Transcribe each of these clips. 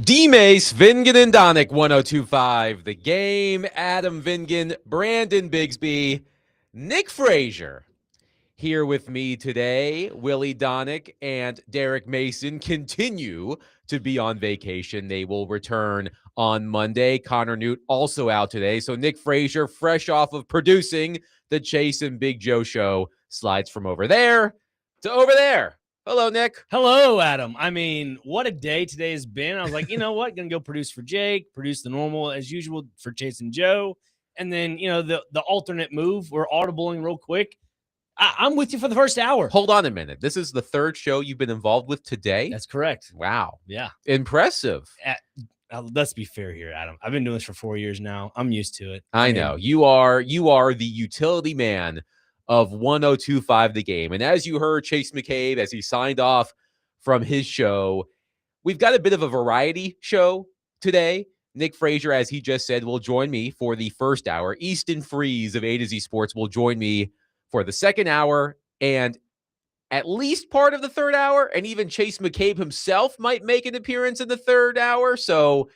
D-Mace, Vingan and Donick, 102.5. The Game, Adam Vingan, Brandon Bigsby, Nick Frazier. Here with me today, Willie Donick and Derek Mason continue to be on vacation. They will return on Monday. Connor Newt also out today. So Nick Frazier, fresh off of producing the Chase and Big Joe show, slides from over there to over there. Hello, Nick. Hello, Adam. I mean, what a day today has been. I was like, you know what? Going to go produce for Jake, produce the normal as usual for Chase and Joe. And then, the alternate move. We're audibling real quick. I'm with you for the first hour. Hold on a minute. This is the third show you've been involved with today? That's correct. Wow. Yeah. Impressive. Let's be fair here, Adam. I've been doing this for 4 years now. I'm used to it. I know. You are the utility man of 102.5 The Game. And as you heard Chase McCabe, as he signed off from his show, we've got a bit of a variety show today. Nick Frazier, as he just said, will join me for the first hour. Easton Freeze of A to Z Sports will join me for the second hour, and at least part of the third hour, and even Chase McCabe himself might make an appearance in the third hour. So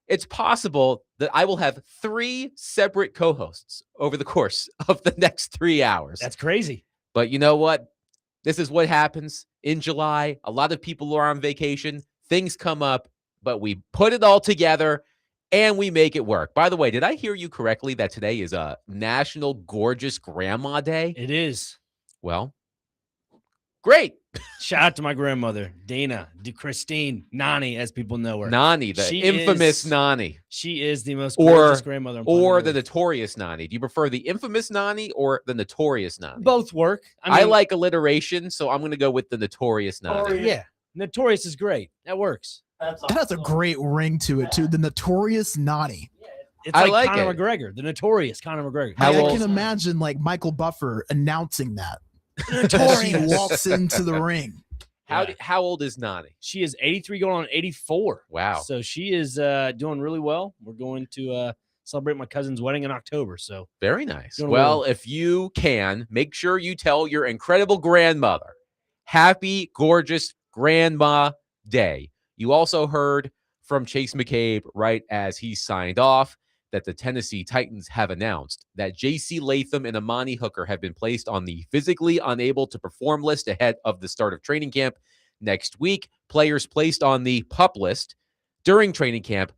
it's possible that I will have 3 separate co-hosts over the course of the next 3 hours. That's crazy. But you know what? This is what happens in July. A lot of people are on vacation. Things come up, but we put it all together and we make it work. By the way, did I hear you correctly that today is a National Gorgeous Grandma Day? It is. Well, great. Shout out to my grandmother, Dana, Christine, Nani, as people know her. Nani, the infamous Nani. She is the most gorgeous grandmother. Or the notorious Nani. Do you prefer the infamous Nani or the notorious Nani? Both work. I like alliteration, so I'm going to go with the notorious Nani. Yeah. Notorious is great. That works. That has a great ring to it, too. The notorious Nani. It's like Conor McGregor, the notorious Conor McGregor. I can imagine like Michael Buffer announcing that. She walks into the ring. How old is Nani? She is 83 going on 84. Wow. So she is doing really well. We're going to celebrate my cousin's wedding in October. So very nice. Well, if you can, make sure you tell your incredible grandmother, happy, gorgeous Grandma Day. You also heard from Chase McCabe right as he signed off that the Tennessee Titans have announced that J.C. Latham and Amani Hooker have been placed on the physically unable to perform list ahead of the start of training camp next week. Players placed on the PUP list during training camp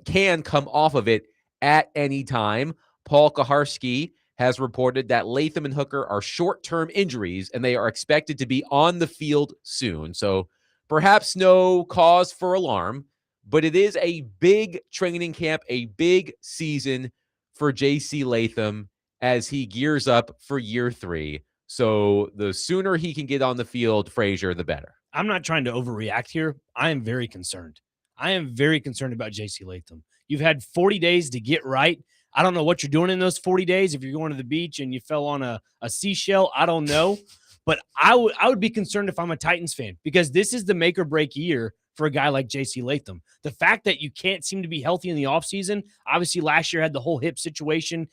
can come off of it at any time. Paul Kaharski has reported that Latham and Hooker are short-term injuries, and they are expected to be on the field soon. So perhaps no cause for alarm, but it is a big training camp, a big season for J.C. Latham as he gears up for year 3. So the sooner he can get on the field, Frazier, the better. I'm not trying to overreact here. I am very concerned. I am very concerned about J.C. Latham. You've had 40 days to get right. I don't know what you're doing in those 40 days. If you're going to the beach and you fell on a seashell, I don't know. But I would be concerned if I'm a Titans fan, because this is the make or break year for a guy like J.C. Latham. The fact that you can't seem to be healthy in the offseason, obviously last year had the whole hip situation,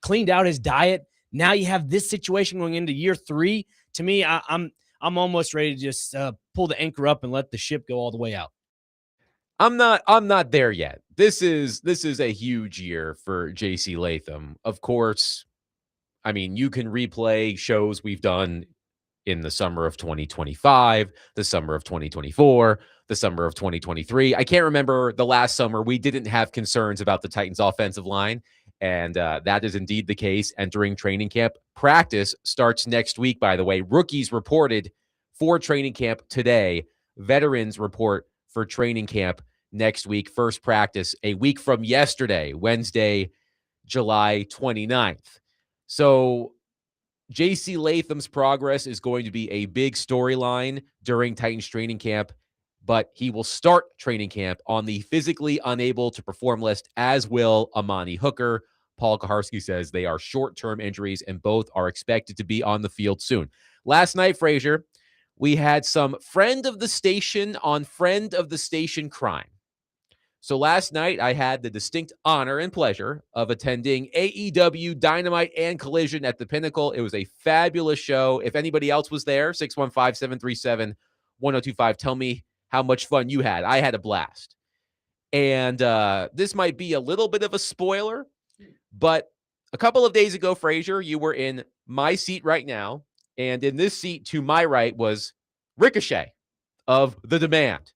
cleaned out his diet. Now you have this situation going into year 3. To me, I'm almost ready to just pull the anchor up and let the ship go all the way out. I'm not there yet. This is a huge year for J.C. Latham. Of course, I mean, you can replay shows we've done in the summer of 2025, the summer of 2024, the summer of 2023. I can't remember the last summer we didn't have concerns about the Titans offensive line, and that is indeed the case entering training camp. Practice starts next week, by the way. Rookies reported for training camp today. Veterans report for training camp next week. First practice a week from yesterday, Wednesday, July 29th. So J.C. Latham's progress is going to be a big storyline during Titans training camp, but he will start training camp on the physically unable to perform list, as will Amani Hooker. Paul Kaharski says they are short-term injuries, and both are expected to be on the field soon. Last night, Frazier, we had some friend of the station on friend of the station crime. So last night, I had the distinct honor and pleasure of attending AEW Dynamite and Collision at the Pinnacle. It was a fabulous show. If anybody else was there, 615-737-1025. Tell me how much fun you had. I had a blast. And this might be a little bit of a spoiler, but a couple of days ago, Frazier, you were in my seat right now. And in this seat to my right was Ricochet of The Demand.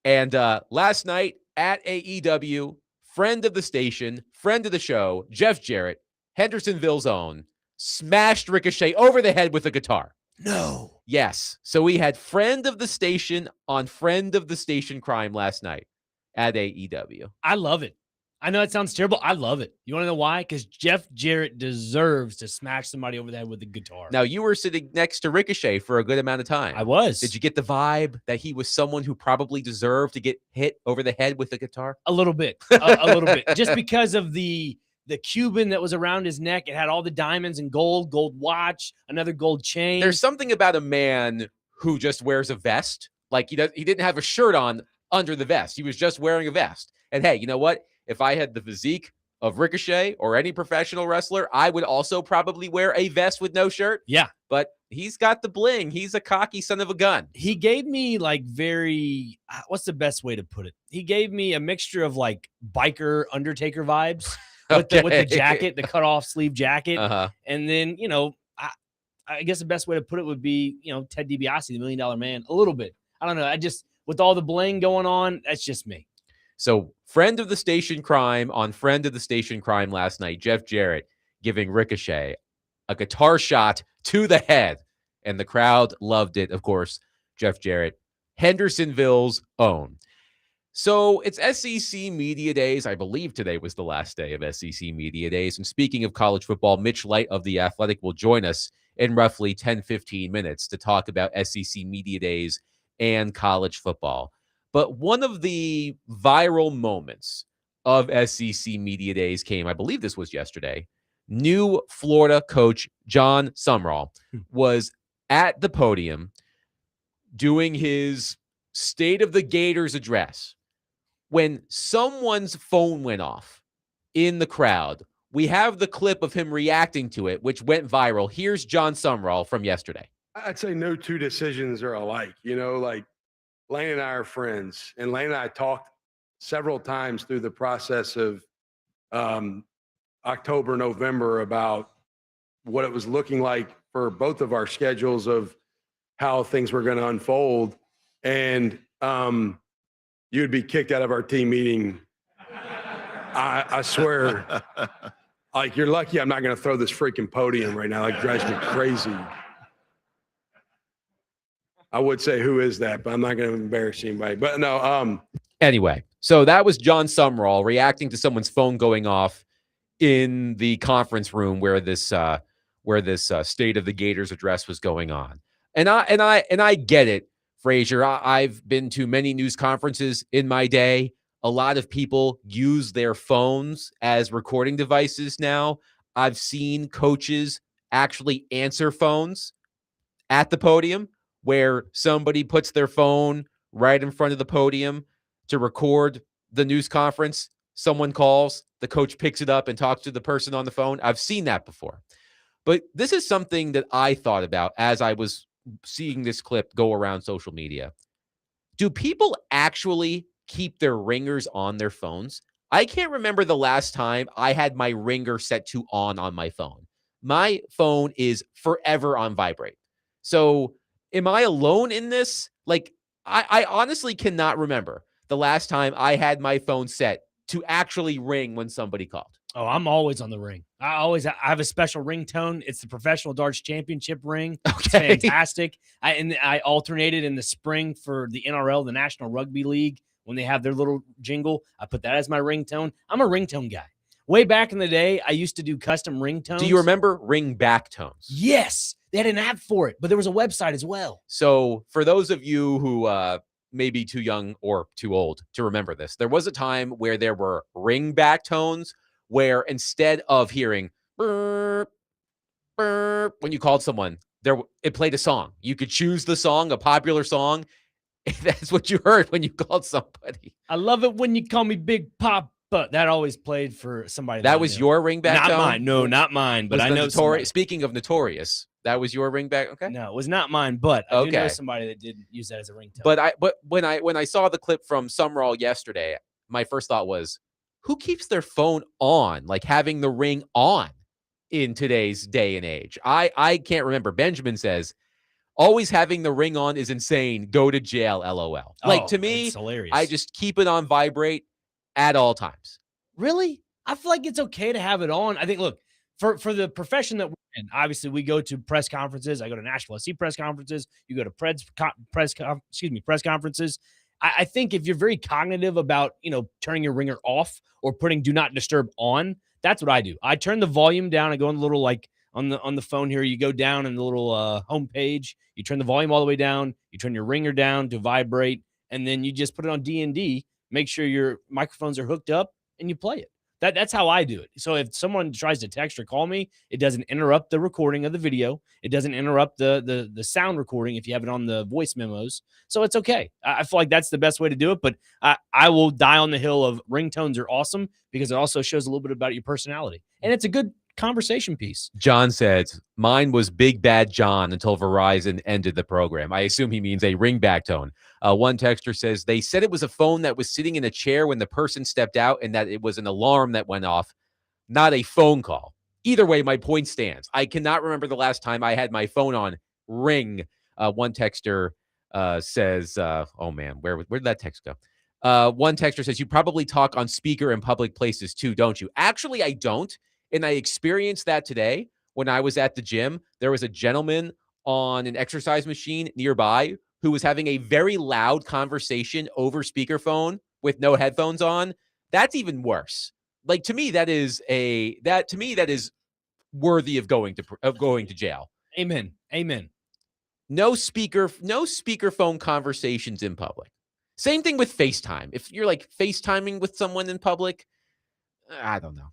And last night at AEW, friend of the station, friend of the show, Jeff Jarrett, Hendersonville's own, smashed Ricochet over the head with a guitar. No. Yes. So we had friend of the station on friend of the station crime last night at AEW. I love it. I know it sounds terrible. I love it. You want to know why? Because Jeff Jarrett deserves to smash somebody over the head with a guitar. Now, you were sitting next to Ricochet for a good amount of time. I was. Did you get the vibe that he was someone who probably deserved to get hit over the head with a guitar? A little bit. A little bit. Just because of the Cuban that was around his neck. It had all the diamonds and gold watch, another gold chain. There's something about a man who just wears a vest. Like he didn't have a shirt on under the vest. He was just wearing a vest. And hey, you know what? If I had the physique of Ricochet or any professional wrestler, I would also probably wear a vest with no shirt. Yeah. But he's got the bling. He's a cocky son of a gun. He gave me like what's the best way to put it? He gave me a mixture of like biker Undertaker vibes with the jacket, the cut off sleeve jacket. And then, I guess the best way to put it would be, Ted DiBiase, the $1 Million Man, a little bit. I don't know. With all the bling going on, that's just me. So friend of the station crime on friend of the station crime last night, Jeff Jarrett giving Ricochet a guitar shot to the head. And the crowd loved it. Of course, Jeff Jarrett, Hendersonville's own. So it's SEC Media Days. I believe today was the last day of SEC Media Days. And speaking of college football, Mitch Light of The Athletic will join us in roughly 10-15 minutes to talk about SEC Media Days and college football. But one of the viral moments of SEC Media Days came, I believe this was yesterday. New Florida coach John Sumrall was at the podium doing his State of the Gators address when someone's phone went off in the crowd. We have the clip of him reacting to it, which went viral. Here's John Sumrall from yesterday. I'd say no two decisions are alike. Like Lane and I are friends, and Lane and I talked several times through the process of October, November about what it was looking like for both of our schedules of how things were going to unfold. And you would be kicked out of our team meeting. I swear, like, you're lucky I'm not going to throw this freaking podium right now. Like, it drives me crazy. I would say, who is that? But I'm not going to embarrass anybody. But no. Anyway, so that was John Sumrall reacting to someone's phone going off in the conference room where this State of the Gators address was going on. And I get it, Frazier. I've been to many news conferences in my day. A lot of people use their phones as recording devices now. I've seen coaches actually answer phones at the podium where somebody puts their phone right in front of the podium to record the news conference. Someone calls, the coach picks it up and talks to the person on the phone. I've seen that before. But this is something that I thought about as I was seeing this clip go around social media. Do people actually keep their ringers on their phones? I can't remember the last time I had my ringer set to on my phone. My phone is forever on vibrate. So am I alone in this? Like, I honestly cannot remember the last time I had my phone set to actually ring when somebody called. Oh, I'm always on the ring. I have a special ringtone. It's the Professional Darts Championship ring. Okay. It's fantastic. I alternated in the spring for the NRL, the National Rugby League, when they have their little jingle. I put that as my ringtone. I'm a ringtone guy. Way back in the day, I used to do custom ringtones. Do you remember ring back tones? Yes. They had an app for it, but there was a website as well. So for those of you who may be too young or too old to remember this, there was a time where there were ring back tones where instead of hearing burp, burp, when you called someone, it played a song. You could choose the song, a popular song. That's what you heard when you called somebody. I love it when you call me Big Papa. That always played for somebody. That was your ringback tone? Not mine. No, not mine. But I know Speaking of Notorious, that was your ringback. Okay. No, it was not mine. But I do know somebody that did use that as a ringtone. But when I saw the clip from Sumrall yesterday, my first thought was, who keeps their phone on, like having the ring on in today's day and age? I can't remember. Benjamin says, always having the ring on is insane. Go to jail, LOL. Like, to me, it's hilarious. I just keep it on vibrate at all times. Really? I feel like it's okay to have it on. I think, look, for the profession that we're in, obviously we go to press conferences. I go to Nashville SC press conferences. You go to press conferences. I think if you're very cognitive about, turning your ringer off or putting do not disturb on, that's what I do. I turn the volume down. I go on the little, like on the phone here, you go down in the little home page, you turn the volume all the way down, you turn your ringer down to vibrate, and then you just put it on D&D, make sure your microphones are hooked up, and you play it. That's how I do it. So if someone tries to text or call me, it doesn't interrupt the recording of the video. It doesn't interrupt the sound recording if you have it on the voice memos. So it's okay. I feel like that's the best way to do it. But I will die on the hill of ringtones are awesome because it also shows a little bit about your personality. And it's a good conversation piece. John says, mine was Big Bad John until Verizon ended the program. I assume he means a ringback tone. One texter says, they said it was a phone that was sitting in a chair when the person stepped out and that it was an alarm that went off, not a phone call. Either way, my point stands. I cannot remember the last time I had my phone on ring. One texter says, oh man, where'd that text go? One texter says, you probably talk on speaker in public places too, don't you? Actually, I don't. And I experienced that today when I was at the gym. There was a gentleman on an exercise machine nearby who was having a very loud conversation over speakerphone with no headphones on. That's even worse. Like, to me, that is worthy of going to jail. Amen. No speakerphone conversations in public. Same thing with FaceTime. If you're like FaceTiming with someone in public, I don't know.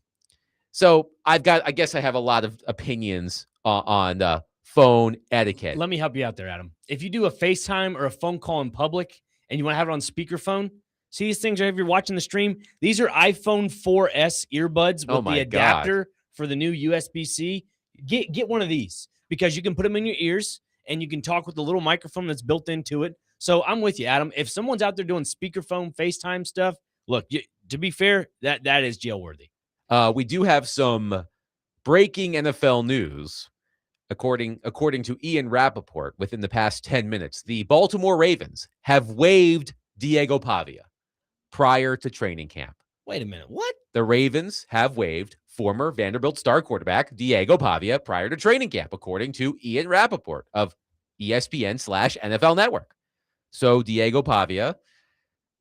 So I guess I have a lot of opinions on phone etiquette. Let me help you out there, Adam. If you do a FaceTime or a phone call in public and you want to have it on speakerphone, see these things right? If you're watching the stream, these are iPhone 4S earbuds with the adapter for the new USB-C. Get one of these because you can put them in your ears and you can talk with the little microphone that's built into it. So I'm with you, Adam. If someone's out there doing speakerphone, FaceTime stuff, look, to be fair, that is jail worthy. We do have some breaking NFL news. According to Ian Rappaport, within the past 10 minutes, the Baltimore Ravens have waived Diego Pavia prior to training camp. Wait a minute. What? The Ravens have waived former Vanderbilt star quarterback Diego Pavia prior to training camp, according to Ian Rappaport of ESPN/NFL Network. So Diego Pavia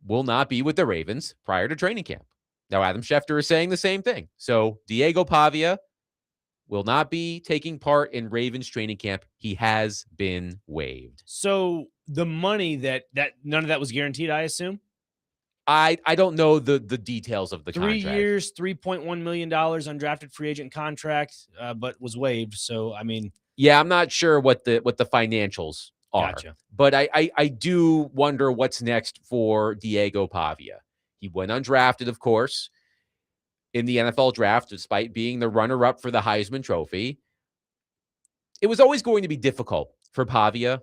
will not be with the Ravens prior to training camp. Now, Adam Schefter is saying the same thing. So Diego Pavia will not be taking part in Ravens training camp. He has been waived. So the money that none of that was guaranteed, I assume? I don't know the details of the 3 contract. years, $3.1 million undrafted free agent contract, but was waived. So, I mean. Yeah, I'm not sure what the financials are. Gotcha. But I do wonder what's next for Diego Pavia. He went undrafted, of course, in the NFL draft, despite being the runner-up for the Heisman Trophy. It was always going to be difficult for Pavia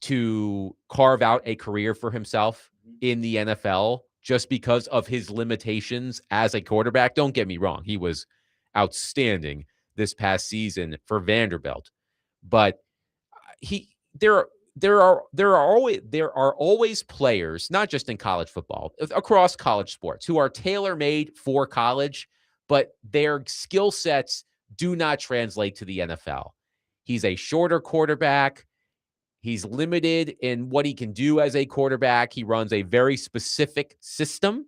to carve out a career for himself in the NFL just because of his limitations as a quarterback. Don't get me wrong. He was outstanding this past season for Vanderbilt. But there are always players, not just in college football, across college sports, who are tailor-made for college, but their skill sets do not translate to the NFL. He's a shorter quarterback. He's limited in what he can do as a quarterback. He runs a very specific system.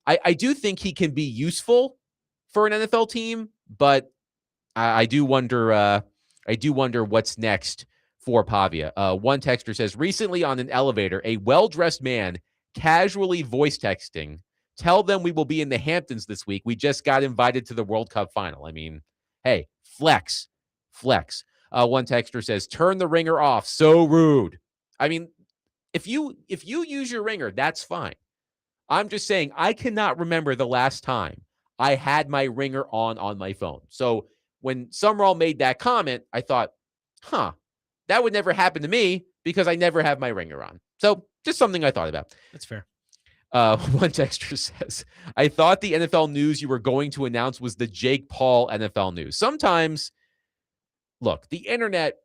I do think he can be useful for an NFL team, but I do wonder what's next for Pavia. One texter says, recently on an elevator, a well-dressed man casually voice texting, tell them we will be in the Hamptons this week. We just got invited to the World Cup final. I mean, hey, flex. One texter says, turn the ringer off. So rude. I mean, if you use your ringer, that's fine. I'm just saying, I cannot remember the last time I had my ringer on my phone. So when Sumrall made that comment, I thought, that would never happen to me because I never have my ringer on. So just something I thought about. That's fair. One texter says, I thought the NFL news you were going to announce was the Jake Paul NFL news. Sometimes, look, the internet,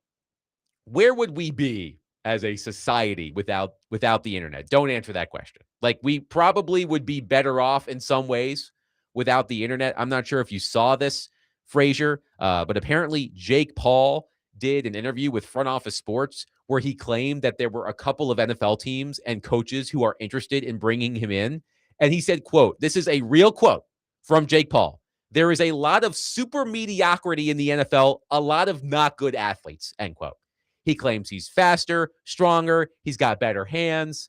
where would we be as a society without the internet? Don't answer that question. Like, we probably would be better off in some ways without the internet. I'm not sure if you saw this, Frazier, but apparently Jake Paul did an interview with Front Office Sports where he claimed that there were a couple of NFL teams and coaches who are interested in bringing him in. And he said, quote, this is a real quote from Jake Paul. There is a lot of super mediocrity in the NFL, a lot of not good athletes, end quote. He claims he's faster, stronger, he's got better hands.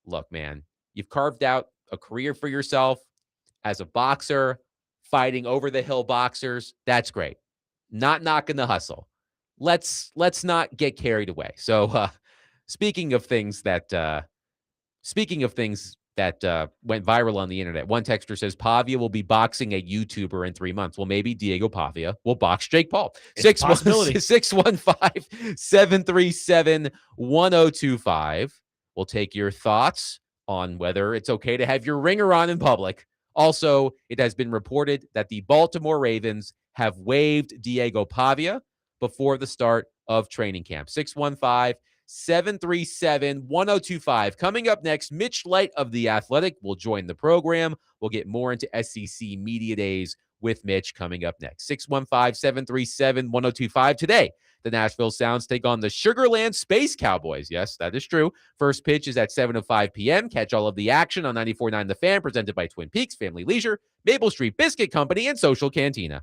Look, man, you've carved out a career for yourself as a boxer, fighting over the hill boxers. That's great. Not knocking the hustle. Let's not get carried away. So, speaking of things that went viral on the internet, one texter says Pavia will be boxing a YouTuber in 3 months. Well, maybe Diego Pavia will box Jake Paul. It's a possibility. 615-737-1025. We'll take your thoughts on whether it's okay to have your ringer on in public. Also, it has been reported that the Baltimore Ravens have waived Diego Pavia before the start of training camp. 615-737-1025. Coming up next, Mitch Light of The Athletic will join the program. We'll get more into SEC Media Days with Mitch coming up next. 615-737-1025. Today, the Nashville Sounds take on the Sugarland Space Cowboys. Yes, that is true. First pitch is at 7:05 p.m. Catch all of the action on 94.9 The Fan, presented by Twin Peaks Family Leisure, Maple Street Biscuit Company, and Social Cantina.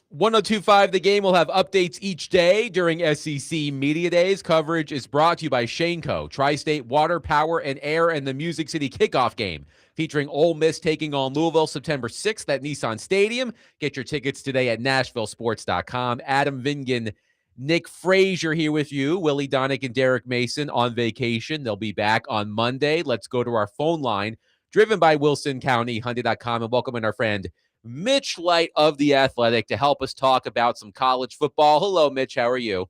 1025 The Game will have updates each day during SEC Media Days. Coverage is brought to you by Shaneco, Tri-State Water, Power, and Air, and the Music City Kickoff Game, featuring Ole Miss taking on Louisville September 6th at Nissan Stadium. Get your tickets today at NashvilleSports.com. Adam Vingan, Nick Frazier here with you. Willie Donick and Derek Mason on vacation. They'll be back on Monday. Let's go to our phone line, driven by Wilson County, Hyundai.com, and welcome in our friend Mitch Light of The Athletic to help us talk about some college football. Hello, Mitch. How are you?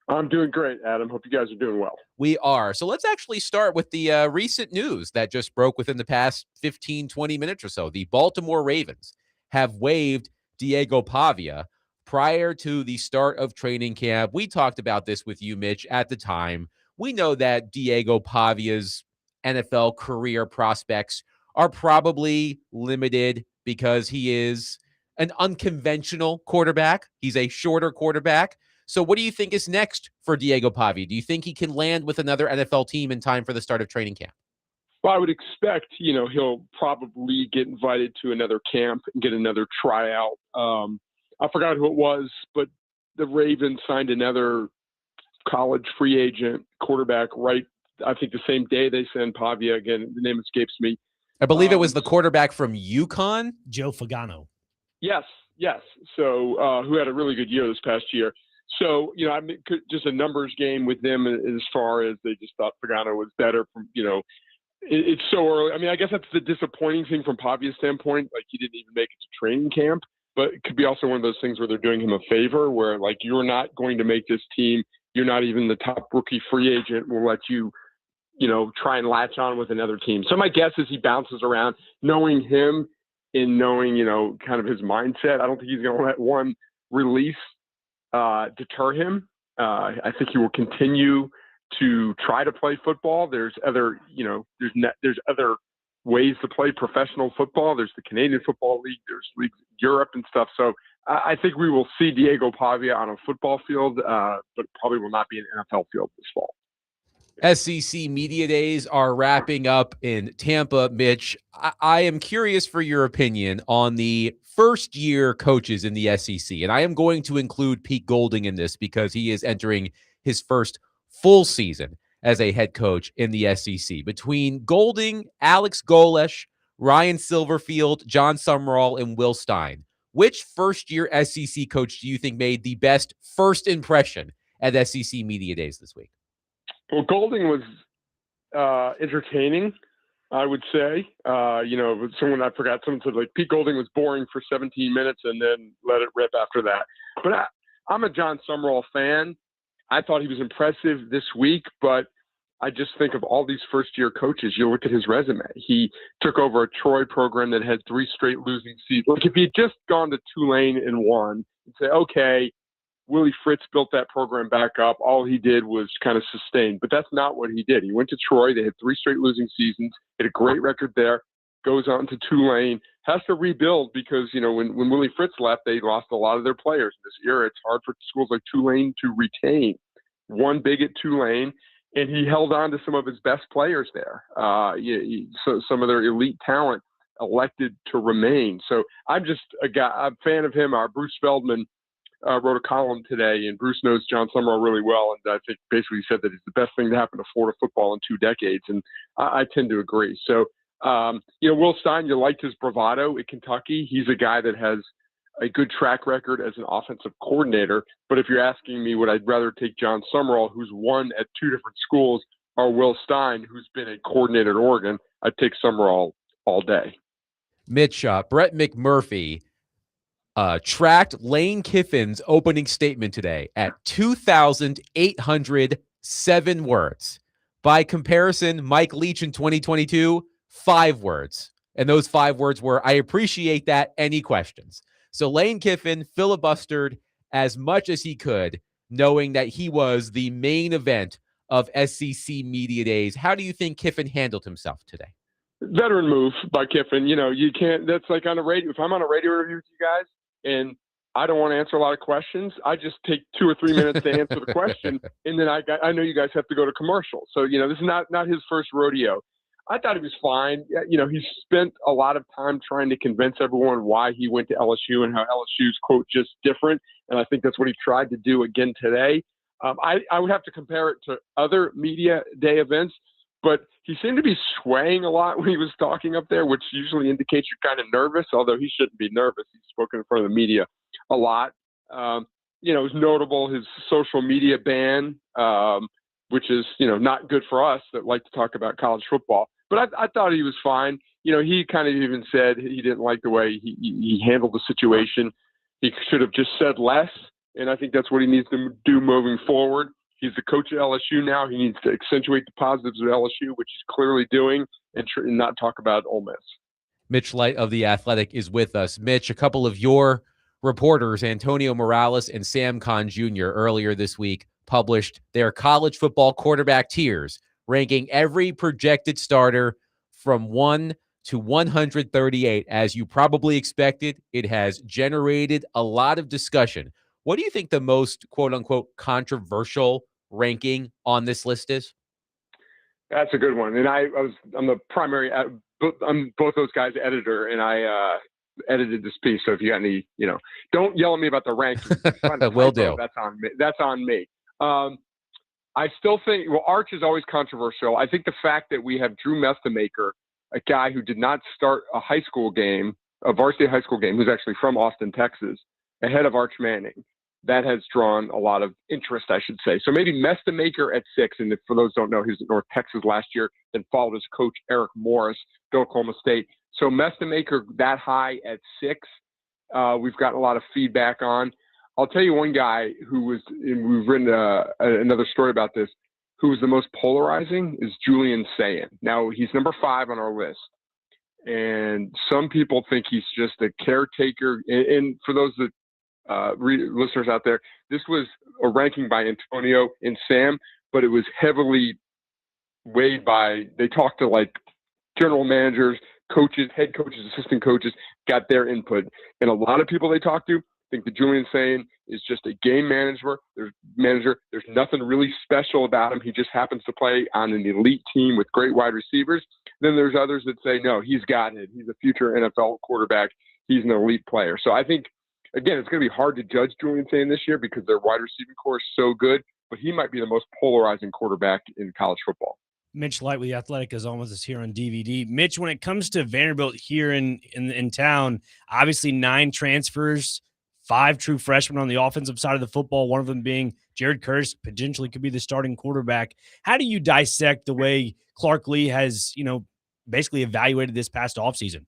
I'm doing great, Adam. Hope you guys are doing well. We are. So let's actually start with the recent news that just broke within the past 15, 20 minutes or so. The Baltimore Ravens have waived Diego Pavia prior to the start of training camp. We talked about this with you, Mitch, at the time. We know that Diego Pavia's NFL career prospects are probably limited because he is an unconventional quarterback. He's a shorter quarterback. So what do you think is next for Diego Pavia? Do you think he can land with another NFL team in time for the start of training camp? Well, I would expect, he'll probably get invited to another camp and get another tryout. I forgot who it was, but the Ravens signed another college free agent quarterback right, I think the same day they signed Pavia. Again, the name escapes me. I believe it was the quarterback from UConn. Joe Fagano. Yes. So who had a really good year this past year. So, just a numbers game with them as far as they just thought Fagano was better from, it's so early. I mean, I guess that's the disappointing thing from Pavia's standpoint. Like, he didn't even make it to training camp, but it could be also one of those things where they're doing him a favor where, like, you're not going to make this team. You're not even the top rookie free agent. We'll let you, try and latch on with another team. So my guess is he bounces around. Knowing him and knowing, kind of his mindset, I don't think he's going to let one release deter him. I think he will continue to try to play football. There's other, there's other ways to play professional football. There's the Canadian Football League. There's leagues in Europe and stuff. So I think we will see Diego Pavia on a football field, but probably will not be an NFL field this fall. SEC Media Days are wrapping up in Tampa. Mitch, I am curious for your opinion on the first-year coaches in the SEC, and I am going to include Pete Golding in this because he is entering his first full season as a head coach in the SEC. Between Golding, Alex Golesh, Ryan Silverfield, John Sumrall, and Will Stein, which first-year SEC coach do you think made the best first impression at SEC Media Days this week? Well, Golding was entertaining, I would say. Someone said, like, Pete Golding was boring for 17 minutes and then let it rip after that. But I'm a John Sumrall fan. I thought he was impressive this week, but I just think of all these first-year coaches. You look at his resume. He took over a Troy program that had 3 straight losing seasons. Like, if he had just gone to Tulane and won, you'd say, okay, Willie Fritz built that program back up. All he did was kind of sustain, but that's not what he did. He went to Troy. They had 3 straight losing seasons, had a great record there, goes on to Tulane, has to rebuild because, when Willie Fritz left, they lost a lot of their players. In this era, it's hard for schools like Tulane to retain. Won big at Tulane, and he held on to some of his best players there. So some of their elite talent elected to remain. So I'm a fan of him. Bruce Feldman wrote a column today, and Bruce knows John Sumrall really well, and I think basically said that it's the best thing to happen to Florida football in 2 decades, and I tend to agree. So, Will Stein, you liked his bravado at Kentucky. He's a guy that has a good track record as an offensive coordinator, but if you're asking me would I'd rather take John Sumrall, who's won at 2 different schools, or Will Stein, who's been a coordinator at Oregon, I'd take Sumrall all day. Mitch, Brett McMurphy tracked Lane Kiffin's opening statement today at 2,807 words. By comparison, Mike Leach in 2022, 5 words. And those 5 words were, I appreciate that, any questions? So Lane Kiffin filibustered as much as he could, knowing that he was the main event of SEC Media Days. How do you think Kiffin handled himself today? Veteran move by Kiffin. You can't, that's like on a radio. If I'm on a radio interview with you guys, and I don't want to answer a lot of questions, I just take 2 or 3 minutes to answer the question, and then I know you guys have to go to commercial. So, this is not his first rodeo. I thought he was fine. He spent a lot of time trying to convince everyone why he went to LSU and how LSU's, quote, just different. And I think that's what he tried to do again today. I would have to compare it to other media day events, but he seemed to be swaying a lot when he was talking up there, which usually indicates you're kind of nervous, although he shouldn't be nervous. He's spoken in front of the media a lot. It was notable his social media ban, which is, not good for us that like to talk about college football. But I thought he was fine. He kind of even said he didn't like the way he handled the situation. He should have just said less, and I think that's what he needs to do moving forward. He's the coach at LSU now. He needs to accentuate the positives of LSU, which he's clearly doing, and not talk about Ole Miss. Mitch Light of The Athletic is with us. Mitch, a couple of your reporters, Antonio Morales and Sam Kahn Jr., earlier this week published their college football quarterback tiers, ranking every projected starter from 1 to 138. As you probably expected, it has generated a lot of discussion. What do you think the most, quote-unquote, controversial ranking on this list is? That's a good one. And I'm the primary, I'm both those guys' editor, and I edited this piece. So if you got any, don't yell at me about the rankings. Will do. That's on me. I still think, Arch is always controversial. I think the fact that we have Drew Methamaker, a guy who did not start a varsity high school game, who's actually from Austin, Texas, ahead of Arch Manning, that has drawn a lot of interest, I should say. So maybe Methamaker at 6, and for those who don't know, he was at North Texas last year, then followed his coach, Eric Morris, to Oklahoma State. So Methamaker that high at 6, we've gotten a lot of feedback on. I'll tell you one guy we've written another story about this, who was the most polarizing is Julian Sayin. Now, he's number 5 on our list. And some people think he's just a caretaker. And for those that listeners out there, this was a ranking by Antonio and Sam, but it was heavily weighed by, they talked to like general managers, coaches, head coaches, assistant coaches, got their input. And a lot of people they talked to think that Julian Sayin is just a game manager. There's nothing really special about him. He just happens to play on an elite team with great wide receivers. Then there's others that say, no, he's got it. He's a future NFL quarterback. He's an elite player. So I think, again, it's going to be hard to judge Julian Sayin this year because their wide receiving core is so good, but he might be the most polarizing quarterback in college football. Mitch Light with The Athletic is almost as here on DVD. Mitch, when it comes to Vanderbilt here in town, obviously 9 transfers, 5 true freshmen on the offensive side of the football, one of them being Jared Curtis, potentially could be the starting quarterback. How do you dissect the way Clark Lee has, basically evaluated this past offseason?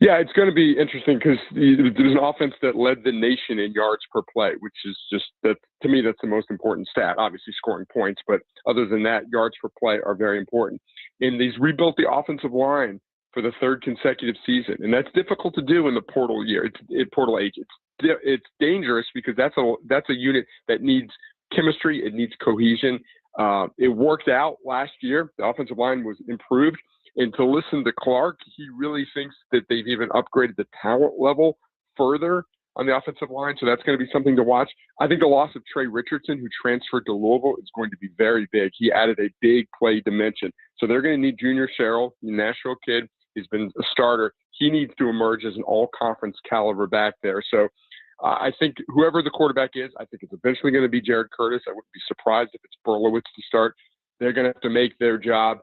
Yeah, it's going to be interesting because there's an offense that led the nation in yards per play, which is just, that to me, that's the most important stat, obviously scoring points. But other than that, yards per play are very important. And they've rebuilt the offensive line for the 3rd consecutive season. And that's difficult to do in the portal year. Portal age. It's dangerous because that's a unit that needs chemistry. It needs cohesion. It worked out last year. The offensive line was improved. And to listen to Clark, he really thinks that they've even upgraded the talent level further on the offensive line. So that's going to be something to watch. I think the loss of Trey Richardson, who transferred to Louisville, is going to be very big. He added a big play dimension. So they're going to need Junior Sherrill, the Nashville kid. He's been a starter. He needs to emerge as an all-conference caliber back there. So I think whoever the quarterback is, I think it's eventually going to be Jared Curtis. I wouldn't be surprised if it's Berlowitz to start. They're going to have to make their job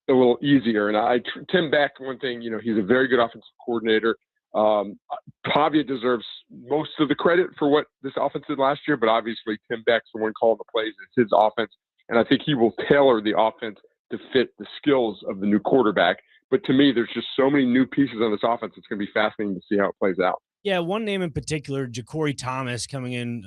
a little easier. And Tim Beck, one thing, he's a very good offensive coordinator. Pavia deserves most of the credit for what this offense did last year, but obviously Tim Beck's the one calling the plays. It's his offense. And I think he will tailor the offense to fit the skills of the new quarterback. But to me, there's just so many new pieces on this offense. It's going to be fascinating to see how it plays out. Yeah, one name in particular, Ja'Cory Thomas, coming in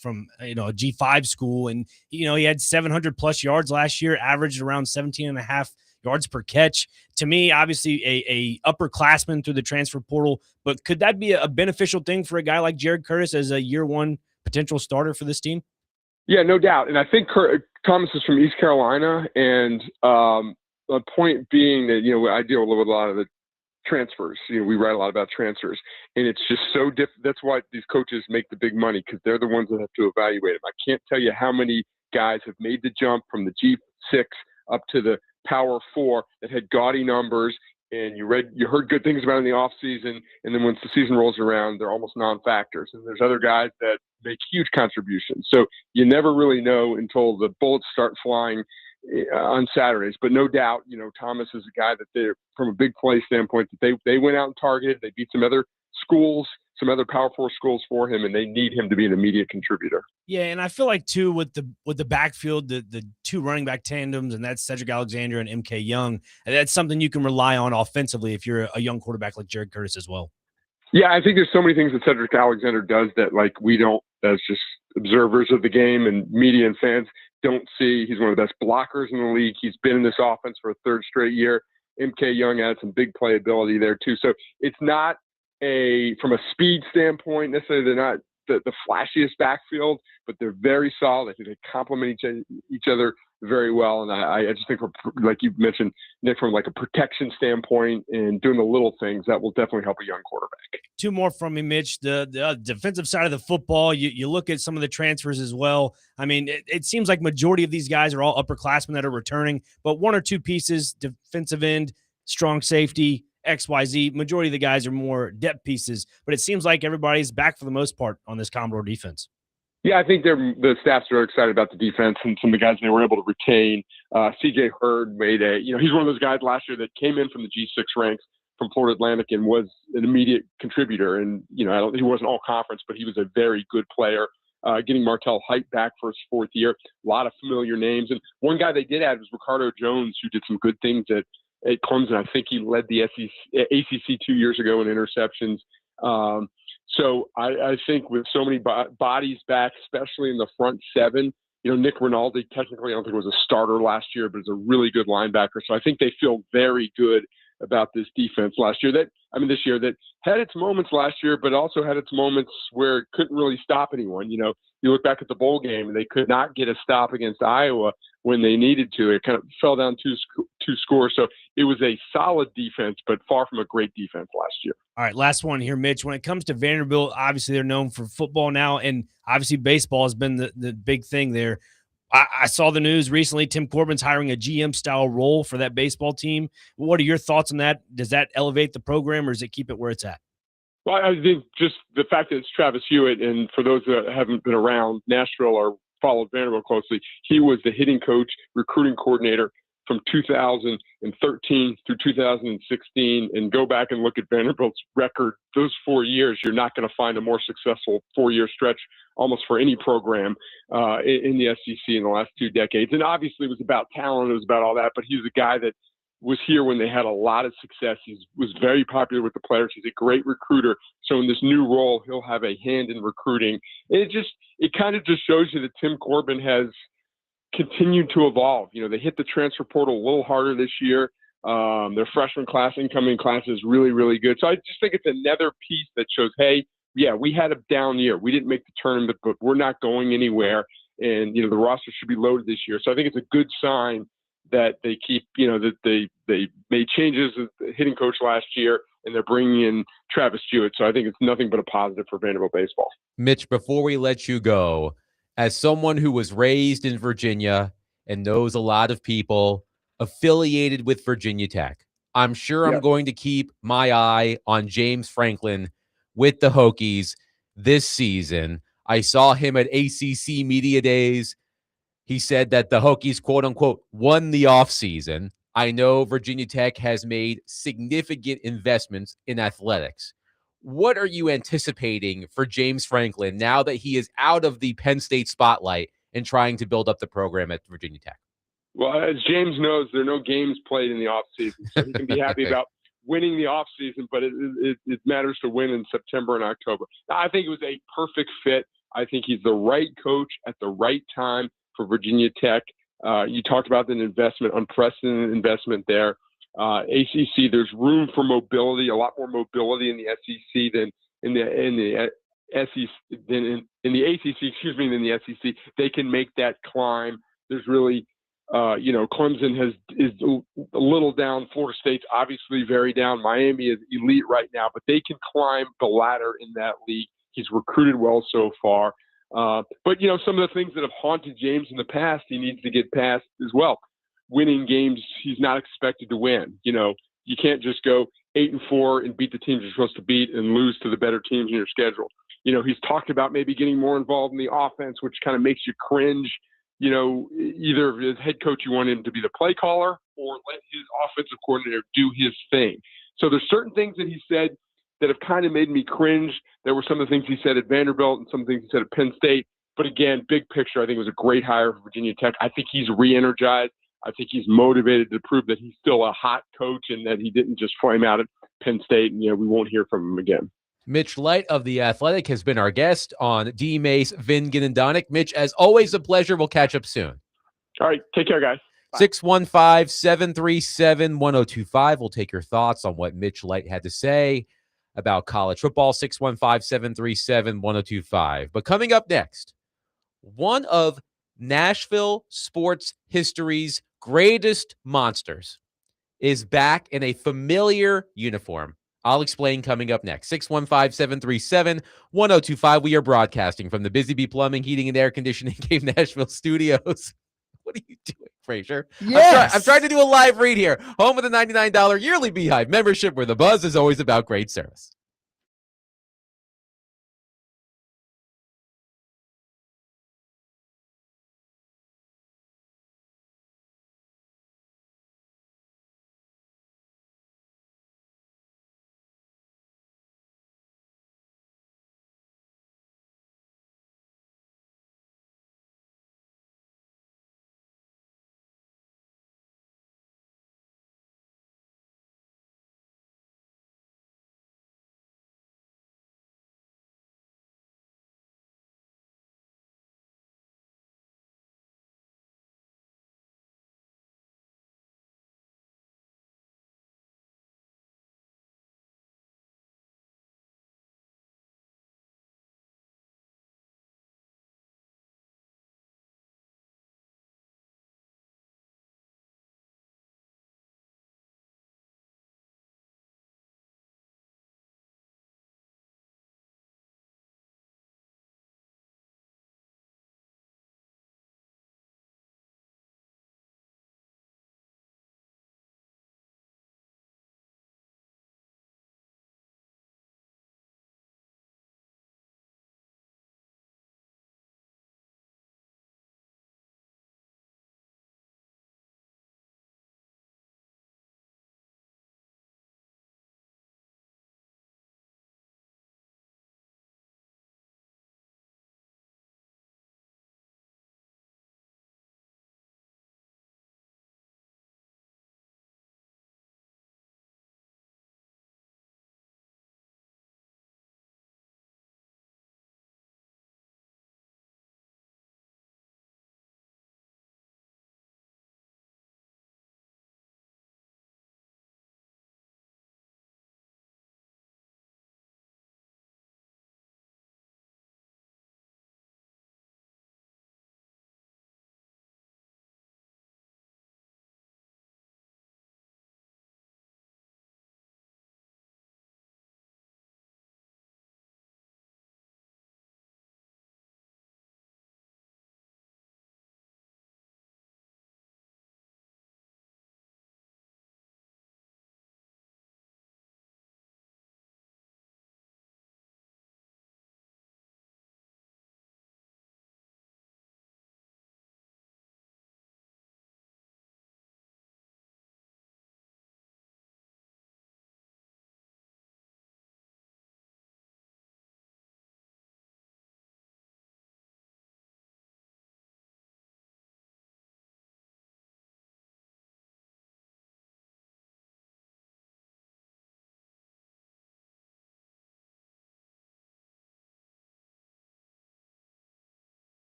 from a G5 school, and he had 700+ yards last year, averaged around 17.5 yards per catch. To me, obviously a upperclassman through the transfer portal, but could that be a beneficial thing for a guy like Jared Curtis as a year 1 potential starter for this team? Yeah, no doubt. And I think Thomas is from East Carolina, and the point being that I deal with a lot of the transfers. We write a lot about transfers, and it's just so different. That's why these coaches make the big money, because they're the ones that have to evaluate them. I can't tell you how many guys have made the jump from the G6 up to the power four that had gaudy numbers, and you heard good things about it in the offseason, and then once the season rolls around, they're almost non-factors. And there's other guys that make huge contributions. So you never really know until the bullets start flying on Saturdays. But no doubt, Thomas is a guy that they're, from a big play standpoint, that they went out and targeted. They beat some other schools, some other Power Four schools for him, and they need him to be an immediate contributor. Yeah, and I feel like too with the backfield, the two running back tandems, and that's Cedric Alexander and MK Young. And that's something you can rely on offensively if you're a young quarterback like Jared Curtis as well. Yeah, I think there's so many things that Cedric Alexander does that we don't, as just observers of the game and media and fans, don't see. He's one of the best blockers in the league. He's been in this offense for a third straight year. MK Young had some big playability there too. So it's not from a speed standpoint, necessarily they're not the flashiest backfield, but they're very solid. I think they complement each other very well. And I just think, like you mentioned, Nick, from a protection standpoint and doing the little things, that will definitely help a young quarterback. Two more from me, Mitch. The defensive side of the football, you look at some of the transfers as well. I mean, it seems like majority of these guys are all upperclassmen that are returning, but one or two pieces, defensive end, strong safety, XYZ, majority of the guys are more depth pieces, but it seems like everybody's back for the most part on this Commodore defense. Yeah, I think the staffs are excited about the defense and some of the guys they were able to retain. CJ Hurd made he's one of those guys last year that came in from the G6 ranks from Florida Atlantic and was an immediate contributor. And, he wasn't all conference, but he was a very good player. Getting Martell Height back for his fourth year, a lot of familiar names. And one guy they did add was Ricardo Jones, who did some good things at Clemson. I think he led the ACC 2 years ago in interceptions. So I think with so many bodies back, especially in the front seven, Nick Rinaldi, technically I don't think was a starter last year, but is a really good linebacker. So I think they feel very good about this defense this year that had its moments last year, but also had its moments where it couldn't really stop anyone. You look back at the bowl game and they could not get a stop against Iowa when they needed to. It kind of fell down two scores. So it was a solid defense, but far from a great defense last year. All right, last one here, Mitch. When it comes to Vanderbilt, obviously they're known for football now, and obviously baseball has been the big thing there. I saw the news recently, Tim Corbin's hiring a GM-style role for that baseball team. What are your thoughts on that? Does that elevate the program, or does it keep it where it's at? Well, I think just the fact that it's Travis Hewitt, and for those that haven't been around Nashville or followed Vanderbilt closely, he was the hitting coach, recruiting coordinator from 2013 through 2016, and go back and look at Vanderbilt's record those 4 years, you're not going to find a more successful 4-year stretch almost for any program in the SEC in the last 2 decades. And obviously it was about talent, it was about all that, but he's a guy that was here when they had a lot of success. He was very popular with the players. He's a great recruiter. So in this new role, he'll have a hand in recruiting. And it kind of just shows you that Tim Corbin has continued to evolve. They hit the transfer portal a little harder this year. Their freshman class, incoming class is really, really good. So I just think it's another piece that shows, hey, yeah, we had a down year. We didn't make the tournament, but we're not going anywhere. And, the roster should be loaded this year. So I think it's a good sign that they keep, that they made changes with the hitting coach last year, and they're bringing in Travis Hewitt. So I think it's nothing but a positive for Vanderbilt baseball. Mitch, before we let you go, as someone who was raised in Virginia and knows a lot of people affiliated with Virginia Tech, I'm sure I'm going to keep my eye on James Franklin with the Hokies this season. I saw him at ACC Media Days. He said that the Hokies, quote unquote, won the offseason. I know Virginia Tech has made significant investments in athletics. What are you anticipating for James Franklin now that he is out of the Penn State spotlight and trying to build up the program at Virginia Tech? Well, as James knows, there are no games played in the offseason, so he can be happy about winning the offseason, but it matters to win in September and October. I think it was a perfect fit. I think he's the right coach at the right time for Virginia Tech. You talked about an investment, unprecedented investment there. ACC, there's room for mobility, a lot more mobility in the SEC than in the SEC than in the ACC, than the SEC. They can make that climb. There's really, Clemson is a little down. Florida State's obviously very down. Miami is elite right now, but they can climb the ladder in that league. He's recruited well so far. But some of the things that have haunted James in the past, he needs to get past as well. winning games he's not expected to win. You can't just go 8-4 and beat the teams you're supposed to beat and lose to the better teams in your schedule. He's talked about maybe getting more involved in the offense, which kind of makes you cringe. Either as head coach, you want him to be the play caller or let his offensive coordinator do his thing. So there's certain things that he said that have kind of made me cringe. There were some of the things he said at Vanderbilt and some things he said at Penn State. But again, big picture, I think it was a great hire for Virginia Tech. I think he's re-energized. I think he's motivated to prove that he's still a hot coach and that he didn't just flame out at Penn State. And, we won't hear from him again. Mitch Light of The Athletic has been our guest on D. Mace, Vingan, and Donick. Mitch, as always, a pleasure. We'll catch up soon. All right. Take care, guys. 615-737-1025. We'll take your thoughts on what Mitch Light had to say about college football. 615-737-1025. But coming up next, one of Nashville sports history's greatest monsters is back in a familiar uniform. I'll explain coming up next. 615-737-1025. We are broadcasting from the Busy Bee Plumbing, Heating, and Air Conditioning Game Nashville studios. What are you doing, Frazier? Yes. I'm trying to do a live read here. Home of the $99 yearly Beehive membership, where the buzz is always about great service.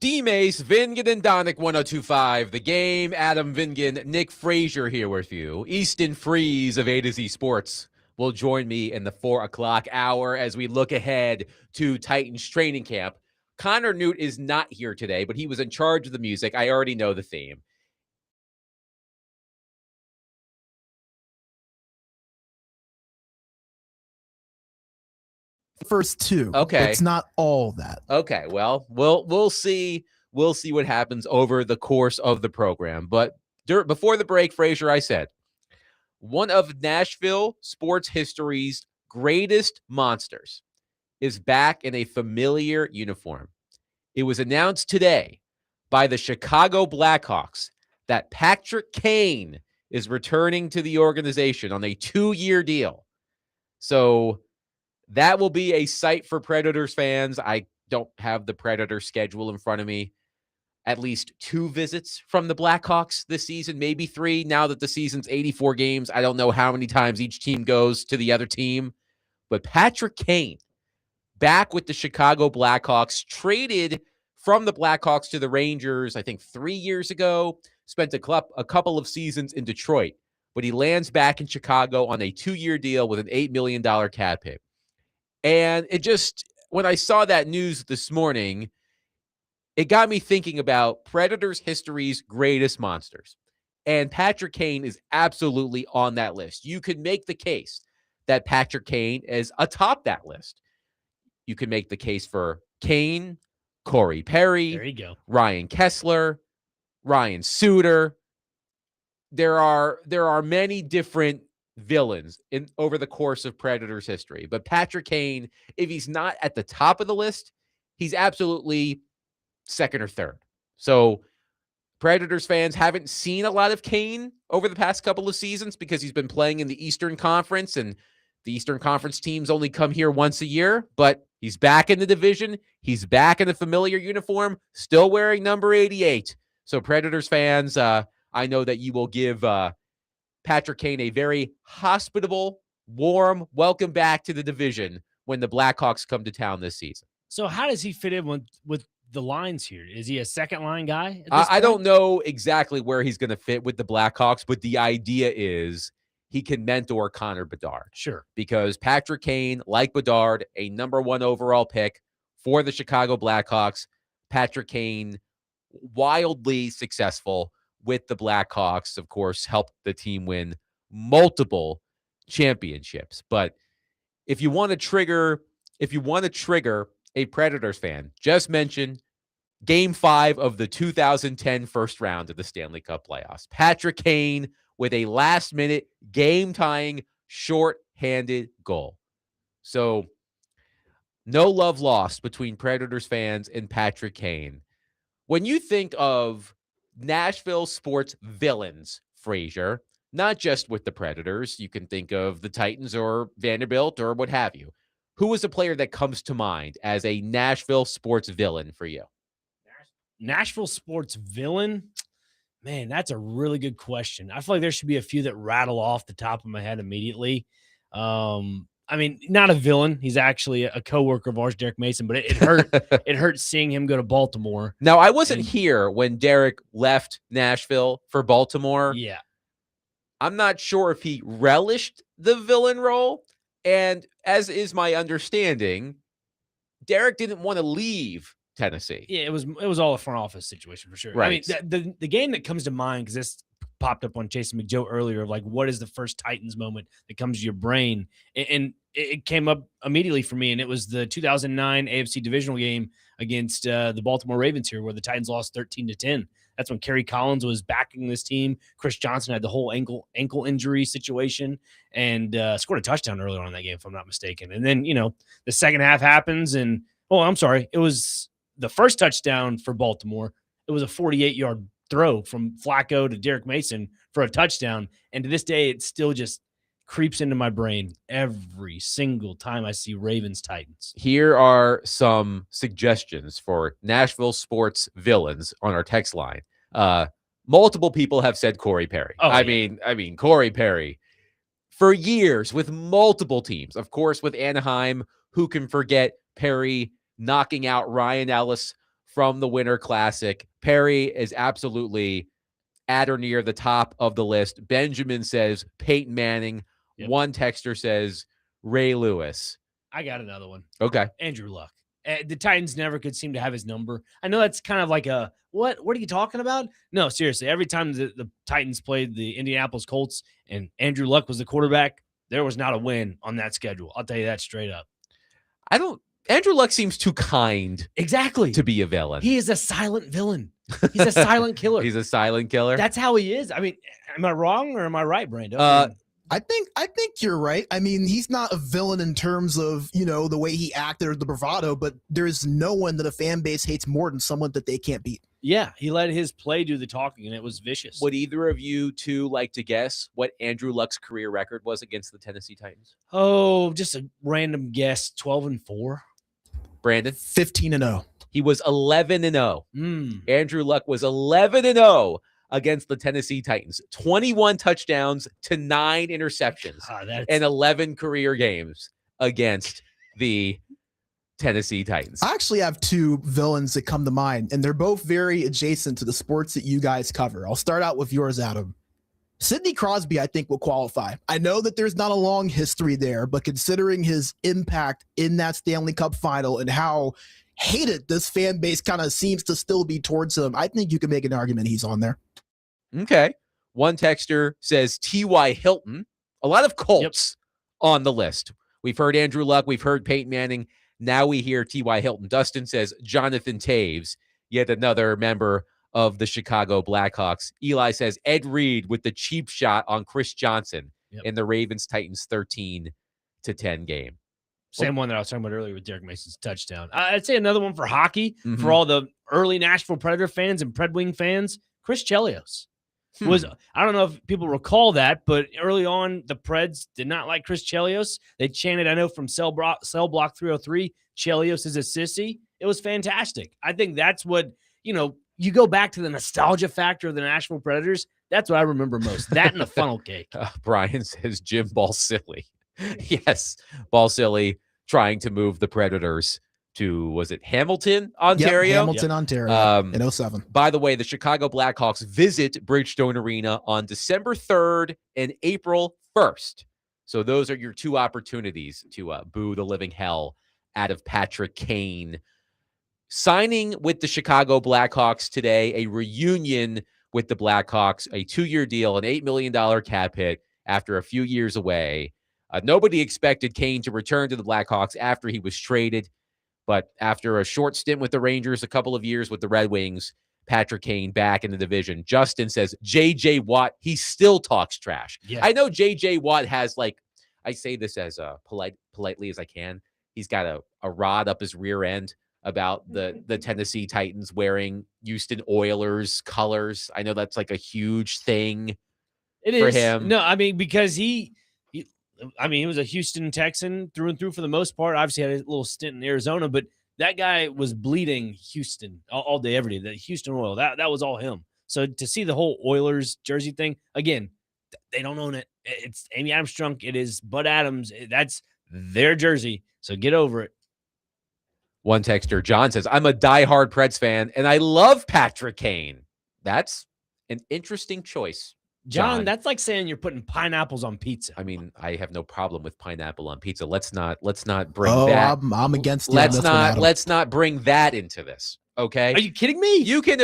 D-Mace, Vingan, and Donick 1025. The Game, Adam Vingan, Nick Frazier here with you. Easton Freeze of A to Z Sports will join me in the 4 o'clock hour as we look ahead to Titans training camp. Connor Newt is not here today, but he was in charge of the music. I already know the theme. First two. Okay. It's not all that. Okay, well, we'll see. We'll see what happens over the course of the program. But before the break, Frazier, I said, one of Nashville sports history's greatest monsters is back in a familiar uniform. It was announced today by the Chicago Blackhawks that Patrick Kane is returning to the organization on a 2-year deal. So that will be a sight for Predators fans. I don't have the Predators schedule in front of me. At least 2 visits from the Blackhawks this season, maybe 3. Now that the season's 84 games, I don't know how many times each team goes to the other team. But Patrick Kane, back with the Chicago Blackhawks, traded from the Blackhawks to the Rangers, I think 3 years ago, spent a couple of seasons in Detroit, but he lands back in Chicago on a 2-year deal with an $8 million cap hit. And it just, when I saw that news this morning, it got me thinking about Predators history's greatest monsters. And Patrick Kane is absolutely on that list. You could make the case that Patrick Kane is atop that list. You could make the case for Kane, Corey Perry, There you go. Ryan Kessler, Ryan Suter. There are many different villains over the course of Predators history. But Patrick Kane, if he's not at the top of the list, he's absolutely second or third. So Predators fans haven't seen a lot of Kane over the past couple of seasons because he's been playing in the Eastern Conference, and the Eastern Conference teams only come here once a year, but he's back in the division. He's back in a familiar uniform, still wearing number 88. So Predators fans, I know that you will give Patrick Kane a very hospitable, warm welcome back to the division when the Blackhawks come to town this season. So how does he fit in with the lines here? Is he a second line guy? I don't know exactly where he's going to fit with the Blackhawks, but the idea is he can mentor Connor Bedard. Sure. Because Patrick Kane, like Bedard, a number 1 overall pick for the Chicago Blackhawks. Patrick Kane, wildly successful with the Blackhawks, of course, helped the team win multiple championships. But if you want to trigger a Predators fan, just mention Game 5 of the 2010 first round of the Stanley Cup playoffs. Patrick Kane with a last-minute, game-tying, short-handed goal. So no love lost between Predators fans and Patrick Kane. When you think of Nashville sports villains, Frazier, not just with the Predators, you can think of the Titans or Vanderbilt or what have you. Who is a player that comes to mind as a Nashville sports villain for you? Nashville sports villain? Man, that's a really good question. I feel like there should be a few that rattle off the top of my head immediately. I mean, not a villain. He's actually a coworker of ours, Derek Mason, but it hurt. It hurt seeing him go to Baltimore. Now, I wasn't here when Derek left Nashville for Baltimore. Yeah. I'm not sure if he relished the villain role. And as is my understanding, Derek didn't want to leave Tennessee. Yeah, it was all a front office situation for sure. Right. I mean, the game that comes to mind, because this popped up on Jason McJoe earlier, of like, what is the first Titans moment that comes to your brain? And it came up immediately for me, and it was the 2009 AFC divisional game against the Baltimore Ravens here, where the Titans lost 13-10. That's when Kerry Collins was backing this team. Chris Johnson had the whole ankle injury situation and scored a touchdown earlier on in that game, if I'm not mistaken. And then, the second half happens, and I'm sorry, it was the first touchdown for Baltimore. It was a 48-yard throw from Flacco to Derek Mason for a touchdown. And to this day, it still just creeps into my brain every single time I see Ravens Titans. Here are some suggestions for Nashville sports villains on our text line. Multiple people have said Corey Perry. I mean, Corey Perry for years with multiple teams. Of course, with Anaheim, who can forget Perry knocking out Ryan Ellis from the Winter Classic. Perry is absolutely at or near the top of the list. Benjamin says Peyton Manning. Yep. One texter says Ray Lewis. I got another one. Okay. Andrew Luck. The Titans never could seem to have his number. I know that's kind of like a, what are you talking about? No, seriously. Every time the Titans played the Indianapolis Colts and Andrew Luck was the quarterback, there was not a win on that schedule. I'll tell you that straight up. Andrew Luck seems too kind Exactly. to be a villain. He is a silent villain. He's a silent killer. He's a silent killer. That's how he is. I mean, am I wrong or am I right, Brando? I think you're right. I mean, he's not a villain in terms of, the way he acted or the bravado, but there's no one that a fan base hates more than someone that they can't beat. Yeah, he let his play do the talking, and it was vicious. Would either of you two like to guess what Andrew Luck's career record was against the Tennessee Titans? Oh, just a random guess, 12-4. Brandon? 15-0. He was 11-0. Andrew Luck was 11-0 against the Tennessee Titans. 21 touchdowns to 9 interceptions and 11 career games against the Tennessee Titans. I actually have two villains that come to mind, and they're both very adjacent to the sports that you guys cover. I'll start out with yours, Adam. Sidney Crosby, I think, will qualify. I know that there's not a long history there, but considering his impact in that Stanley Cup final and how hated this fan base kind of seems to still be towards him, I think you can make an argument he's on there. Okay. One texter says T.Y. Hilton. A lot of Colts on the list. We've heard Andrew Luck. We've heard Peyton Manning. Now we hear T.Y. Hilton. Dustin says Jonathan Taves, yet another member of the Chicago Blackhawks. Eli says Ed Reed with the cheap shot on Chris Johnson in the Ravens-Titans 13-10 game. Same one that I was talking about earlier with Derek Mason's touchdown. I'd say another one for hockey, for all the early Nashville Predator fans and Pred Wing fans, Chris Chelios. I don't know if people recall that, but early on, the Preds did not like Chris Chelios. They chanted, I know, from Cell Block 303, Chelios is a sissy. It was fantastic. I think that's what, you go back to the nostalgia factor of the Nashville Predators. That's what I remember most. That and the funnel cake. Brian says Jim Balsillie. Yes, Balsillie trying to move the Predators to, was it Hamilton, Ontario? Yep, Hamilton, Ontario in 2007. By the way, the Chicago Blackhawks visit Bridgestone Arena on December 3rd and April 1st. So those are your two opportunities to boo the living hell out of Patrick Kane. Signing with the Chicago Blackhawks today, a reunion with the Blackhawks, a 2-year deal, an $8 million cap hit after a few years away. Nobody expected Kane to return to the Blackhawks after he was traded. But after a short stint with the Rangers, a couple of years with the Red Wings, Patrick Kane back in the division. Justin says, J.J. Watt, he still talks trash. Yeah. I know J.J. Watt has, I say this as politely as I can. He's got a rod up his rear end about the Tennessee Titans wearing Houston Oilers colors. I know that's like a huge thing for him. No, I mean, because he was a Houston Texan through and through for the most part. Obviously had a little stint in Arizona, but that guy was bleeding Houston all day, every day. The Houston Oil, that was all him. So to see the whole Oilers jersey thing, again, they don't own it. It's Amy Adams Strunk. It is Bud Adams. That's their jersey. So get over it. One texter, John, says, I'm a diehard Preds fan, and I love Patrick Kane. That's an interesting choice. John, that's like saying you're putting pineapples on pizza. I mean, I have no problem with pineapple on pizza. Let's not bring that. I'm against. Let's not bring that into this. Okay. Are you kidding me? You can,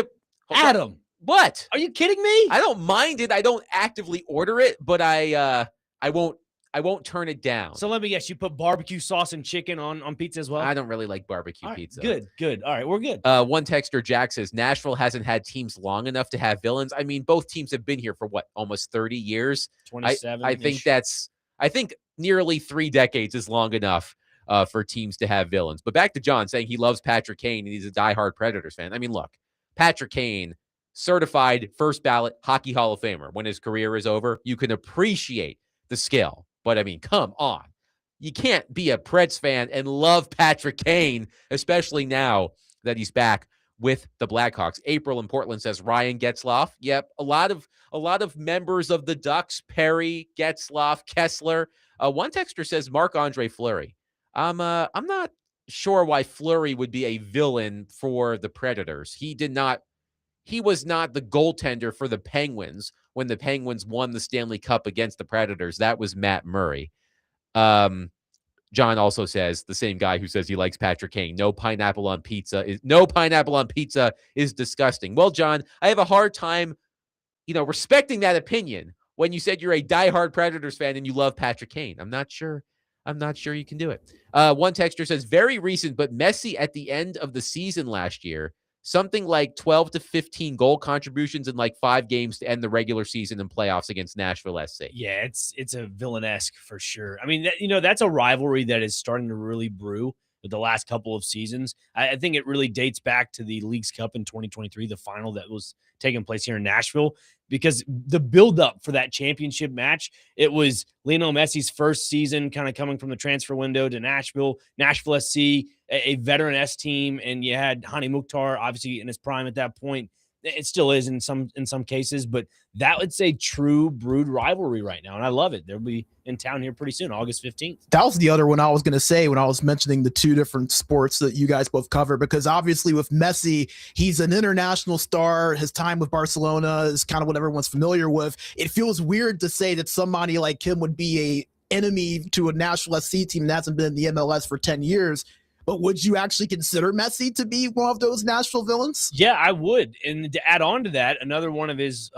Adam. What? Are you kidding me? I don't mind it. I don't actively order it, but I won't turn it down. So let me guess, you put barbecue sauce and chicken on pizza as well? I don't really like barbecue pizza. Good. All right, we're good. One texter, Jack, says Nashville hasn't had teams long enough to have villains. I mean, both teams have been here for what, almost 30 years? 27. I think nearly 3 decades is long enough for teams to have villains. But back to John saying he loves Patrick Kane and he's a diehard Predators fan. I mean, look, Patrick Kane, certified first ballot Hockey Hall of Famer. When his career is over, you can appreciate the skill. But, I mean, come on. You can't be a Preds fan and love Patrick Kane, especially now that he's back with the Blackhawks. April in Portland says Ryan Getzlaf. Yep, a lot of members of the Ducks, Perry, Getzlaf, Kessler. One texter says Marc-Andre Fleury. I'm not sure why Fleury would be a villain for the Predators. He was not the goaltender for the Penguins when the Penguins won the Stanley Cup against the Predators. That was Matt Murray. John also says, the same guy who says he likes Patrick Kane, no pineapple on pizza is disgusting. Well, John, I have a hard time, respecting that opinion when you said you're a diehard Predators fan and you love Patrick Kane. I'm not sure you can do it. One texter says, very recent, but messy at the end of the season last year. Something like 12 to 15 goal contributions in like 5 games to end the regular season and playoffs against Nashville SC. Yeah, it's a villain-esque for sure. I mean, that's a rivalry that is starting to really brew with the last couple of seasons. I think it really dates back to the Leagues Cup in 2023, the final that was taking place here in Nashville, because the buildup for that championship match, it was Lionel Messi's first season kind of coming from the transfer window to Nashville SC, a veteran S team, and you had Hani Mukhtar, obviously in his prime at that point. It still is in some cases, but that would say true brood rivalry right now, and I love it. They'll be in town here pretty soon, August 15th. That was the other one I was going to say when I was mentioning the 2 different sports that you guys both cover, because obviously with Messi, he's an international star. His time with Barcelona is kind of what everyone's familiar with. It feels weird to say that somebody like him would be a enemy to a national SC team that hasn't been in the MLS for 10 years. But would you actually consider Messi to be one of those Nashville villains? Yeah, I would. And to add on to that, another one of his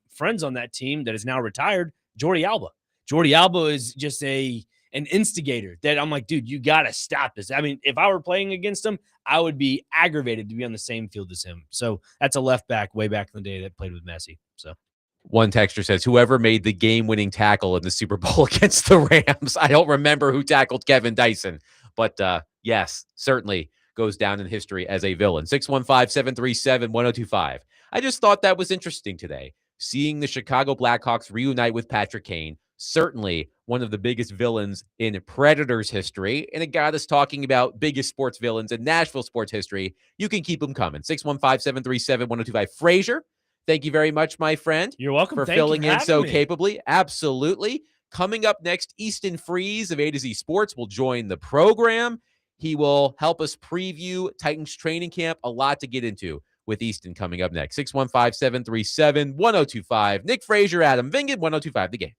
friends on that team that is now retired, Jordi Alba. Jordi Alba is just an instigator that I'm like, dude, you got to stop this. I mean, if I were playing against him, I would be aggravated to be on the same field as him. So that's a left back way back in the day that played with Messi. So one texter says, whoever made the game-winning tackle in the Super Bowl against the Rams. I don't remember who tackled Kevin Dyson, but yes, certainly goes down in history as a villain. 615-737-1025. I just thought that was interesting today. Seeing the Chicago Blackhawks reunite with Patrick Kane, certainly one of the biggest villains in Predators history, and it got us talking about biggest sports villains in Nashville sports history. You can keep them coming. 615-737-1025. Frazier, thank you very much, my friend. You're welcome. For filling in so capably. Absolutely. Coming up next, Easton Freeze of A to Z Sports will join the program. He will help us preview Titans training camp. A lot to get into with Easton coming up next. 615-737-1025. Nick Frazier, Adam Vingan, 1025 The Game.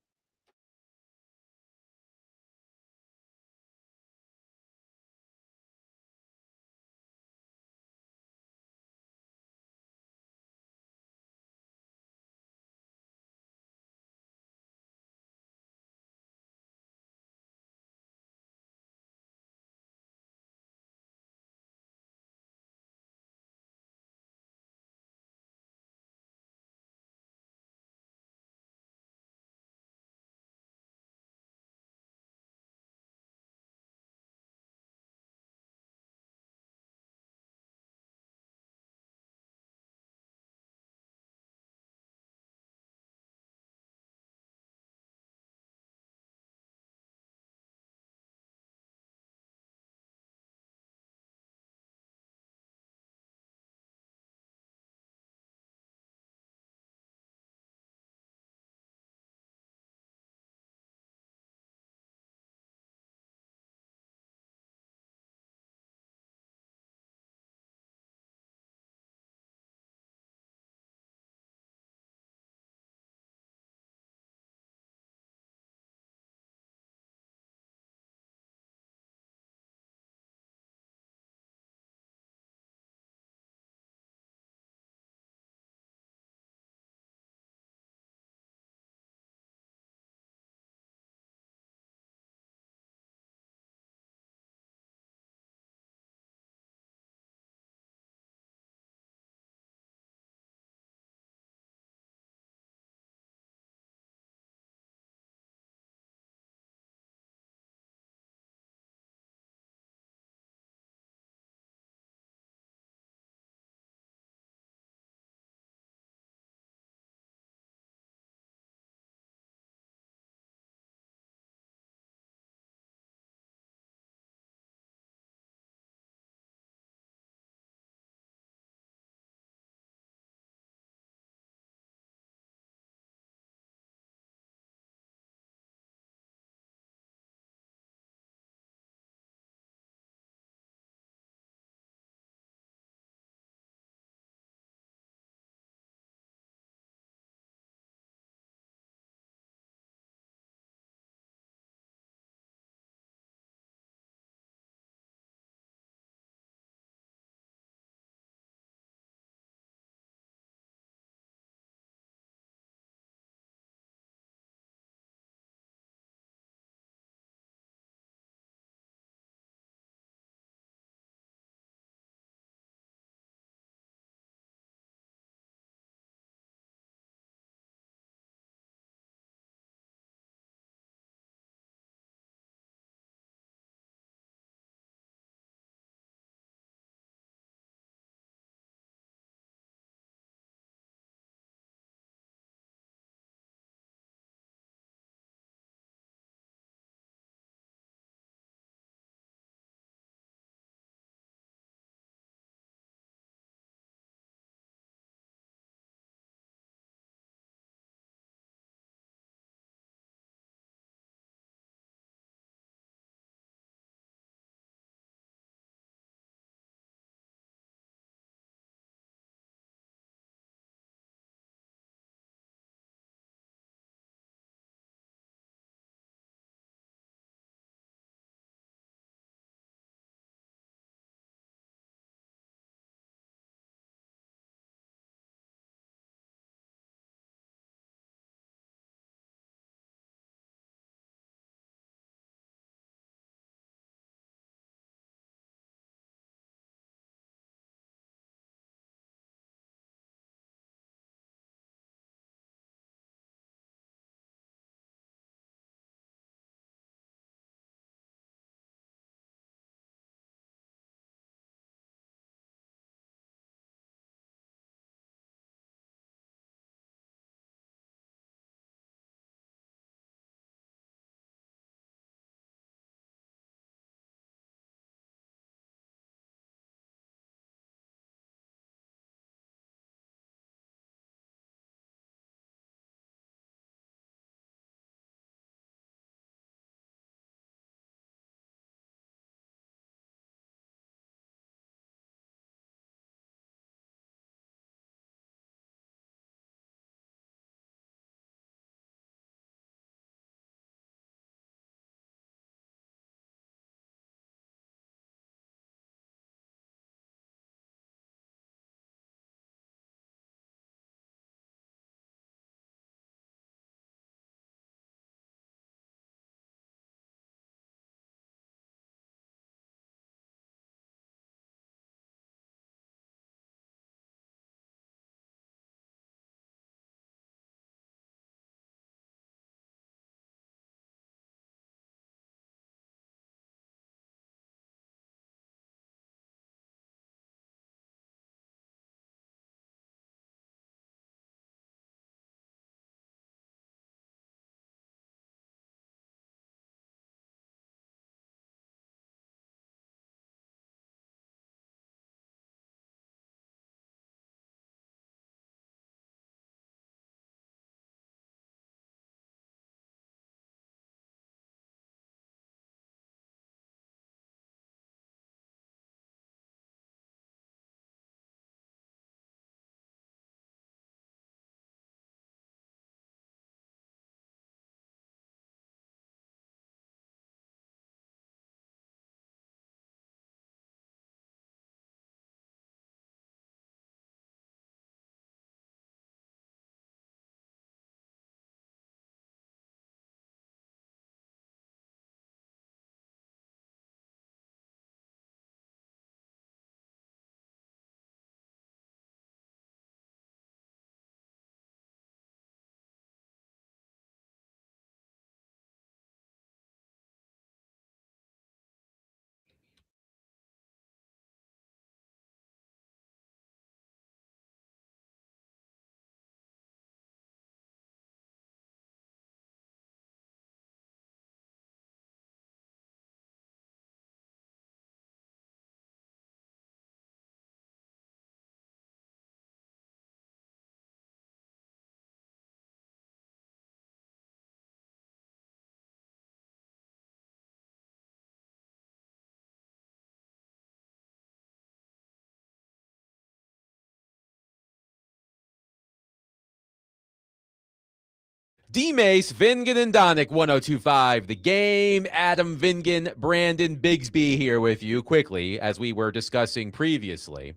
D-Mace, Vingan, and Donick, 1025. The Game. Adam Vingan, Brandon Bigsby here with you quickly, as we were discussing previously.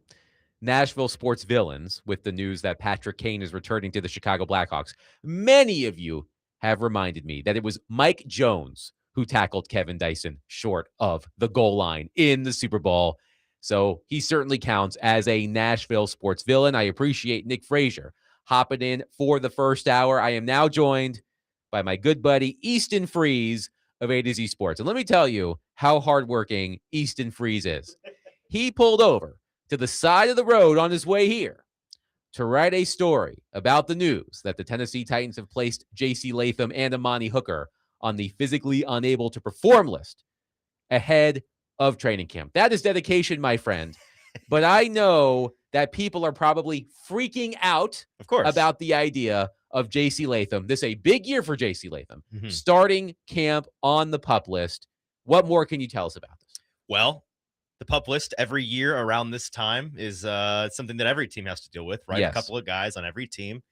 Nashville sports villains with the news that Patrick Kane is returning to the Chicago Blackhawks. Many of you have reminded me that it was Mike Jones who tackled Kevin Dyson short of the goal line in the Super Bowl. So he certainly counts as a Nashville sports villain. I appreciate Nick Frazier hopping in for the first hour. I am now joined by my good buddy, Easton Freeze of A to Z Sports. And let me tell you how hardworking Easton Freeze is. He pulled over to the side of the road on his way here to write a story about the news that the Tennessee Titans have placed J.C. Latham and Amani Hooker on the physically unable to perform list ahead of training camp. That is dedication, my friend. But I know that people are probably freaking out, of course, about the idea of J.C. Latham. This is a big year for J.C. Latham, starting camp on the PUP list. What more can you tell us about this? Well, the PUP list every year around this time is something that every team has to deal with, right? Yes. A couple of guys on every team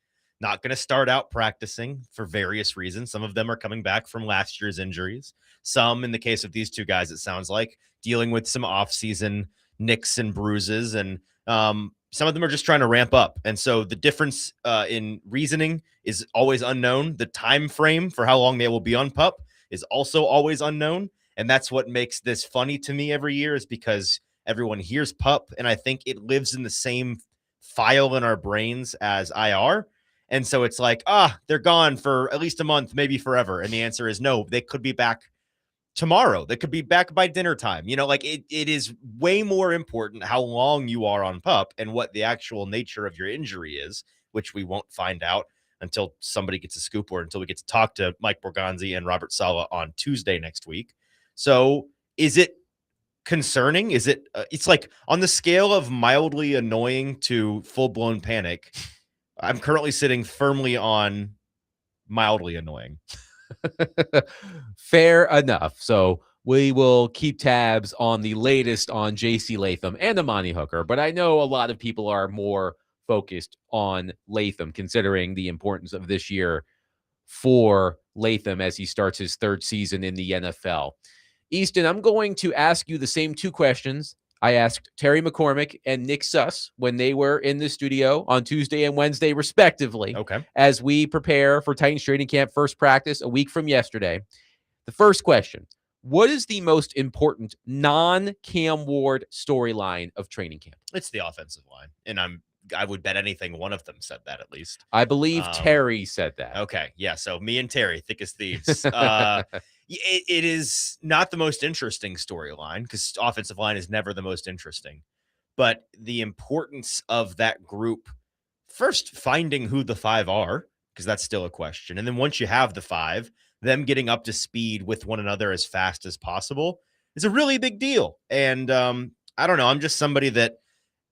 not going to start out practicing for various reasons. Some of them are coming back from last year's injuries. Some, in the case of these two guys, it sounds like, dealing with some off-season nicks and bruises, and some of them are just trying to ramp up. And so the difference in reasoning is always unknown. The time frame for how long they will be on PUP is also always unknown. And that's what makes this funny to me every year, is because everyone hears PUP, and I think it lives in the same file in our brains as IR. And so it's like, they're gone for at least a month, maybe forever. And the answer is no, they could be back tomorrow. They could be back by dinner time. You know, like it is way more important how long you are on PUP and what the actual nature of your injury is, which we won't find out until somebody gets a scoop, or until we get to talk to Mike Borgonzi and Robert Saleh on Tuesday next week. So is it concerning? Is it, it's like on the scale of mildly annoying to full-blown panic, I'm currently sitting firmly on mildly annoying. Fair enough. So we will keep tabs on the latest on J.C. Latham and Amani Hooker, but I know a lot of people are more focused on Latham, considering the importance of this year for Latham as he starts his third season in the NFL. Easton, I'm going to ask you the same two questions I asked Terry McCormick and Nick Suss when they were in the studio on Tuesday and Wednesday, respectively. Okay. As we prepare for Titans training camp first practice a week from yesterday. The first question: what is the most important non-Cam Ward storyline of training camp? It's the offensive line, and I would bet anything one of them said that, at least. I believe Terry said that. Okay, yeah. So me and Terry, thick as thieves. It is not the most interesting storyline, because offensive line is never the most interesting. But the importance of that group, first finding who the five are, because that's still a question. And then once you have the five, them getting up to speed with one another as fast as possible is a really big deal. And I don't know. I'm just somebody that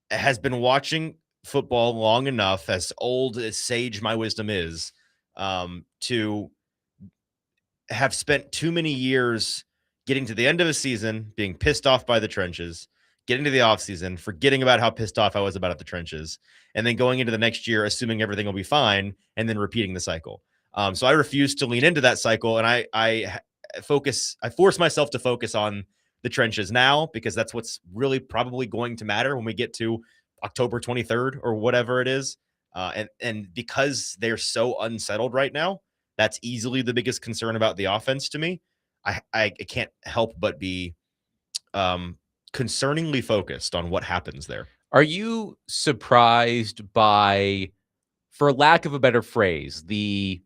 has been watching football long enough, as old as sage my wisdom is, to have spent too many years getting to the end of a season, being pissed off by the trenches, getting to the offseason, forgetting about how pissed off I was about the trenches, and then going into the next year, assuming everything will be fine, and then repeating the cycle. So I refuse to lean into that cycle, and I force myself to focus on the trenches now, because that's what's really probably going to matter when we get to October 23rd or whatever it is. And because they're so unsettled right now, that's easily the biggest concern about the offense to me. I can't help but be concerningly focused on what happens there. Are you surprised by, for lack of a better phrase, the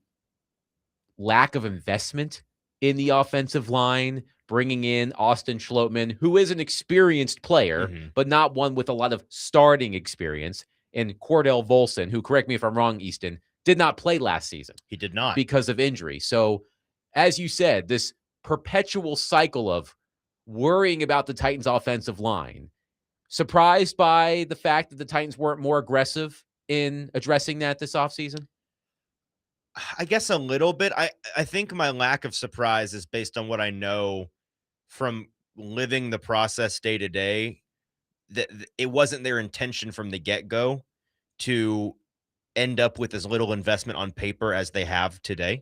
lack of investment in the offensive line, bringing in Austin Schlottman, who is an experienced player, but not one with a lot of starting experience, and Cordell Volson, who, correct me if I'm wrong, Easton, did not play last season. He did not. Because of injury. So, as you said, this perpetual cycle of worrying about the Titans' offensive line. Surprised by the fact that the Titans weren't more aggressive in addressing that this offseason? I guess a little bit. I think my lack of surprise is based on what I know from living the process day to day, that it wasn't their intention from the get-go to end up with as little investment on paper as they have today.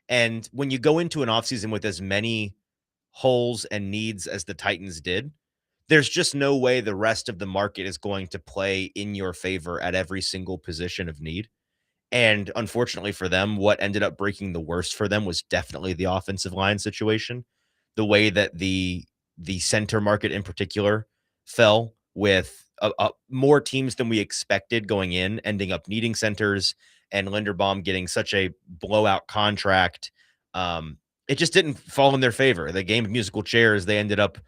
And when you go into an offseason with as many holes and needs as the Titans did, there's just no way the rest of the market is going to play in your favor at every single position of need. And unfortunately for them, what ended up breaking the worst for them was definitely the offensive line situation. The way that the center market in particular fell, with more teams than we expected going in, ending up needing centers, and Linderbaum getting such a blowout contract. It just didn't fall in their favor. The game of musical chairs, they ended up,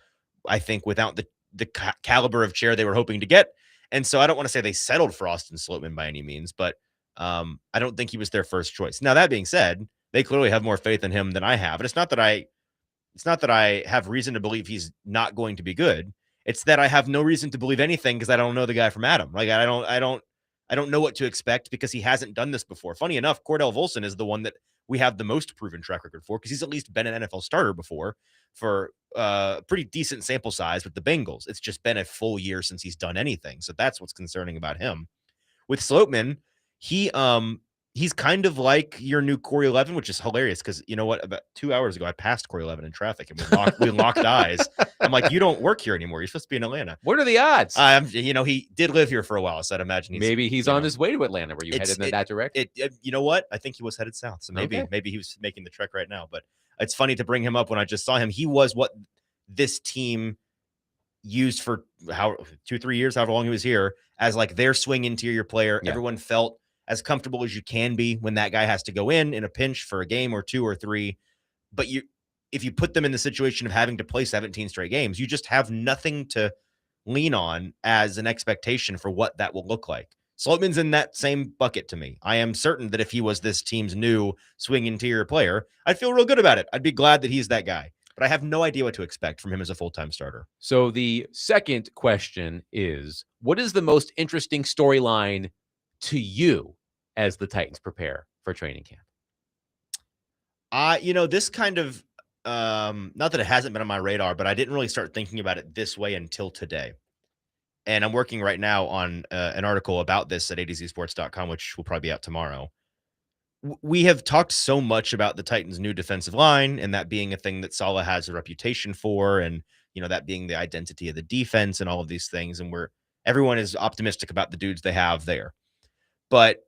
I think, without the caliber of chair they were hoping to get. And so I don't want to say they settled for Austin Sloatman by any means, but I don't think he was their first choice. Now, that being said, they clearly have more faith in him than I have. And it's not that I have reason to believe he's not going to be good. It's that I have no reason to believe anything because I don't know the guy from Adam. Like, I don't know what to expect because he hasn't done this before. Funny enough, Cordell Volson is the one that we have the most proven track record for, because he's at least been an NFL starter before for a pretty decent sample size with the Bengals. It's just been a full year since he's done anything. So that's what's concerning about him. With Sloatman, he's kind of like your new Corey Levin, which is hilarious because, you know what, about 2 hours ago I passed Corey Levin in traffic and we locked eyes. I'm like, you don't work here anymore. You're supposed to be in Atlanta. What are the odds? He did live here for a while, so I'd imagine maybe he's on his way to Atlanta. Were you headed in that direction? You know what? I think he was headed south, so maybe he was making the trek right now. But it's funny to bring him up when I just saw him. He was what this team used for 2-3 years, however long he was here, as like their swing interior player. Yeah. Everyone felt as comfortable as you can be when that guy has to go in a pinch for a game or 2 or 3. But if you put them in the situation of having to play 17 straight games, you just have nothing to lean on as an expectation for what that will look like. Sloatman's in that same bucket to me. I am certain that if he was this team's new swing interior player, I'd feel real good about it. I'd be glad that he's that guy. But I have no idea what to expect from him as a full-time starter. So the second question is, what is the most interesting storyline to you as the Titans prepare for training camp? This kind of, not that it hasn't been on my radar, but I didn't really start thinking about it this way until today. And I'm working right now on an article about this at ADZsports.com, which will probably be out tomorrow. We have talked so much about the Titans' new defensive line and that being a thing that Saleh has a reputation for, and, that being the identity of the defense and all of these things. And everyone is optimistic about the dudes they have there. But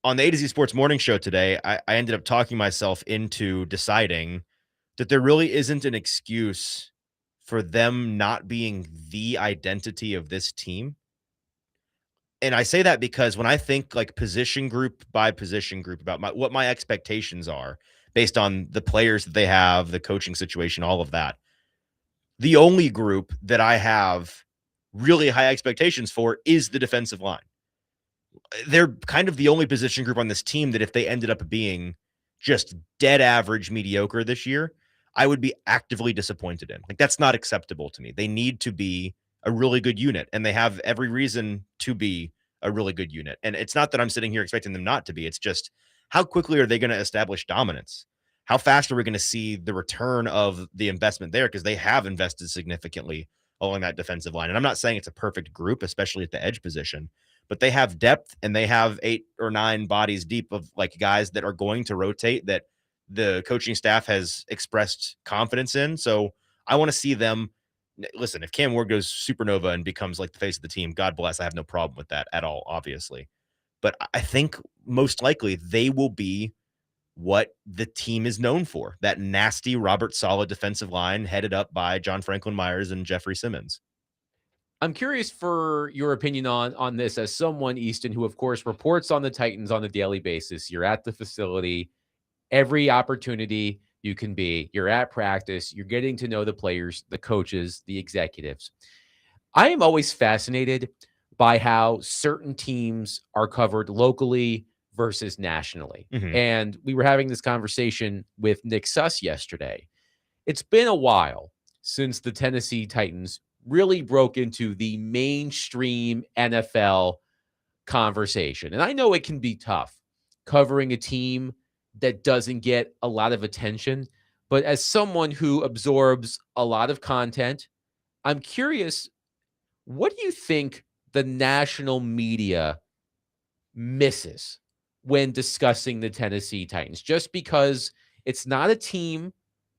on the A to Z Sports Morning Show today, I ended up talking myself into deciding that there really isn't an excuse for them not being the identity of this team. And I say that because when I think like position group by position group about what my expectations are based on the players that they have, the coaching situation, all of that, the only group that I have really high expectations for is the defensive line. They're kind of the only position group on this team that if they ended up being just dead average mediocre this year, I would be actively disappointed in. Like, that's not acceptable to me. They need to be a really good unit, and they have every reason to be a really good unit. And it's not that I'm sitting here expecting them not to be. It's just, how quickly are they going to establish dominance? How fast are we going to see the return of the investment there? Because they have invested significantly along that defensive line. And I'm not saying it's a perfect group, especially at the edge position, but they have depth and they have 8 or 9 bodies deep of like guys that are going to rotate, that the coaching staff has expressed confidence in. So I want to see them. Listen, if Cam Ward goes supernova and becomes like the face of the team, God bless. I have no problem with that at all, obviously. But I think most likely they will be what the team is known for, that nasty Robert Saleh defensive line headed up by John Franklin Myers and Jeffrey Simmons. I'm curious for your opinion on this as someone, Easton, who, of course, reports on the Titans on a daily basis. You're at the facility every opportunity you can be. You're at practice. You're getting to know the players, the coaches, the executives. I am always fascinated by how certain teams are covered locally versus nationally. Mm-hmm. And we were having this conversation with Nick Suss yesterday. It's been a while since the Tennessee Titans really broke into the mainstream NFL conversation. And I know it can be tough covering a team that doesn't get a lot of attention, but as someone who absorbs a lot of content, I'm curious, what do you think the national media misses when discussing the Tennessee Titans? Just because It's not a team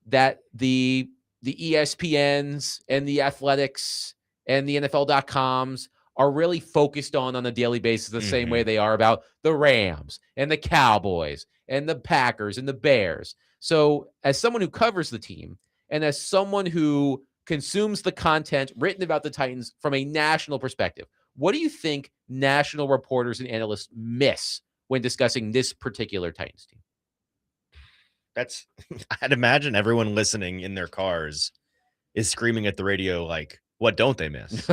that the ESPNs and the Athletics and the NFL.coms are really focused on a daily basis the same way they are about the Rams and the Cowboys and the Packers and the Bears. So as someone who covers the team and as someone who consumes the content written about the Titans from a national perspective, what do you think national reporters and analysts miss when discussing this particular Titans team? That's I'd imagine everyone listening in their cars is screaming at the radio like, what don't they miss?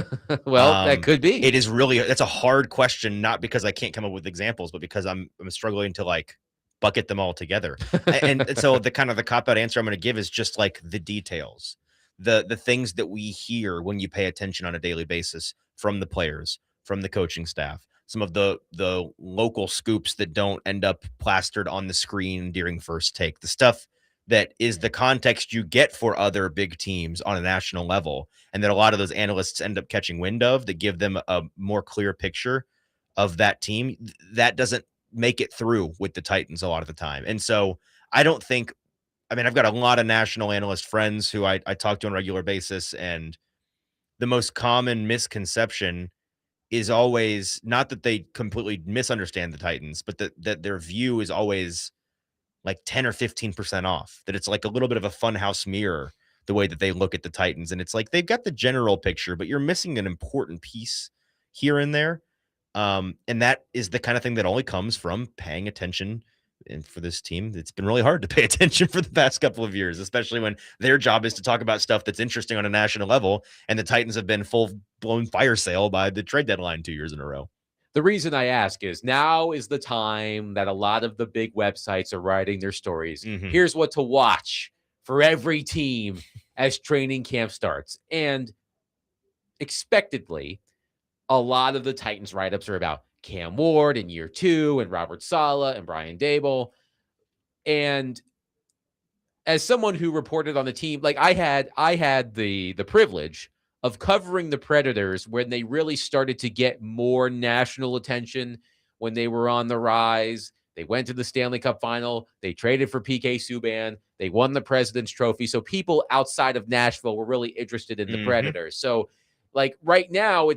Well, that could be. It is really that's a hard question, not because I can't come up with examples, but because I'm struggling to like bucket them all together. And so the kind of the cop-out answer I'm going to give is just like the details. The things that we hear when you pay attention on a daily basis from the players, from the coaching staff, some of the local scoops that don't end up plastered on the screen during first take, the stuff that is the context you get for other big teams on a national level, and that a lot of those analysts end up catching wind of, that give them a more clear picture of that team. That doesn't make it through with the Titans a lot of the time. And so I don't think, I mean, I've got a lot of national analyst friends who I talk to on a regular basis, and the most common misconception is always not that they completely misunderstand the Titans, but that their view is always like 10 or 15% off, that it's like a little bit of a funhouse mirror, the way that they look at the Titans. And it's like, they've got the general picture, but you're missing an important piece here and there. And that is the kind of thing that only comes from paying attention. And for this team, it's been really hard to pay attention for the past couple of years, especially when their job is to talk about stuff that's interesting on a national level. And the Titans have been full blown fire sale by the trade deadline 2 years in a row. The reason I ask is now is the time that a lot of the big websites are writing their stories. Here's what to watch for every team as training camp starts. And expectedly, a lot of the Titans write-ups are about Cam Ward in year 2 and Robert Saleh and Brian Daboll. And as someone who reported on the team, like I had the privilege of covering the Predators when they really started to get more national attention, when they were on the rise. They went to the Stanley Cup final. They traded for PK Subban. They won the President's Trophy. So people outside of Nashville were really interested in the Predators. So like right now,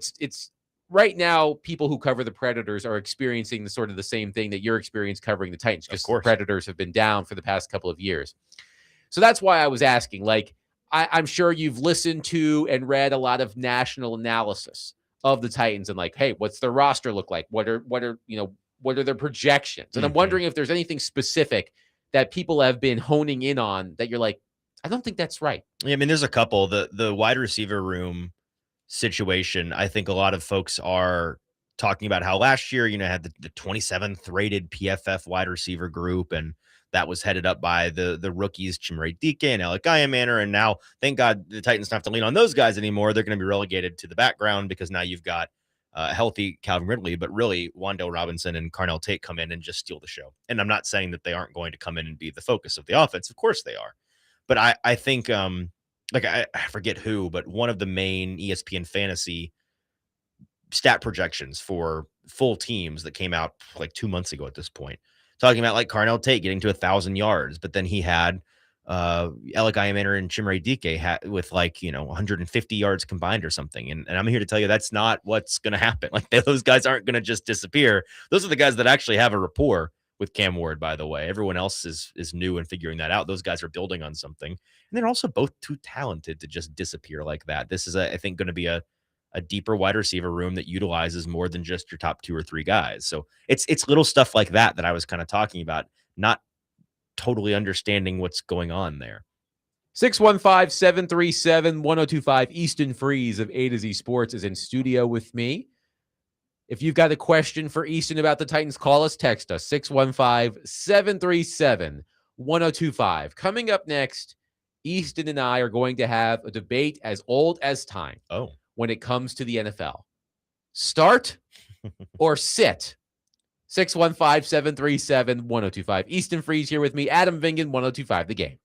right now, people who cover the Predators are experiencing the sort of the same thing that you're experiencing covering the Titans, because the Predators have been down for the past couple of years. So that's why I was asking, like, I'm sure you've listened to and read a lot of national analysis of the Titans and like, hey, what's their roster look like? What are their projections? And I'm wondering if there's anything specific that people have been honing in on that you're like, I don't think that's right. Yeah, I mean, there's a couple. The wide receiver room situation, I think a lot of folks are talking about how last year, had the 27th rated PFF wide receiver group, and that was headed up by the rookies, Chimere Dike and Alec Iamaner. And now, thank God, the Titans don't have to lean on those guys anymore. They're going to be relegated to the background because now you've got a healthy Calvin Ridley, but really Wan'Dale Robinson and Carnell Tate come in and just steal the show. And I'm not saying that they aren't going to come in and be the focus of the offense. Of course they are. But I think, I forget who, but one of the main ESPN fantasy stat projections for full teams that came out like 2 months ago at this point, talking about like Carnell Tate getting to 1,000 yards, but then he had Alec Iamaner and Chimere Dike with 150 yards combined or something. And I'm here to tell you that's not what's going to happen. Like those guys aren't going to just disappear. Those are the guys that actually have a rapport with Cam Ward, by the way. Everyone else is new and figuring that out. Those guys are building on something. And they're also both too talented to just disappear like that. This is, I think, going to be a deeper wide receiver room that utilizes more than just your top 2 or 3 guys. So it's little stuff like that I was kind of talking about, not totally understanding what's going on there. 615-737-1025. Easton Freeze of A to Z Sports is in studio with me. If you've got a question for Easton about the Titans, call us, text us, 615-737-1025. Coming up next, Easton and I are going to have a debate as old as time. Oh. When it comes to the NFL. Start or sit? 615-737-1025. Easton Freeze here with me. Adam Vingan, 1025 The Game.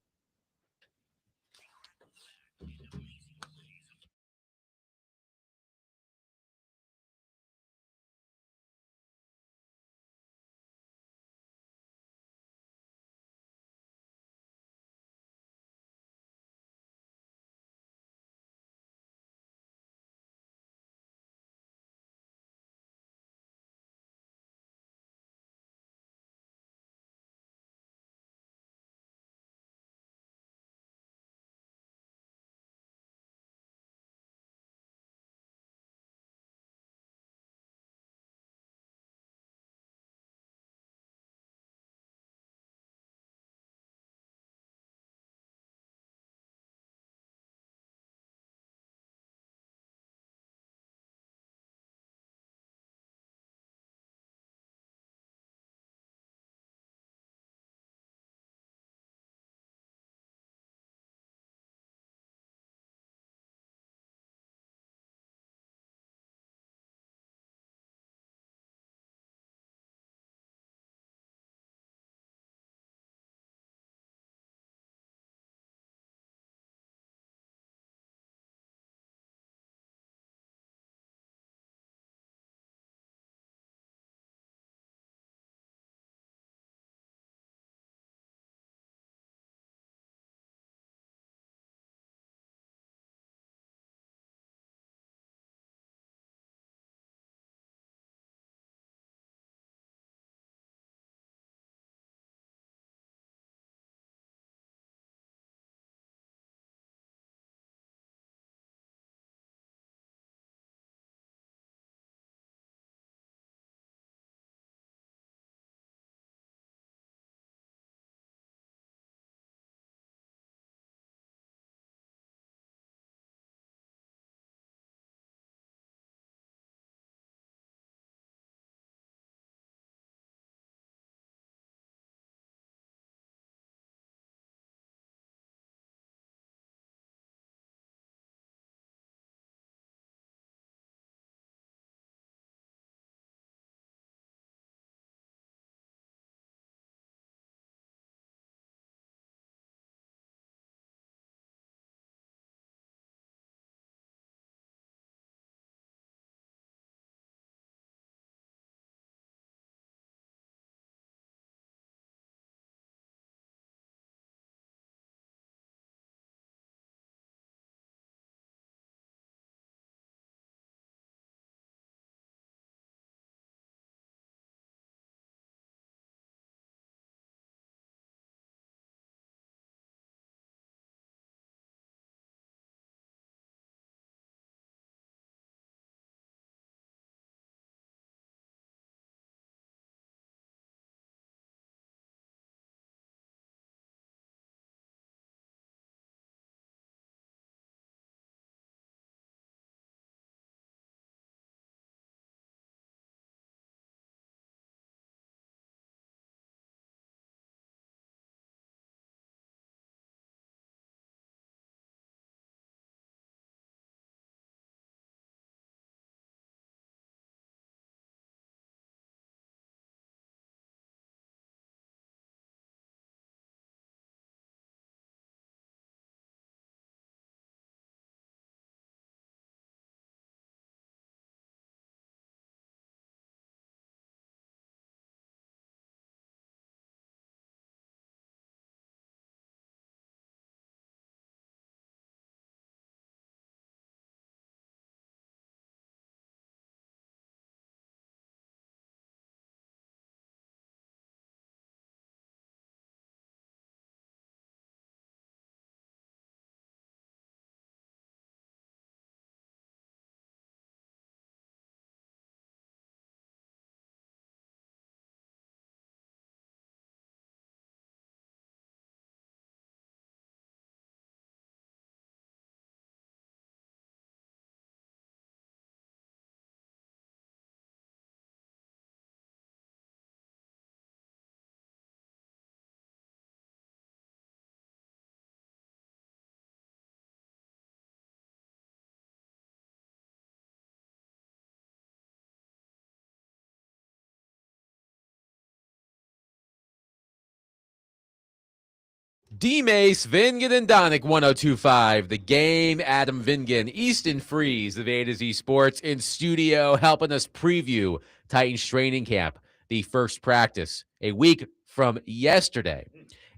D-Mace, Vingan, and Donick 102.5. The Game, Adam Vingan, Easton Freeze of A to Z Sports in studio, helping us preview Titans training camp, the first practice a week from yesterday.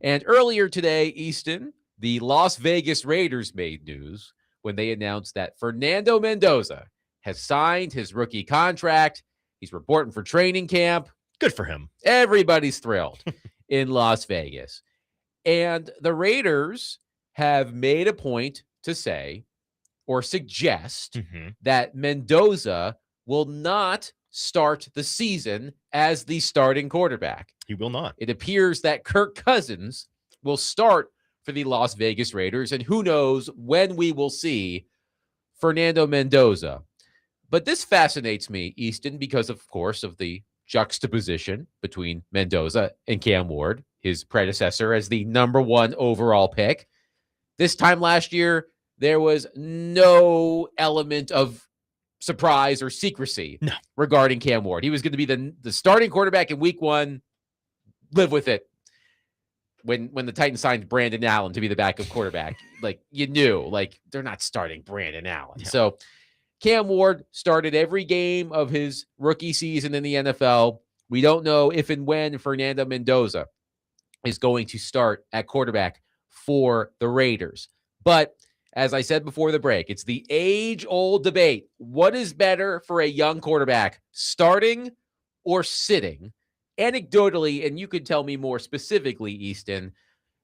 And earlier today, Easton, the Las Vegas Raiders made news when they announced that Fernando Mendoza has signed his rookie contract. He's reporting for training camp. Good for him. Everybody's thrilled in Las Vegas. And the Raiders have made a point to say or suggest that Mendoza will not start the season as the starting quarterback. He will not. It appears that Kirk Cousins will start for the Las Vegas Raiders, and who knows when we will see Fernando Mendoza. But this fascinates me, Easton, because, of course, of the juxtaposition between Mendoza and Cam Ward, his predecessor as the number 1 overall pick. This time last year, there was no element of surprise or secrecy regarding Cam Ward. He was going to be the starting quarterback in week 1. Live with it. When the Titans signed Brandon Allen to be the backup quarterback, like, you knew, like, they're not starting Brandon Allen. Yeah. So Cam Ward started every game of his rookie season in the NFL. We don't know if and when Fernando Mendoza is going to start at quarterback for the Raiders. But as I said before the break, it's the age-old debate. What is better for a young quarterback, starting or sitting? Anecdotally, and you could tell me more specifically, Easton,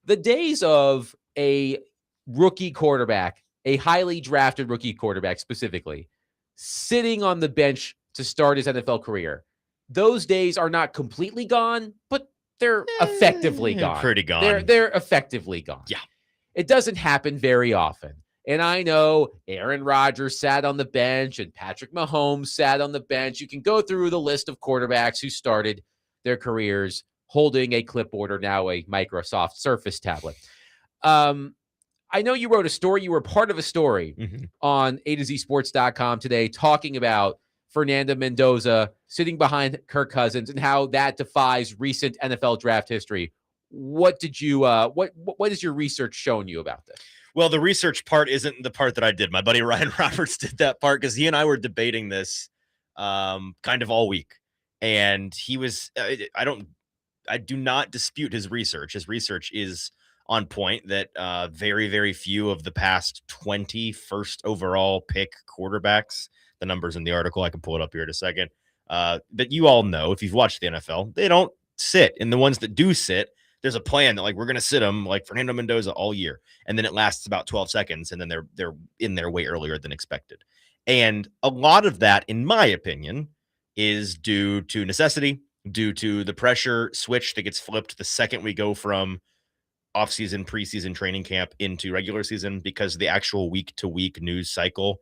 the days of a rookie quarterback, a highly drafted rookie quarterback specifically, sitting on the bench to start his NFL career, those days are not completely gone, but they're effectively gone. Pretty gone. They're effectively gone. Yeah. It doesn't happen very often. And I know Aaron Rodgers sat on the bench and Patrick Mahomes sat on the bench. You can go through the list of quarterbacks who started their careers holding a clipboard or now a Microsoft Surface tablet. I know you wrote a story. You were part of a story on A2Zsports.com today talking about Fernando Mendoza sitting behind Kirk Cousins and how that defies recent NFL draft history. What did you what is your research showing you about this? Well, the research part isn't the part that I did. My buddy Ryan Roberts did that part because he and I were debating this kind of all week. And he was, I do not dispute his research. His research is on point that very, very few of the past 20 first overall pick quarterbacks, the numbers in the article, I can pull it up here in a second. But you all know, if you've watched the NFL, they don't sit. And the ones that do sit, there's a plan that, like, we're going to sit them like Fernando Mendoza all year. And then it lasts about 12 seconds. And then they're in there way earlier than expected. And a lot of that, in my opinion, is due to necessity, due to the pressure switch that gets flipped the second we go from offseason, preseason training camp into regular season, because the actual week-to-week news cycle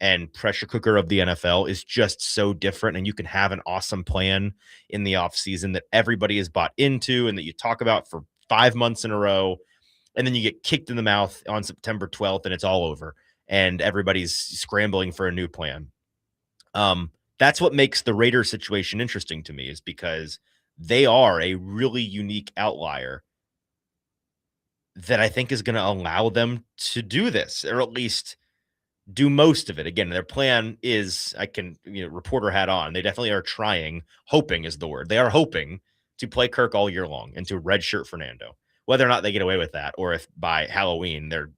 and pressure cooker of the NFL is just so different. And you can have an awesome plan in the offseason that everybody is bought into and that you talk about for 5 months in a row. And then you get kicked in the mouth on September 12th and it's all over. And everybody's scrambling for a new plan. That's what makes the Raiders situation interesting to me, is because they are a really unique outlier that I think is going to allow them to do this, or at least do most of it. Again, their plan is, I can, reporter hat on. They definitely are trying, hoping is the word. They are hoping to play Kirk all year long and to redshirt Fernando. Whether or not they get away with that, or if by Halloween they're,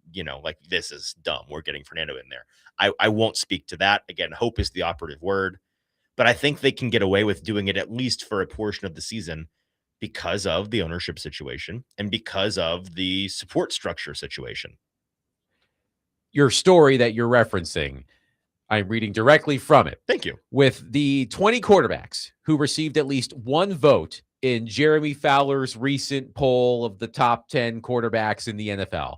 like, this is dumb, we're getting Fernando in there. I won't speak to that. Again, hope is the operative word. But I think they can get away with doing it at least for a portion of the season because of the ownership situation and because of the support structure situation. Your story that you're referencing, I'm reading directly from it. Thank you. With the 20 quarterbacks who received at least one vote in Jeremy Fowler's recent poll of the top 10 quarterbacks in the NFL,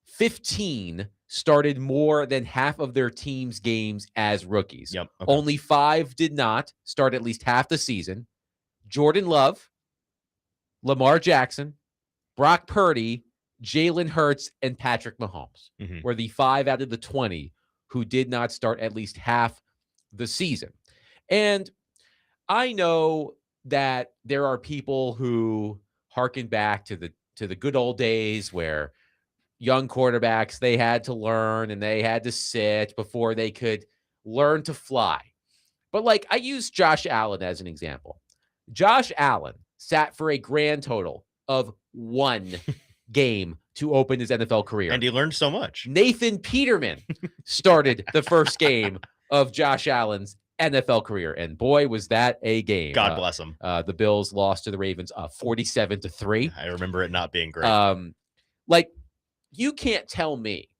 15 started more than half of their team's games as rookies. Yep. Okay. Only 5 did not start at least half the season. Jordan Love, Lamar Jackson, Brock Purdy, Jalen Hurts, and Patrick Mahomes were the 5 out of the 20 who did not start at least half the season. And I know that there are people who harken back to the to the good old days where young quarterbacks, they had to learn and they had to sit before they could learn to fly. But like I use Josh Allen as an example. Josh Allen sat for a grand total of 1 game to open his NFL career. And he learned so much. Nathan Peterman started the first game of Josh Allen's NFL career. And boy, was that a game. God bless him. The Bills lost to the Ravens 47-3. I remember it not being great. Like, you can't tell me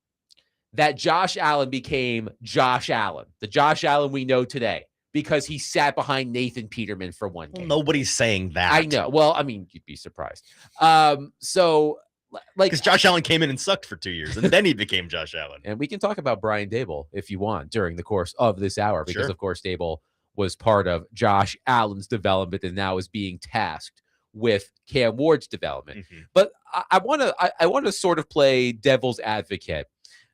that Josh Allen became Josh Allen, the Josh Allen we know today, because he sat behind Nathan Peterman for 1 game. Nobody's saying that. I know. Well, I mean, you'd be surprised. So, like, because Josh Allen came in and sucked for 2 years, and then he became Josh Allen. And we can talk about Brian Daboll if you want during the course of this hour, because Sure. of course Daboll was part of Josh Allen's development and now is being tasked with Cam Ward's development. Mhm. But I want to sort of play devil's advocate.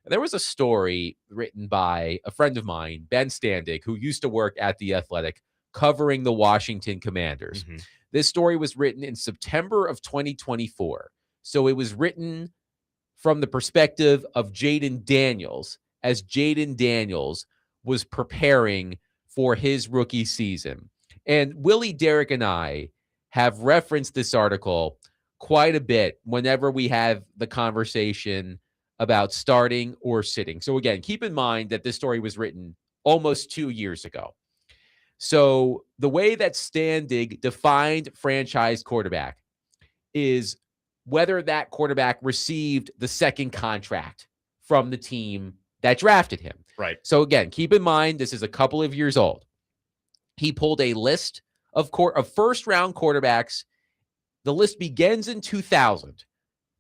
There was a story written by a friend of mine, Ben Standig, who used to work at The Athletic covering the Washington Commanders. Mhm. This story was written in September of 2024. So it was written from the perspective of Jaden Daniels, as Jaden Daniels was preparing for his rookie season. And Willie, Derek, and I have referenced this article quite a bit whenever we have the conversation about starting or sitting. So again, keep in mind that this story was written almost 2 years ago. So the way that Standig defined franchise quarterback is whether that quarterback received the second contract from the team that drafted him. Right. So again, keep in mind, this is a couple of years old. He pulled a list of first-round quarterbacks. The list begins in 2000,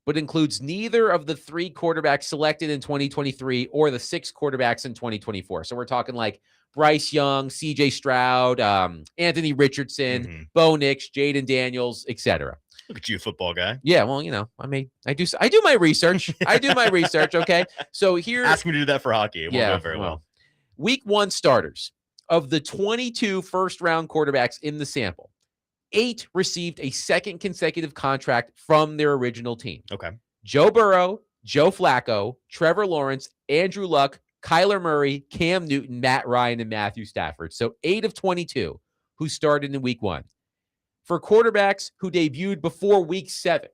but includes neither of the 3 quarterbacks selected in 2023 or the 6 quarterbacks in 2024. So we're talking like Bryce Young, CJ Stroud, Anthony Richardson, Mhm. Bo Nix, Jaden Daniels, etc. Look at you, football guy. Yeah, well, you know, I do my research. I do my research. Okay, so here, Ask me to do that for hockey. It won't go very well. Week 1 starters of the 22 first-round quarterbacks in the sample, 8 received a second consecutive contract from their original team. Okay. Joe Burrow, Joe Flacco, Trevor Lawrence, Andrew Luck, Kyler Murray, Cam Newton, Matt Ryan, and Matthew Stafford. So 8 of 22 who started in week 1. For quarterbacks who debuted before week 7,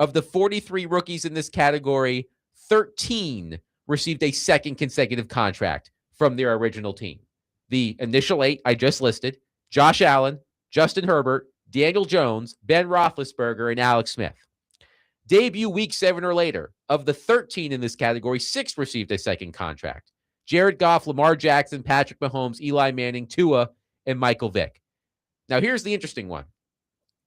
of the 43 rookies in this category, 13 received a second consecutive contract from their original team. The initial 8 I just listed: Josh Allen, Justin Herbert, Daniel Jones, Ben Roethlisberger, and Alex Smith. Debut week 7 or later, of the 13 in this category, 6 received a second contract: Jared Goff, Lamar Jackson, Patrick Mahomes, Eli Manning, Tua, and Michael Vick. Now, here's the interesting one.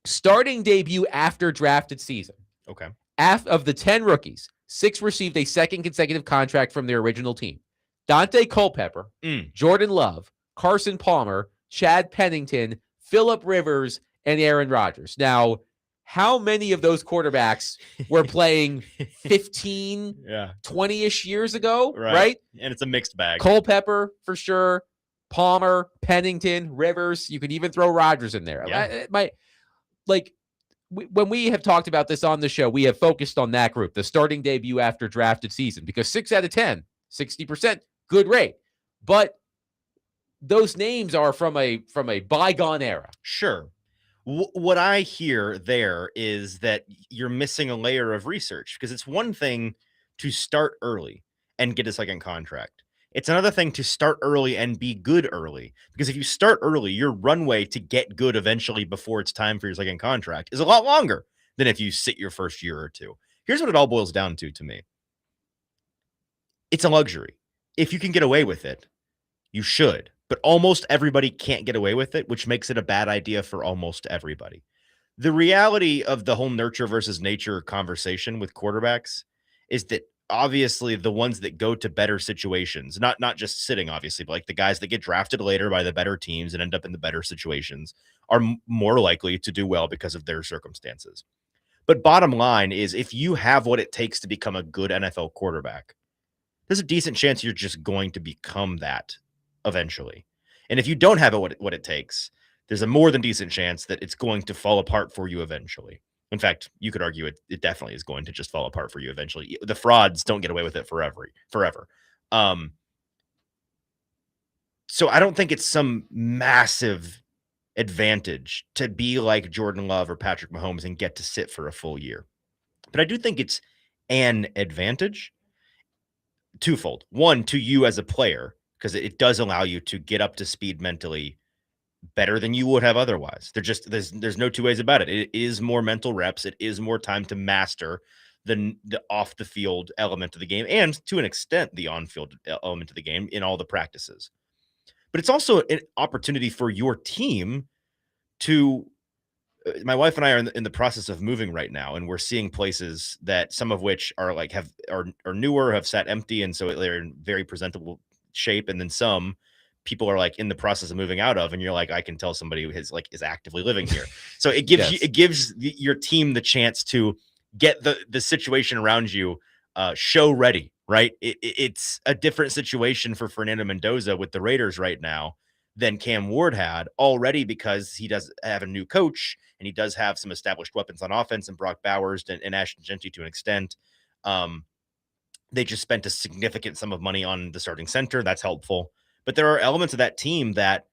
Starting debut after drafted season. Okay. Of the 10 rookies, 6 received a second consecutive contract from their original team: Dante Culpepper, Jordan Love, Carson Palmer, Chad Pennington, Phillip Rivers, and Aaron Rodgers. Now, how many of those quarterbacks were playing 15, 20-ish years ago, right? And it's a mixed bag. Culpepper, for sure. Palmer, Pennington, Rivers. You could even throw Rodgers in there. Yeah. When we have talked about this on the show, we have focused on that group, the starting debut after drafted season, because 6 out of 10, 60%, good rate. But those names are from a bygone era. Sure. What I hear there is that you're missing a layer of research, because it's one thing to start early and get a second contract. It's another thing to start early and be good early, because if you start early, your runway to get good eventually before it's time for your second contract is a lot longer than if you sit your first year or 2. Here's what it all boils down to me. It's a luxury. If you can get away with it, you should. But almost everybody can't get away with it, which makes it a bad idea for almost everybody. The reality of the whole nurture versus nature conversation with quarterbacks is that obviously the ones that go to better situations, not just sitting, obviously, but like the guys that get drafted later by the better teams and end up in the better situations, are more likely to do well because of their circumstances. But bottom line is, if you have what it takes to become a good NFL quarterback, there's a decent chance you're just going to become that eventually. And if you don't have what it takes, there's a more than decent chance that it's going to fall apart for you eventually. In fact, you could argue it definitely is going to just fall apart for you eventually. The frauds don't get away with it forever. So I don't think it's some massive advantage to be like Jordan Love or Patrick Mahomes and get to sit for a full year. But I do think it's an advantage twofold. One, to you as a player, because it does allow you to get up to speed mentally better than you would have otherwise. There's no two ways about it. It is more mental reps. It is more time to master the off the field element of the game, and to an extent the on field element of the game in all the practices. But it's also an opportunity for your team to. My wife and I are in the process of moving right now, and we're seeing places that some of which are like are newer, have sat empty, and so they're in very presentable shape, and then some people are like in the process of moving out of, and you're like, I can tell somebody who is actively living here. So it gives your team the chance to get the situation around you show ready, right? It's a different situation for Fernando Mendoza with the Raiders right now than Cam Ward had already, because he does have a new coach and he does have some established weapons on offense, and Brock Bowers and Ashton Genty to an extent. They just spent a significant sum of money on the starting center. That's helpful. But there are elements of that team that,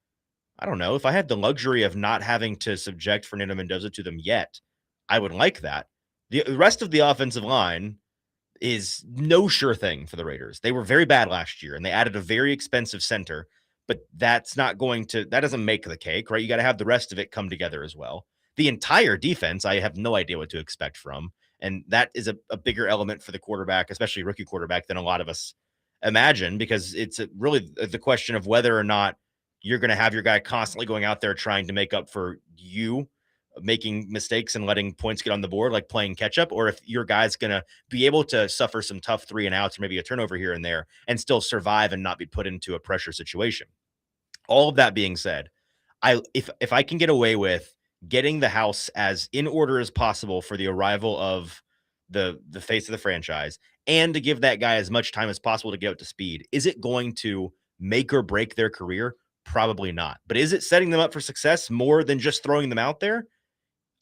I don't know, if I had the luxury of not having to subject Fernando Mendoza to them yet, I would like that. The rest of the offensive line is no sure thing for the Raiders. They were very bad last year, and they added a very expensive center, but that doesn't make the cake, right? You got to have the rest of it come together as well. The entire defense, I have no idea what to expect from. And that is a bigger element for the quarterback, especially rookie quarterback, than a lot of us imagine, because it's really the question of whether or not you're going to have your guy constantly going out there trying to make up for you making mistakes and letting points get on the board, like playing catch up, or if your guy's going to be able to suffer some tough 3 and outs or maybe a turnover here and there and still survive and not be put into a pressure situation. All of that being said, if I can get away with getting the house as in order as possible for the arrival of the face of the franchise, and to give that guy as much time as possible to get up to speed, is it going to make or break their career? Probably not. But is it setting them up for success more than just throwing them out there?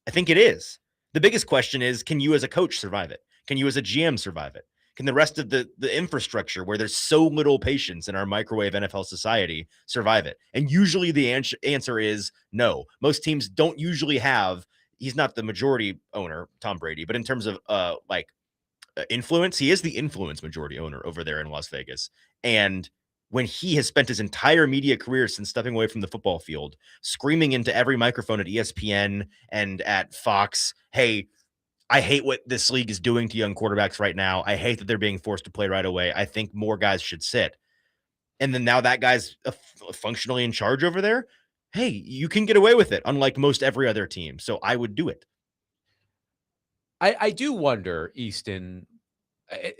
I think it is. The biggest question is, can you as a coach survive it? Can you as a GM survive it? Can the rest of the infrastructure, where there's so little patience in our microwave NFL society, survive it? And usually the answer is no. Most teams don't usually have, he's not the majority owner, Tom Brady, but in terms of influence, he is the influence majority owner over there in Las Vegas. And when he has spent his entire media career since stepping away from the football field, screaming into every microphone at ESPN and at Fox, hey, I hate what this league is doing to young quarterbacks right now. I hate that they're being forced to play right away. I think more guys should sit. And then now that guy's functionally in charge over there. Hey, you can get away with it, unlike most every other team. So I would do it. I do wonder, Easton,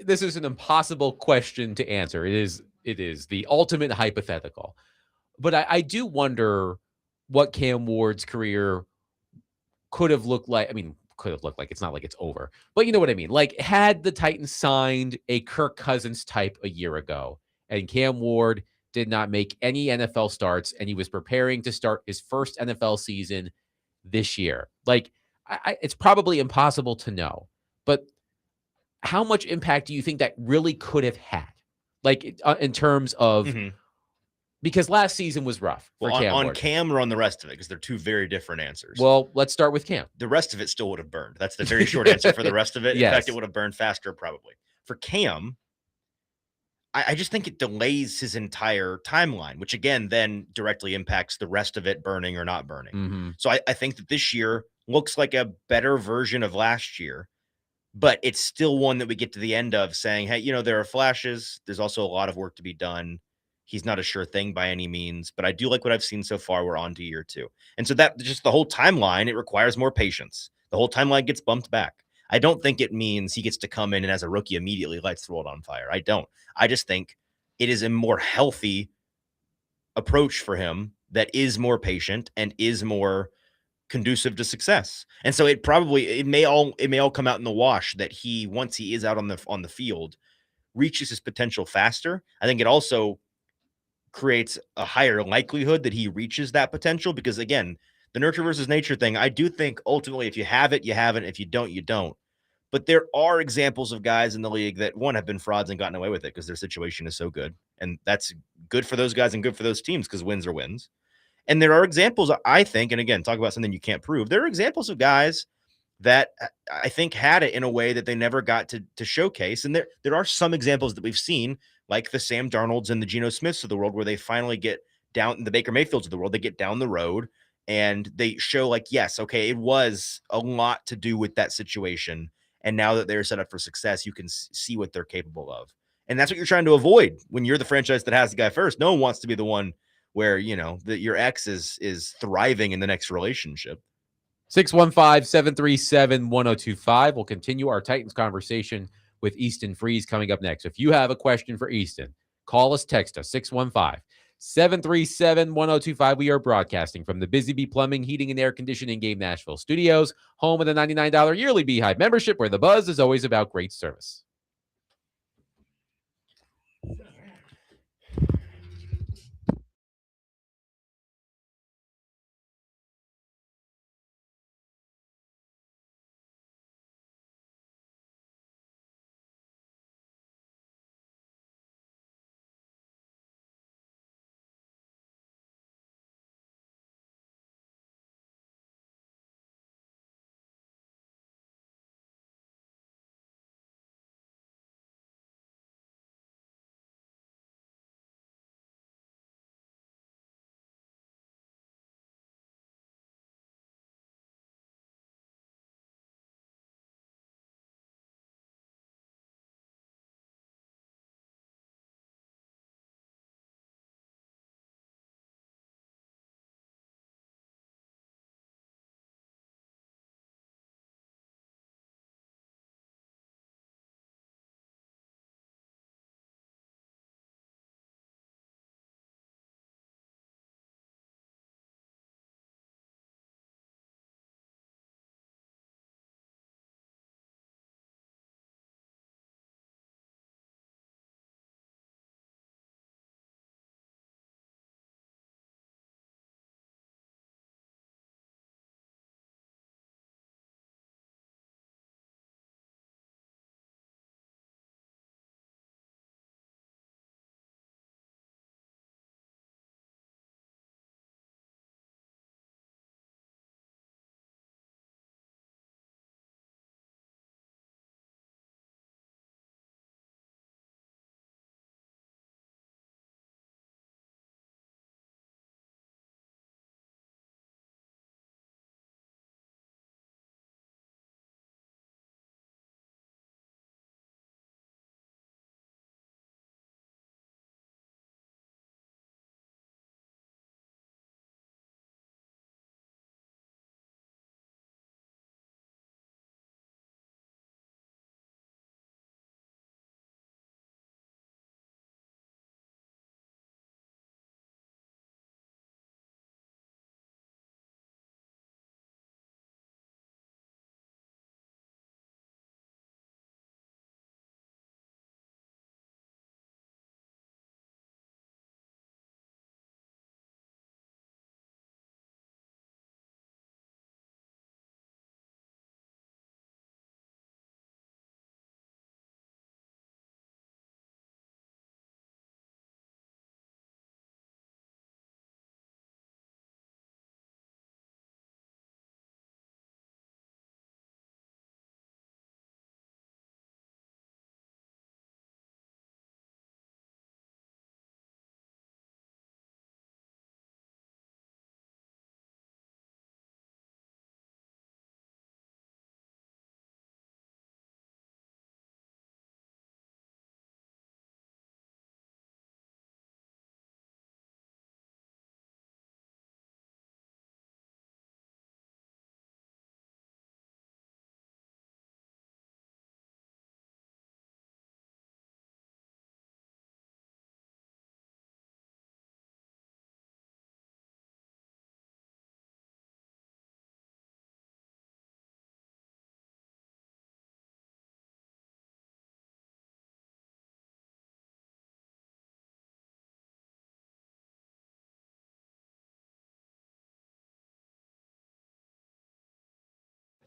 this is an impossible question to answer. It is the ultimate hypothetical. But I do wonder what Cam Ward's career could have looked like. I mean, could have looked like, it's not like it's over, but you know what I mean? Like, had the Titans signed a Kirk Cousins type a year ago, and Cam Ward did not make any NFL starts, and he was preparing to start his first NFL season this year. Like, it's probably impossible to know, but how much impact do you think that really could have had? Like, in terms of, because last season was rough for Cam on Ward. Cam or on the rest of it, because they're two very different answers. Well, let's start with Cam. The rest of it still would have burned. That's the very short answer for the rest of it. Yes. In fact, it would have burned faster, probably. For Cam, I just think it delays his entire timeline, which again then directly impacts the rest of it burning or not burning. So I think that this year looks like a better version of last year, but it's still one that we get to the end of saying, hey, there are flashes. There's also a lot of work to be done. He's not a sure thing by any means, but I do like what I've seen so far. We're on to year 2. And so that just the whole timeline, it requires more patience. The whole timeline gets bumped back. I don't think it means he gets to come in and as a rookie immediately lights the world on fire. I don't. I just think it is a more healthy approach for him that is more patient and is more conducive to success. And so it may all come out in the wash that he, once he is out on the field, reaches his potential faster. I think it also creates a higher likelihood that he reaches that potential, because again, the nurture versus nature thing, I do think ultimately if you have it, you have it. If you don't, you don't. But there are examples of guys in the league that, one, have been frauds and gotten away with it because their situation is so good. And that's good for those guys and good for those teams because wins are wins. And there are examples, I think, and again, talk about something you can't prove. There are examples of guys that I think had it in a way that they never got to showcase. And there are some examples that we've seen, like the Sam Darnolds and the Geno Smiths of the world, where they finally get down, the Baker Mayfields of the world, they get down the road and they show like, yes, okay, it was a lot to do with that situation. And now that they're set up for success, you can see what they're capable of. And that's what you're trying to avoid when you're the franchise that has the guy first. No one wants to be the one where, you know, that your ex is thriving in the next relationship. 615-737-1025. We'll continue our Titans conversation with Easton Freeze coming up next. If you have a question for Easton, call us, text us, 615-737-1025. We are broadcasting from the Busy Bee Plumbing, Heating, and Air Conditioning Game Nashville Studios, home of the $99 yearly Beehive membership, where the buzz is always about great service.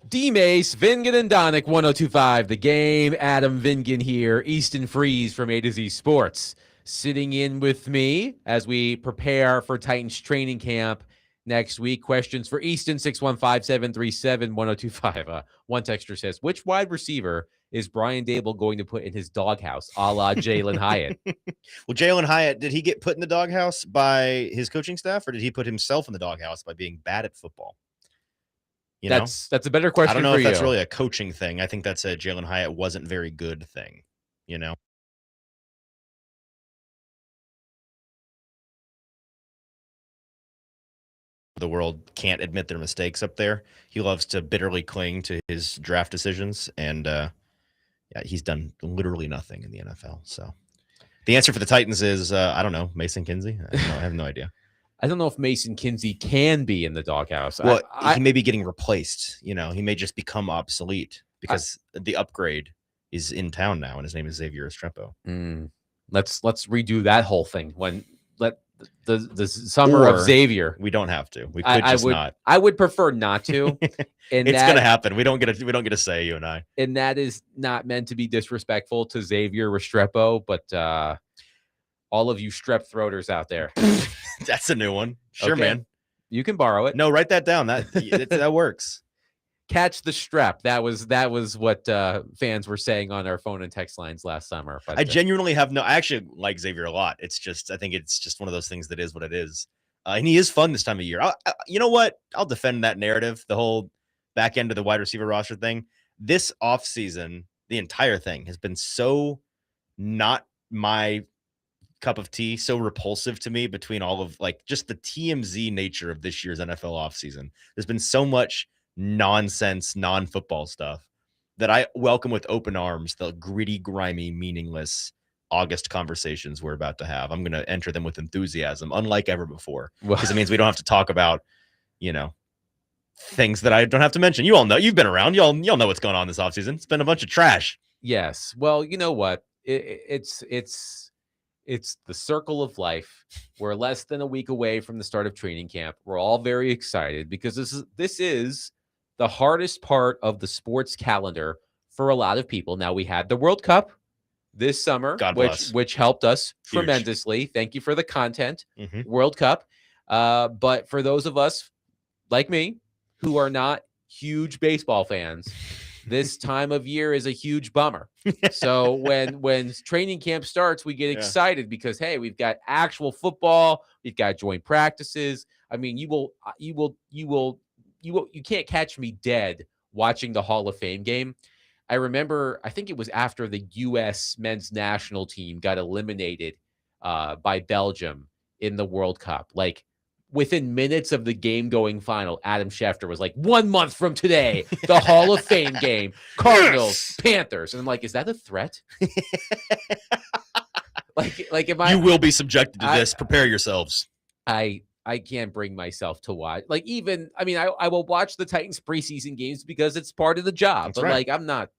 D-Mace, Vingan and Donick, 102.5 The Game. Adam Vingan here. Easton Freeze from A to Z Sports. Sitting in with me as we prepare for Titans training camp next week. Questions for Easton, 615-737-1025. One texter says, which wide receiver is Brian Dable going to put in his doghouse, a la Jalen Hyatt? Well, Jalen Hyatt, did he get put in the doghouse by his coaching staff, or did he put himself in the doghouse by being bad at football? That's a better question. I don't know for if that's you. really a coaching thing. I think that's a Jalen Hyatt wasn't very good thing, The world can't admit their mistakes up there. He loves to bitterly cling to his draft decisions, and he's done literally nothing in the NFL. So the answer for the Titans is I don't know, Mason Kinsey. I have no idea. I don't know if Mason Kinsey can be in the doghouse. Well, he may be getting replaced. He may just become obsolete because the upgrade is in town now, and his name is Xavier Restrepo. Let's redo that whole thing. Let the summer of Xavier. We don't have to. We could not. I would prefer not to. And it's going to happen. We don't get a say, you and I. And that is not meant to be disrespectful to Xavier Restrepo, but all of you strep throaters out there. That's a new one. Sure, okay. Man. You can borrow it. No, write that down. That works. Catch the strep. That was what fans were saying on our phone and text lines last summer. But I genuinely I actually like Xavier a lot. I think it's just one of those things that is what it is. And he is fun this time of year. You know what? I'll defend that narrative. The whole back end of the wide receiver roster thing. This offseason, the entire thing has been so not my cup of tea, so repulsive to me between all of just the TMZ nature of this year's NFL offseason. There's been so much nonsense, non-football stuff that I welcome with open arms the gritty, grimy, meaningless August conversations we're about to have. I'm going to enter them with enthusiasm, unlike ever before, because it means we don't have to talk about, things that I don't have to mention. You all know, you've been around. Y'all know what's going on this offseason. It's been a bunch of trash. Yes. Well, you know what? It's the circle of life. We're less than a week away from the start of training camp. We're all very excited because this is the hardest part of the sports calendar for a lot of people. Now, we had the World Cup this summer, which helped us tremendously. Thank you for the content, World Cup. But for those of us like me who are not huge baseball fans, this time of year is a huge bummer. So when training camp starts, we get excited because, hey, we've got actual football, we've got joint practices. I mean, you can't catch me dead watching the Hall of Fame game. I remember, I think it was after the U.S. men's national team got eliminated by Belgium in the World Cup. Within minutes of the game going final, Adam Schefter was like, 1 month from today, the Hall of Fame game, Cardinals, Panthers. And I'm like, is that a threat? You will be subjected to this. Prepare yourselves. I can't bring myself to watch. I will watch the Titans preseason games because it's part of the job. That's right. I'm not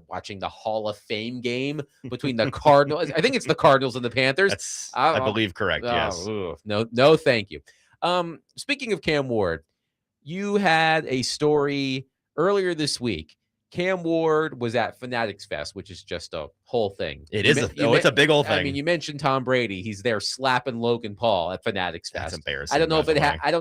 watching the Hall of Fame game between the Cardinals. I think it's the Cardinals and the Panthers. That's, I believe, correct. Yes. No, thank you. Speaking of Cam Ward, you had a story earlier this week. Cam Ward was at Fanatics Fest, which is just a whole thing. It's a big old thing. I mean, you mentioned Tom Brady. He's there slapping Logan Paul at Fanatics Fest. That's embarrassing. I don't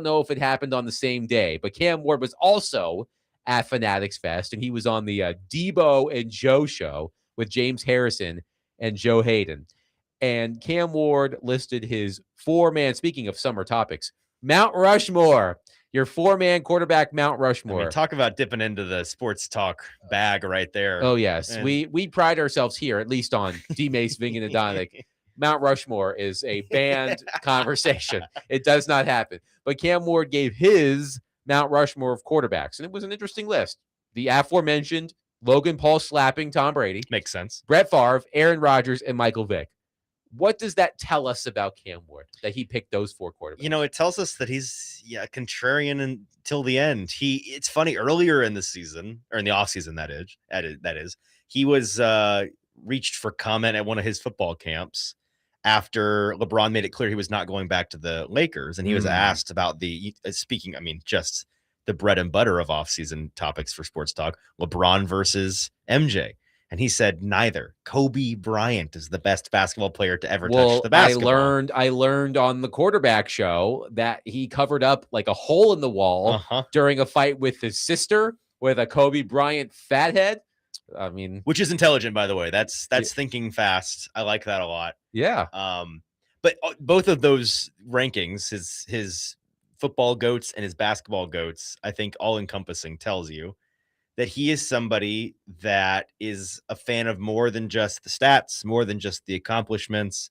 know if it happened on the same day, but Cam Ward was also at Fanatics Fest, and he was on the Debo and Joe show with James Harrison and Joe Hayden. And Cam Ward listed his four-man, speaking of summer topics, Mount Rushmore. Your four-man quarterback, Mount Rushmore. I mean, talk about dipping into the sports talk bag right there. Oh, yes. And we pride ourselves here, at least on D-Mace, Vingan, and Donick. Mount Rushmore is a banned conversation. It does not happen. But Cam Ward gave his Mount Rushmore of quarterbacks, and it was an interesting list. The aforementioned Logan Paul slapping Tom Brady. Makes sense. Brett Favre, Aaron Rodgers, and Michael Vick. What does that tell us about Cam Ward, that he picked those four quarterbacks? It tells us that he's contrarian until the end. It's funny, earlier in the season, or in the offseason, that is, he was reached for comment at one of his football camps after LeBron made it clear he was not going back to the Lakers, and he was asked about just the bread and butter of offseason topics for Sports Talk, LeBron versus MJ. And he said neither. Kobe Bryant is the best basketball player to ever touch the basketball. I learned on the quarterback show that he covered up like a hole in the wall during a fight with his sister with a Kobe Bryant fathead. I mean, which is intelligent, by the way. That's thinking fast. I like that a lot. Yeah. But both of those rankings, his football goats and his basketball goats, I think all encompassing, tells you that he is somebody that is a fan of more than just the stats, more than just the accomplishments.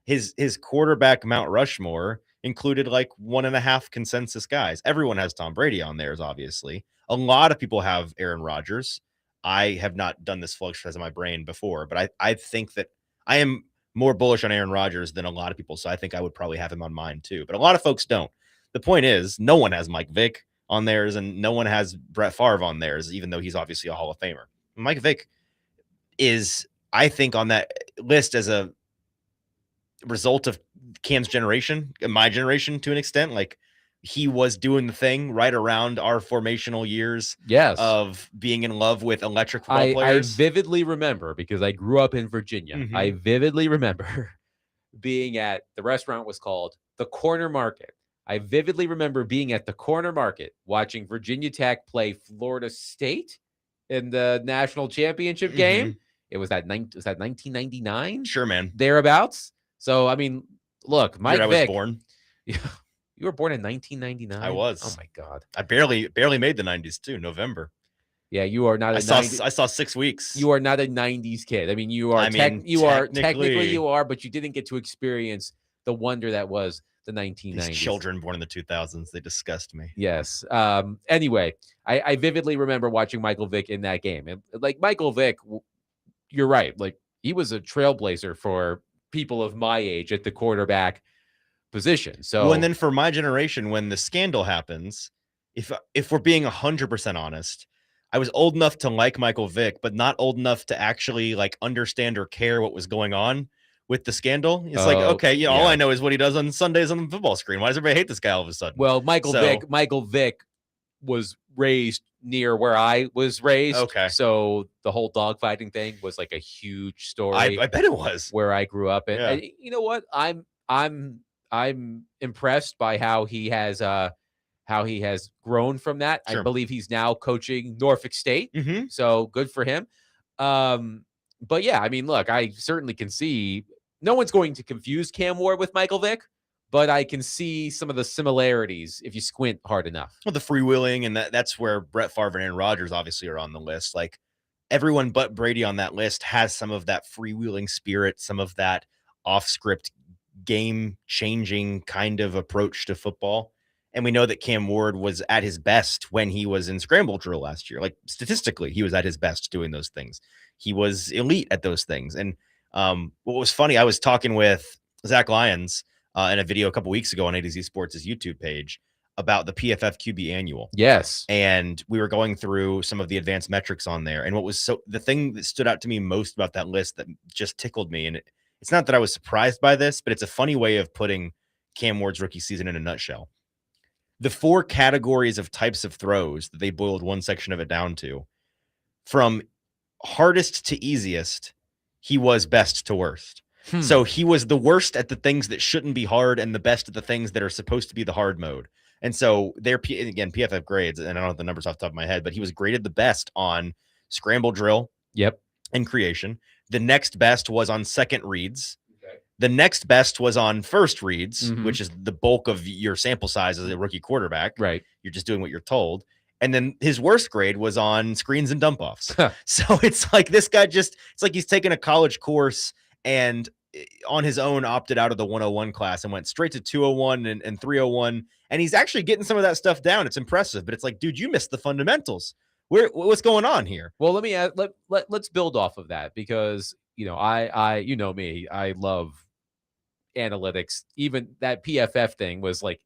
His quarterback Mount Rushmore included like 1.5 consensus guys. Everyone has Tom Brady on theirs, obviously. A lot of people have Aaron Rodgers. I have not done this full exercise in my brain before, but I think that I am more bullish on Aaron Rodgers than a lot of people. So I think I would probably have him on mine too. But a lot of folks don't. The point is, no one has Mike Vick on theirs, and no one has Brett Favre on theirs, even though he's obviously a Hall of Famer. Mike Vick is, I think, on that list as a result of Cam's generation, my generation to an extent. Like, he was doing the thing right around our formational years of being in love with electric football players. I vividly remember, because I grew up in Virginia, I vividly remember being at, the restaurant was called the Corner Market. I vividly remember being at the Corner Market watching Virginia Tech play Florida State in the national championship game. It was that 1999? Sure, man. Thereabouts. So, I mean, look, Mike Vick. I was born. You were born in 1999? I was. Oh, my God. I barely made the 90s, too. November. Yeah, you are not. I saw 6 weeks. You are not a 90s kid. I mean, you are. Technically, you are, but you didn't get to experience the wonder that was the 1990s. These children born in the 2000s, they disgust me. Yes. Anyway, I vividly remember watching Michael Vick in that game, and like Michael Vick, you're right. Like, he was a trailblazer for people of my age at the quarterback position. So, well, and then for my generation, when the scandal happens, if we're being 100% honest, I was old enough to like Michael Vick, but not old enough to actually like understand or care what was going on with the scandal. It's like, okay, all I know is what he does on Sundays on the football screen. Why does everybody hate this guy all of a sudden? Well, Michael Vick was raised near where I was raised. Okay. So the whole dogfighting thing was like a huge story. I bet it was where I grew up. And, yeah. and you know what? I'm impressed by how he has grown from that. Sure. I believe he's now coaching Norfolk State. So good for him. But yeah, I mean, look, I certainly can see no one's going to confuse Cam Ward with Michael Vick, but I can see some of the similarities if you squint hard enough. Well, the freewheeling, and that's where Brett Favre and Aaron Rodgers obviously are on the list. Like, everyone but Brady on that list has some of that freewheeling spirit, some of that off-script game-changing kind of approach to football. And we know that Cam Ward was at his best when he was in scramble drill last year. Like, statistically, he was at his best doing those things. He was elite at those things. And what was funny, I was talking with Zach Lyons in a video a couple weeks ago on A to Z Sports' YouTube page about the PFF QB annual. Yes. And we were going through some of the advanced metrics on there. And the thing that stood out to me most about that list that just tickled me, and it's not that I was surprised by this, but it's a funny way of putting Cam Ward's rookie season in a nutshell. The 4 categories of types of throws that they boiled one section of it down to, from hardest to easiest, he was best to worst. So he was the worst at the things that shouldn't be hard and the best at the things that are supposed to be the hard mode. And so again, PFF grades, and I don't have the numbers off the top of my head, but he was graded the best on scramble drill. Yep. And creation. The next best was on second reads. Okay. The next best was on first reads, which is the bulk of your sample size as a rookie quarterback. Right. You're just doing what you're told. And then his worst grade was on screens and dump offs. So it's like this guy it's like he's taken a college course and on his own opted out of the 101 class and went straight to 201 and 301. And he's actually getting some of that stuff down. It's impressive, but it's like, dude, you missed the fundamentals. What's going on here? Well, let me add, let's build off of that, because I you know me, I love analytics. Even that PFF thing was like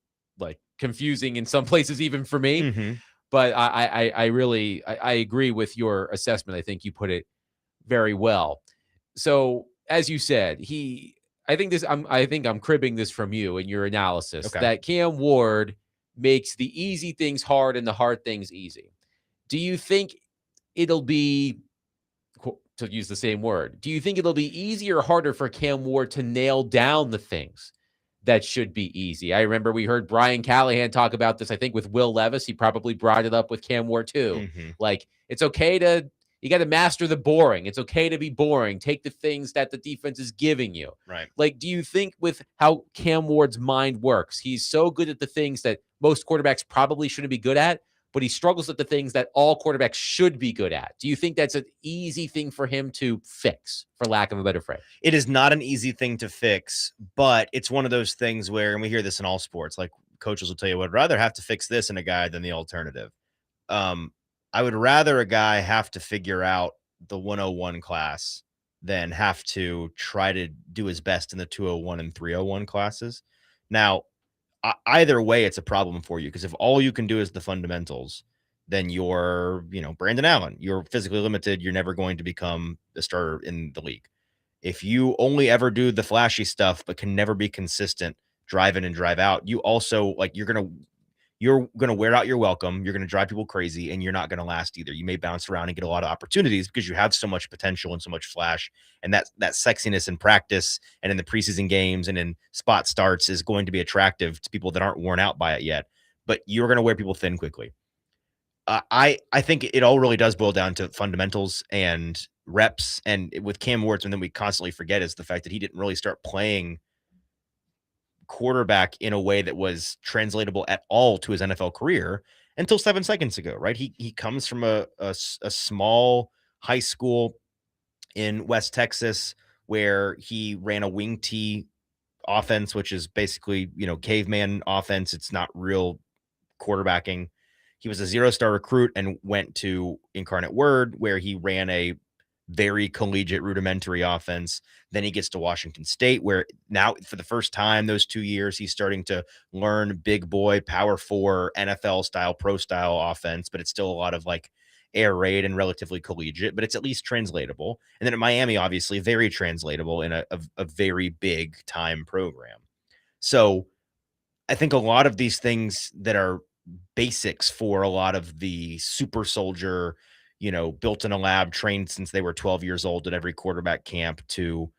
confusing in some places, even for me. But I really agree with your assessment. I think you put it very well. So as you said, I think I'm cribbing this from you in your analysis, that Cam Ward makes the easy things hard and the hard things easy. Do you think it'll be, to use the same word, do you think it'll be easier or harder for Cam Ward to nail down the things that should be easy? I remember we heard Brian Callahan talk about this, I think, with Will Levis. He probably brought it up with Cam Ward too. Like, it's okay to, you got to master the boring. It's okay to be boring. Take the things that the defense is giving you. Right. Like, do you think with how Cam Ward's mind works, he's so good at the things that most quarterbacks probably shouldn't be good at, but he struggles at the things that all quarterbacks should be good at? Do you think that's an easy thing for him to fix, for lack of a better phrase? It is not an easy thing to fix, but it's one of those things where, and we hear this in all sports, like coaches will tell you, would rather have to fix this in a guy than the alternative. I would rather a guy have to figure out the 101 class than have to try to do his best in the 201 and 301 classes. Now, either way, it's a problem for you, because if all you can do is the fundamentals, then you're, Brandon Allen, you're physically limited. You're never going to become a starter in the league. If you only ever do the flashy stuff, but can never be consistent, drive in and drive out, you also, like, you're going to wear out your welcome. You're going to drive people crazy, and you're not going to last either. You may bounce around and get a lot of opportunities because you have so much potential and so much flash, and that sexiness in practice and in the preseason games and in spot starts is going to be attractive to people that aren't worn out by it yet. But you're going to wear people thin quickly. I think it all really does boil down to fundamentals and reps. And with Cam Ward, something we constantly forget is the fact that he didn't really start playing quarterback in a way that was translatable at all to his NFL career until 7 seconds ago, right? He comes from a small high school in West Texas where he ran a wing T offense, which is basically, caveman offense. It's not real quarterbacking. He was a 0-star recruit and went to Incarnate Word, where he ran a very collegiate rudimentary offense. Then he gets to Washington State, where now for the first time those 2 years, he's starting to learn big boy, power 4, NFL style, pro style offense, but it's still a lot of like air raid and relatively collegiate, but it's at least translatable. And then at Miami, obviously very translatable in a very big time program. So I think a lot of these things that are basics for a lot of the super soldier, built in a lab, trained since they were 12 years old at every quarterback camp to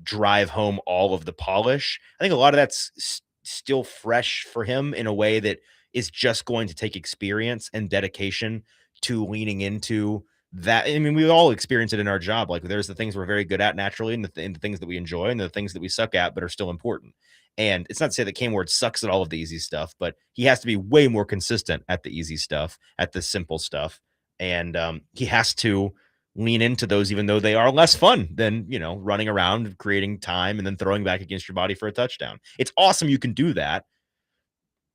drive home all of the polish. I think a lot of that's still fresh for him in a way that is just going to take experience and dedication to leaning into that. I mean, we all experience it in our job. Like, there's the things we're very good at naturally, and the things that we enjoy, and the things that we suck at, but are still important. And it's not to say that Kane Ward sucks at all of the easy stuff, but he has to be way more consistent at the easy stuff, at the simple stuff. And he has to lean into those, even though they are less fun than, running around, creating time, and then throwing back against your body for a touchdown. It's awesome you can do that,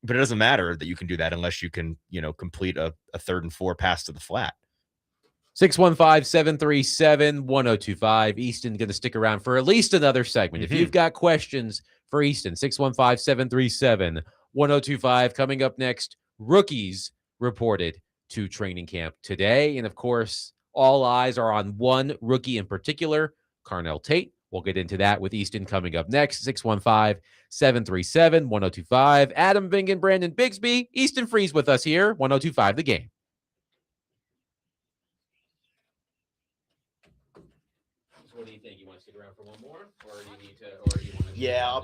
but it doesn't matter that you can do that unless you can, complete a 3rd and 4 pass to the flat. 615-737-1025. Easton going to stick around for at least another segment. If you've got questions for Easton, 615-737-1025. Coming up next, rookies reported to training camp today. And of course, all eyes are on one rookie in particular, Carnell Tate. We'll get into that with Easton coming up next. 615-737-1025. Adam Vingan, Brandon Bigsby, Easton Freeze with us here. 1025 The Game. What do you think? You want to stick around for one more, or do you need to? Or do you want to? Yeah, I'll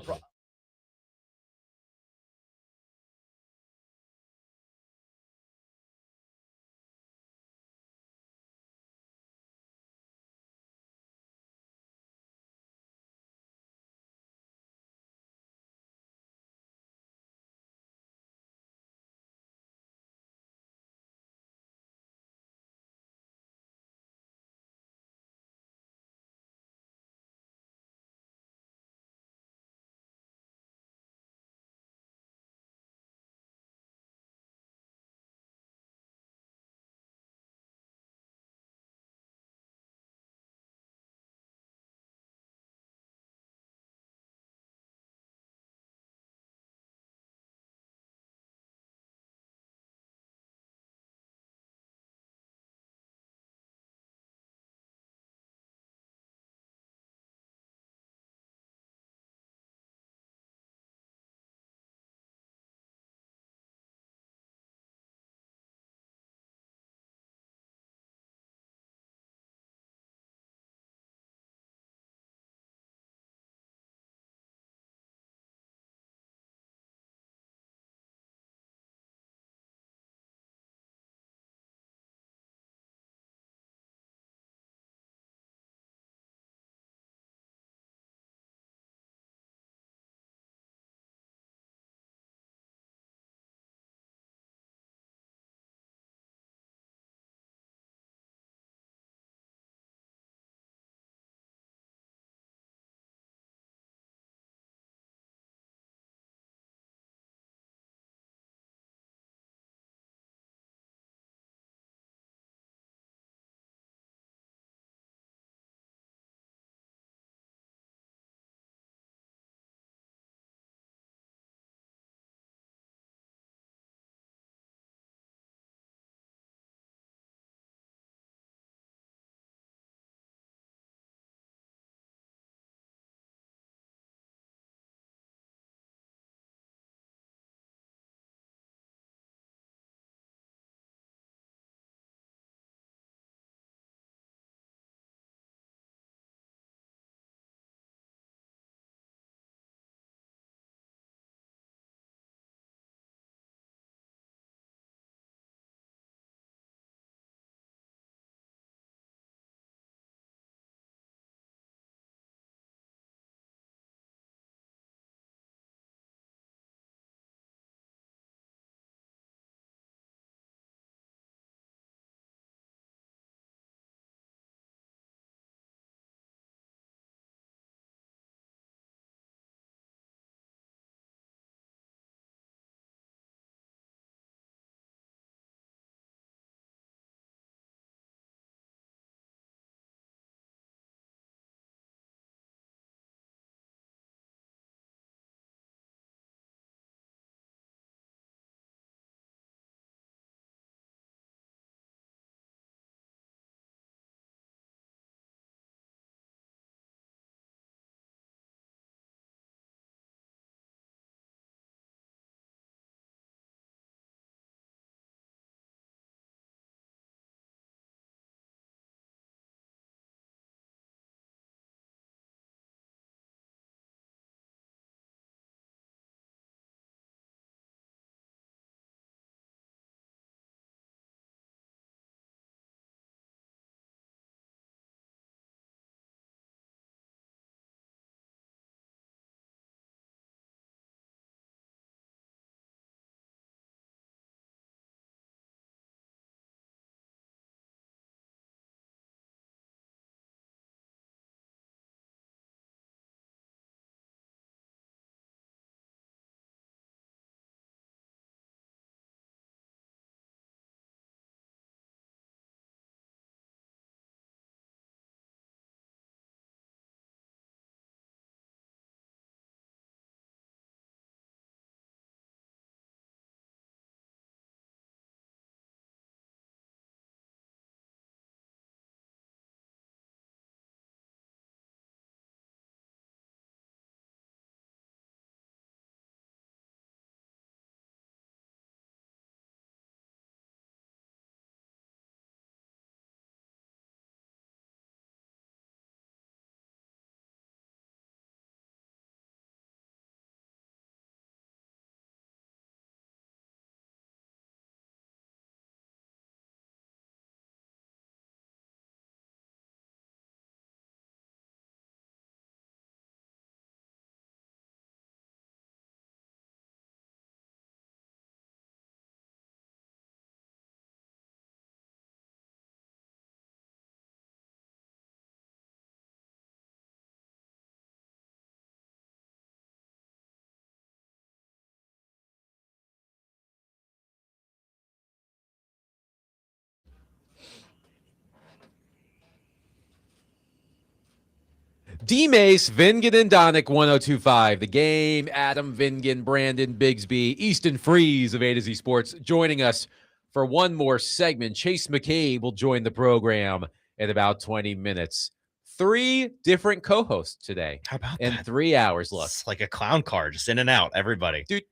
D-Mace, Vingan and Donick, 1025. The Game, Adam Vingan, Brandon Bigsby, Easton Freeze of A to Z Sports joining us for one more segment. Chase McCabe will join the program in about 20 minutes. 3 different co-hosts today How about in that? 3 hours. Look. It's like a clown car, just in and out, everybody. But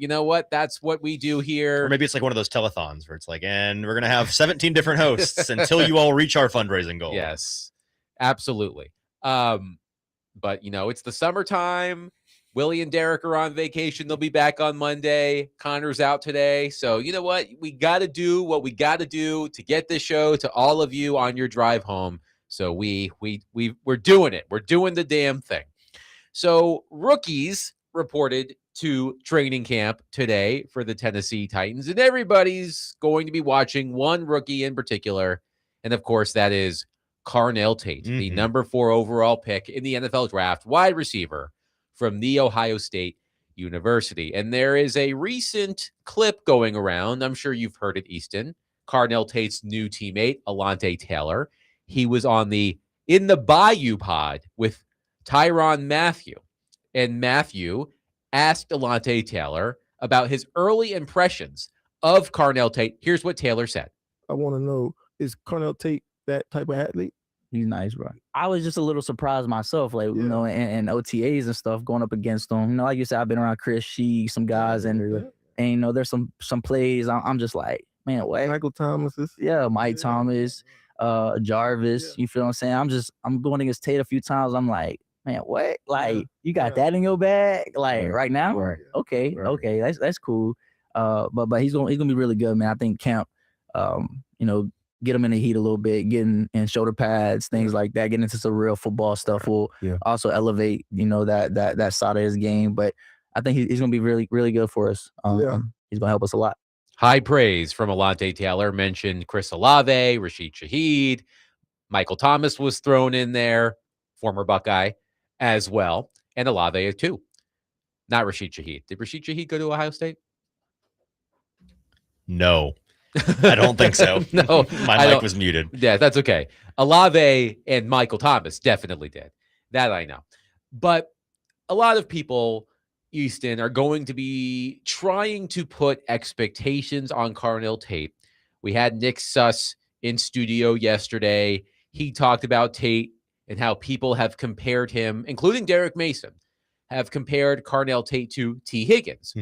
you know what? That's what we do here. Or maybe it's like one of those telethons where it's like, and we're going to have 17 different hosts until you all reach our fundraising goal. Yes, absolutely. But you know, it's the summertime. Willie and Derek are on vacation. They'll be back on Monday. Connor's out today. So you know what? We got to do what we got to do to get this show to all of you on your drive home. So we're doing it. We're doing the damn thing. So rookies reported to training camp today for the Tennessee Titans, and everybody's going to be watching one rookie in particular, and of course that is Carnell Tate, the number 4 overall pick in the NFL draft, wide receiver from The Ohio State University. And there is a recent clip going around. I'm sure you've heard it, Easton. Carnell Tate's new teammate, Alante Taylor. He was on In the Bayou pod with Tyrann Mathieu. And Mathieu asked Alante Taylor about his early impressions of Carnell Tate. Here's what Taylor said. I want to know, is Carnell Tate that type of athlete? He's nice, bro. I was just a little surprised myself, like, you know, and OTAs and stuff going up against them. You know, like you said, I've been around Chris Sheik, some guys, and you know, there's some plays. I'm just like, man, what? Michael Thomas. Mike Thomas, Jarvis. You feel what I'm saying? I'm going against Tate a few times. I'm like, man, what? Like, you got that in your bag? Like, right now? Right. Okay, that's cool. But he's gonna be really good, man. I think camp, you know, get him in the heat a little bit, getting in shoulder pads, things like that, getting into some real football stuff will also elevate, you know, that side of his game. But I think he's going to be really, really good for us. He's going to help us a lot. High praise from Alante Taylor. Mentioned Chris Olave, Rashid Shaheed, Michael Thomas was thrown in there, former Buckeye as well, and Olave too. Not Rashid Shaheed. Did Rashid Shaheed go to Ohio State? No. I don't think so. No, my mic was muted. Yeah, that's okay. Olave and Michael Thomas definitely did. That I know. But a lot of people, Easton, are going to be trying to put expectations on Carnell Tate. We had Nick Suss in studio yesterday. He talked about Tate and how people have compared him, including Derek Mason, have compared Carnell Tate to T. Higgins.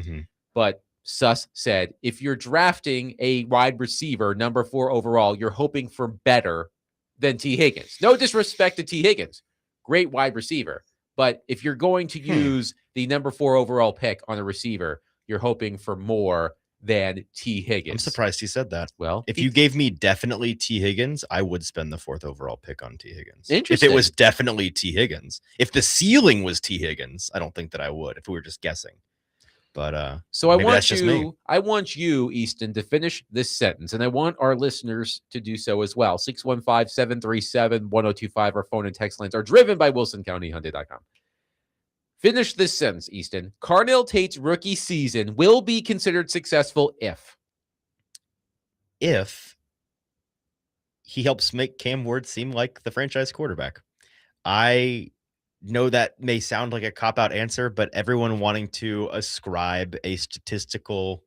But Suss said, if you're drafting a wide receiver, number 4 overall, you're hoping for better than T. Higgins. No disrespect to T. Higgins. Great wide receiver. But if you're going to use the number 4 overall pick on a receiver, you're hoping for more than T. Higgins. I'm surprised he said that. Well, if you gave me definitely T. Higgins, I would spend the 4th overall pick on T. Higgins. Interesting. If it was definitely T. Higgins. If the ceiling was T. Higgins, I don't think that I would, if we were just guessing. But so I want you, Easton, to finish this sentence, and I want our listeners to do so as well. 615-737-1025. Our phone and text lines are driven by WilsonCountyHyundai.com. Finish this sentence, Easton. Carnell Tate's rookie season will be considered successful if he helps make Cam Ward seem like the franchise quarterback. I know that may sound like a cop-out answer, but everyone wanting to ascribe a statistical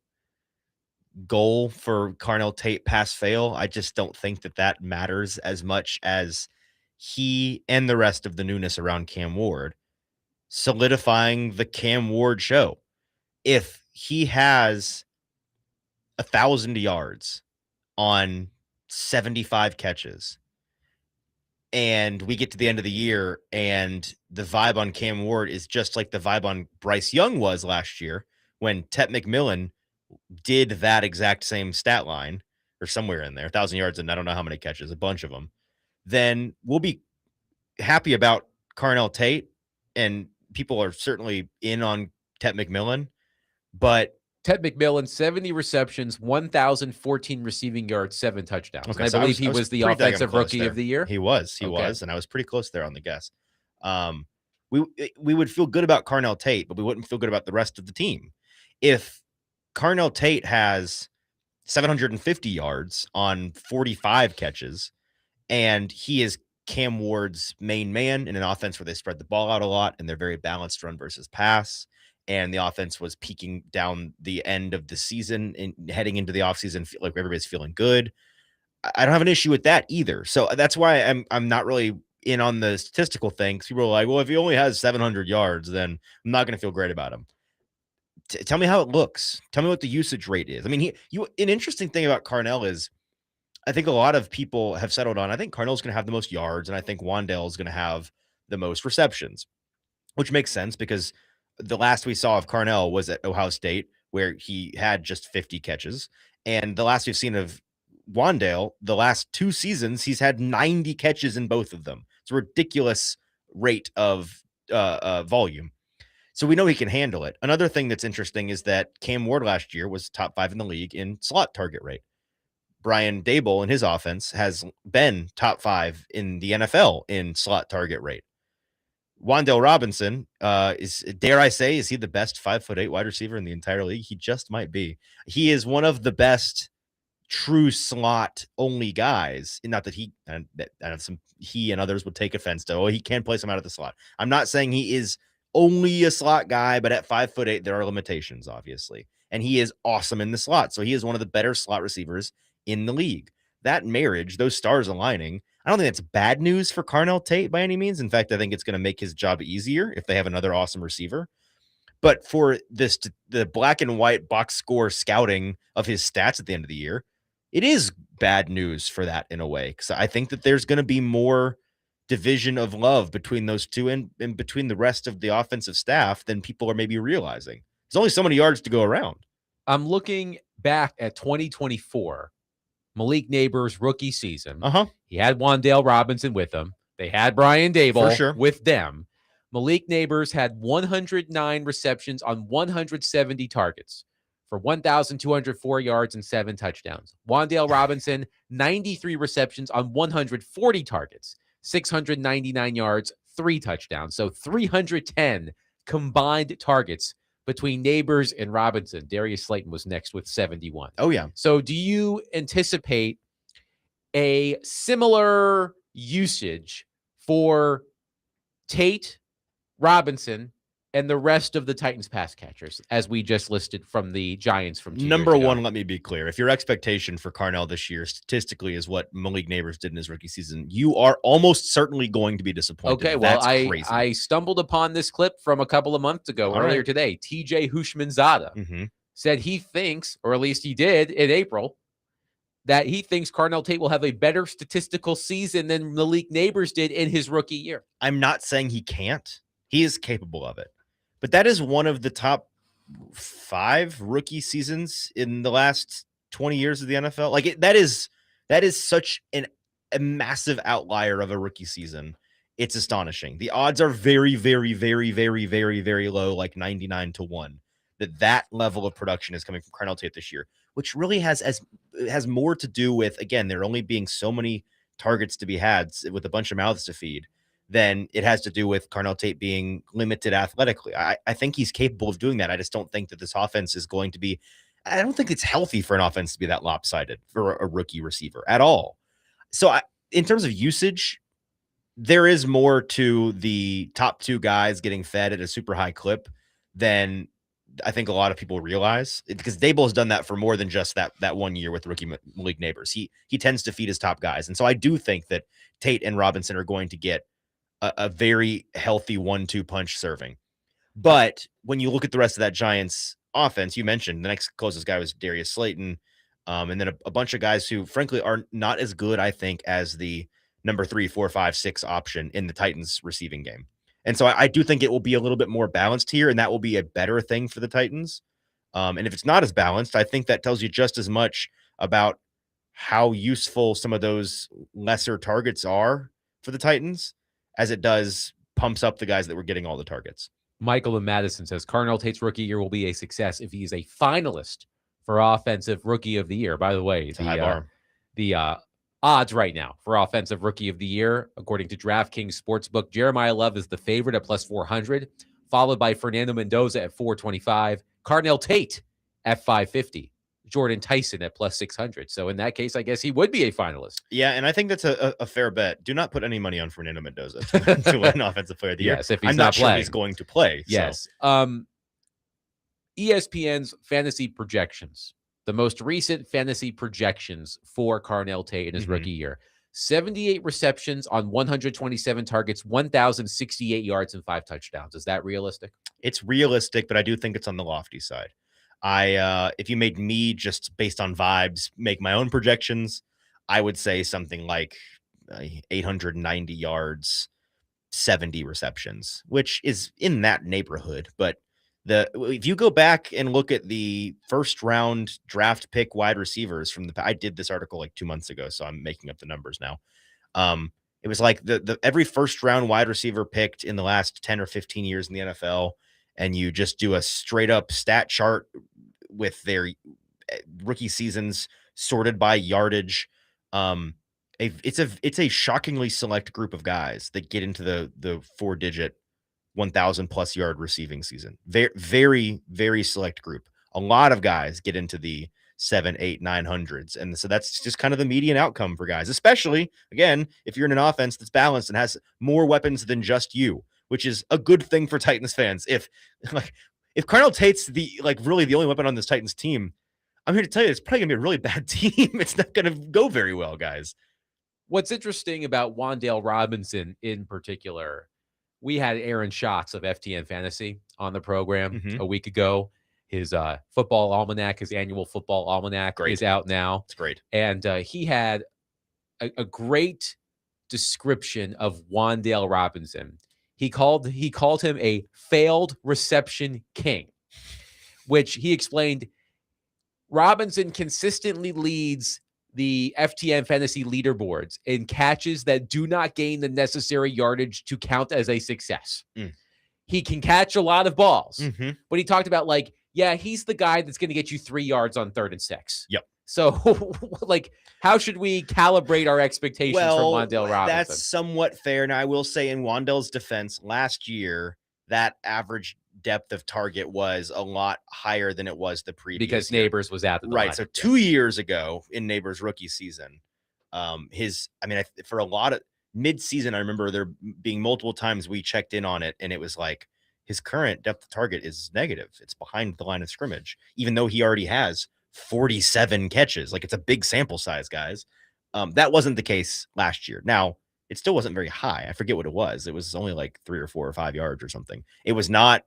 goal for Carnell Tate pass-fail, I just don't think that matters as much as he and the rest of the newness around Cam Ward solidifying the Cam Ward show. If he has 1,000 yards on 75 catches, and we get to the end of the year and the vibe on Cam Ward is just like the vibe on Bryce Young was last year when Tet McMillan did that exact same stat line or somewhere in there, 1,000 yards and I don't know how many catches, a bunch of them, then we'll be happy about Carnell Tate, and people are certainly in on Tet McMillan, but Tet McMillan, 70 receptions, 1,014 receiving yards, 7 touchdowns. Okay, I believe he was the offensive rookie of the year. He was, and I was pretty close there on the guess. We would feel good about Carnell Tate, but we wouldn't feel good about the rest of the team. If Carnell Tate has 750 yards on 45 catches, and he is Cam Ward's main man in an offense where they spread the ball out a lot and they're very balanced run versus pass. And the offense was peaking down the end of the season and heading into the offseason, like everybody's feeling good. I don't have an issue with that either. So that's why I'm not really in on the statistical thing. People are like, well, if he only has 700 yards, then I'm not going to feel great about him. Tell me how it looks. Tell me what the usage rate is. I mean, an interesting thing about Carnell is I think a lot of people have settled on, I think Carnell's going to have the most yards, and I think Wan'Dale is going to have the most receptions, which makes sense because the last we saw of Carnell was at Ohio State, where he had just 50 catches. And the last we've seen of Wan'Dale, the last 2 seasons, he's had 90 catches in both of them. It's a ridiculous rate of volume. So we know he can handle it. Another thing that's interesting is that Cam Ward last year was top 5 in the league in slot target rate. Brian Daboll in his offense has been top 5 in the NFL in slot target rate. Wan'Dale Robinson is, dare I say, is he the best 5'8" wide receiver in the entire league? He just might be. He is one of the best true slot only guys. Not that he and others would take offense to, he can't place him out of the slot. I'm not saying he is only a slot guy, but at 5'8", there are limitations, obviously. And he is awesome in the slot. So he is one of the better slot receivers in the league. That marriage, those stars aligning, I don't think that's bad news for Carnell Tate by any means. In fact, I think it's going to make his job easier if they have another awesome receiver. But for the black and white box score scouting of his stats at the end of the year, it is bad news for that in a way. Because I think that there's going to be more division of love between those two and between the rest of the offensive staff than people are maybe realizing. There's only so many yards to go around. I'm looking back at 2024, Malik Neighbors' rookie season. He had Wan'Dale Robinson with him. They had Brian Daboll with them. Malik Neighbors had 109 receptions on 170 targets for 1,204 yards and 7 touchdowns. Wan'Dale Robinson, 93 receptions on 140 targets, 699 yards, 3 touchdowns. So 310 combined targets between Neighbors and Robinson. Darius Slayton was next with 71. Oh, yeah. So do you anticipate a similar usage for Tate, Robinson, and the rest of the Titans pass catchers, as we just listed from the Giants from 2 Number years ago? one, let me be clear. If your expectation for Carnell this year statistically is what Malik Neighbors did in his rookie season, you are almost certainly going to be disappointed. Okay, well, That's crazy. I stumbled upon this clip from a couple of months ago, earlier today. TJ Hushmanzada said he thinks, or at least he did in April, that he thinks Carnell Tate will have a better statistical season than Malik Neighbors did in his rookie year. I'm not saying he can't. He is capable of it. But that is one of the top 5 rookie seasons in the last 20 years of the NFL. Like that is such a massive outlier of a rookie season. It's astonishing. The odds are very, very, very, very, very, very low, like 99-1, that level of production is coming from Carnell Tate this year, which really has more to do with, again, there only being so many targets to be had with a bunch of mouths to feed than it has to do with Carnell Tate being limited athletically. I think he's capable of doing that. I just don't think that this offense is going to be, I don't think it's healthy for an offense to be that lopsided for a rookie receiver at all. So in terms of usage, there is more to the top 2 guys getting fed at a super high clip than I think a lot of people realize, because Daboll has done that for more than just that 1 year with rookie Malik Neighbors. He tends to feed his top guys. And so I do think that Tate and Robinson are going to get a very healthy 1-2 punch serving. But when you look at the rest of that Giants offense, you mentioned the next closest guy was Darius Slayton. And then a bunch of guys who frankly are not as good, I think, as the number 3, 4, 5, 6 option in the Titans receiving game. And so I do think it will be a little bit more balanced here, and that will be a better thing for the Titans. And if it's not as balanced, I think that tells you just as much about how useful some of those lesser targets are for the Titans as it does pumps up the guys that were getting all the targets. Michael in Madison says Carnell Tate's rookie year will be a success if he is a finalist for Offensive Rookie of the Year. By the way, the odds right now for Offensive Rookie of the Year, according to DraftKings Sportsbook, Jeremiah Love is the favorite at +400, followed by Fernando Mendoza at 425, Carnell Tate at 550. Jordan Tyson at plus 600. So in that case, I guess he would be a finalist. Yeah, and I think that's a fair bet. Do not put any money on Fernando Mendoza to win Offensive Player of the Year. Yes, if he's I'm not sure playing. he's going to play. Yes. So. ESPN's fantasy projections, the most recent fantasy projections for Carnell Tate in his rookie year. 78 receptions on 127 targets, 1,068 yards and 5 touchdowns. Is that realistic? It's realistic, but I do think it's on the lofty side. If you made me just based on vibes, make my own projections, I would say something like 890 yards, 70 receptions, which is in that neighborhood. But if you go back and look at the first round draft pick wide receivers I did this article like 2 months ago, so I'm making up the numbers now. It was like the every first round wide receiver picked in the last 10 or 15 years in the NFL, and you just do a straight up stat chart with their rookie seasons sorted by yardage. It's a shockingly select group of guys that get into the 4-digit 1,000 plus yard receiving season. Very, very, very select group. A lot of guys get into the 7, 8, 900s. And so that's just kind of the median outcome for guys, especially again, if you're in an offense that's balanced and has more weapons than just you, which is a good thing for Titans fans. If Carnell Tate's really the only weapon on this Titans team, I'm here to tell you, it's probably gonna be a really bad team. It's not gonna go very well, guys. What's interesting about Wan'Dale Robinson in particular, we had Aaron Schatz of FTN Fantasy on the program a week ago. His football almanac, his annual football almanac is out now. It's great. And he had a great description of Wan'Dale Robinson. He called him a failed reception king, which he explained Robinson consistently leads the FTN fantasy leaderboards in catches that do not gain the necessary yardage to count as a success. He can catch a lot of balls, but he talked about he's the guy that's going to get you 3 yards on 3rd and 6. Yep. So how should we calibrate our expectations for Wan'Dale Robinson? That's somewhat fair. Now I will say in Wan'Dale's defense, last year, that average depth of target was a lot higher than it was the previous because year. Neighbors was out. Right. So 2 years ago in Neighbors' rookie season, for a lot of mid-season, I remember there being multiple times we checked in on it, and it was like his current depth of target is negative. It's behind the line of scrimmage, even though he already has 47 catches. It's a big sample size, guys. That wasn't the case last year. Now, it still wasn't very high. I forget what it was. It was only like 3 or 4 or 5 yards or something. It was not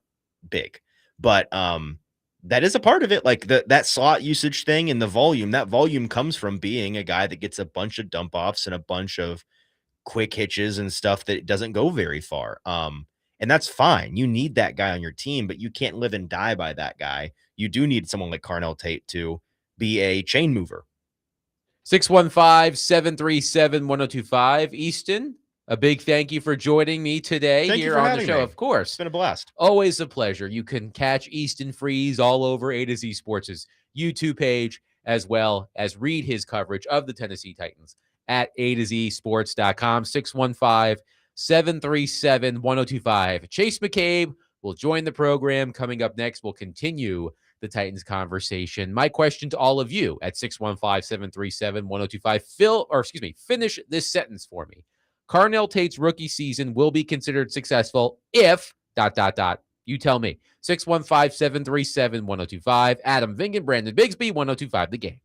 big, but that is a part of it. That slot usage thing and the volume, that volume comes from being a guy that gets a bunch of dump offs and a bunch of quick hitches and stuff that doesn't go very far. And that's fine. You need that guy on your team, but you can't live and die by that guy. You do need someone like Carnell Tate to be a chain mover. 615-737-1025. Easton, a big thank you for joining me today here on the show. Me. Of course. It's been a blast. Always a pleasure. You can catch Easton Freeze all over A to Z Sports' YouTube page, as well as read his coverage of the Tennessee Titans at A2ZSports.com. 615-737-1025. Chase McCabe will join the program. Coming up next, we'll continue the Titans conversation. My question to all of you at 615-737-1025. Finish this sentence for me. Carnell Tate's rookie season will be considered successful if ... You tell me. 615-737-1025. Adam Vingan, Brandon Bigsby, 1025 The Game.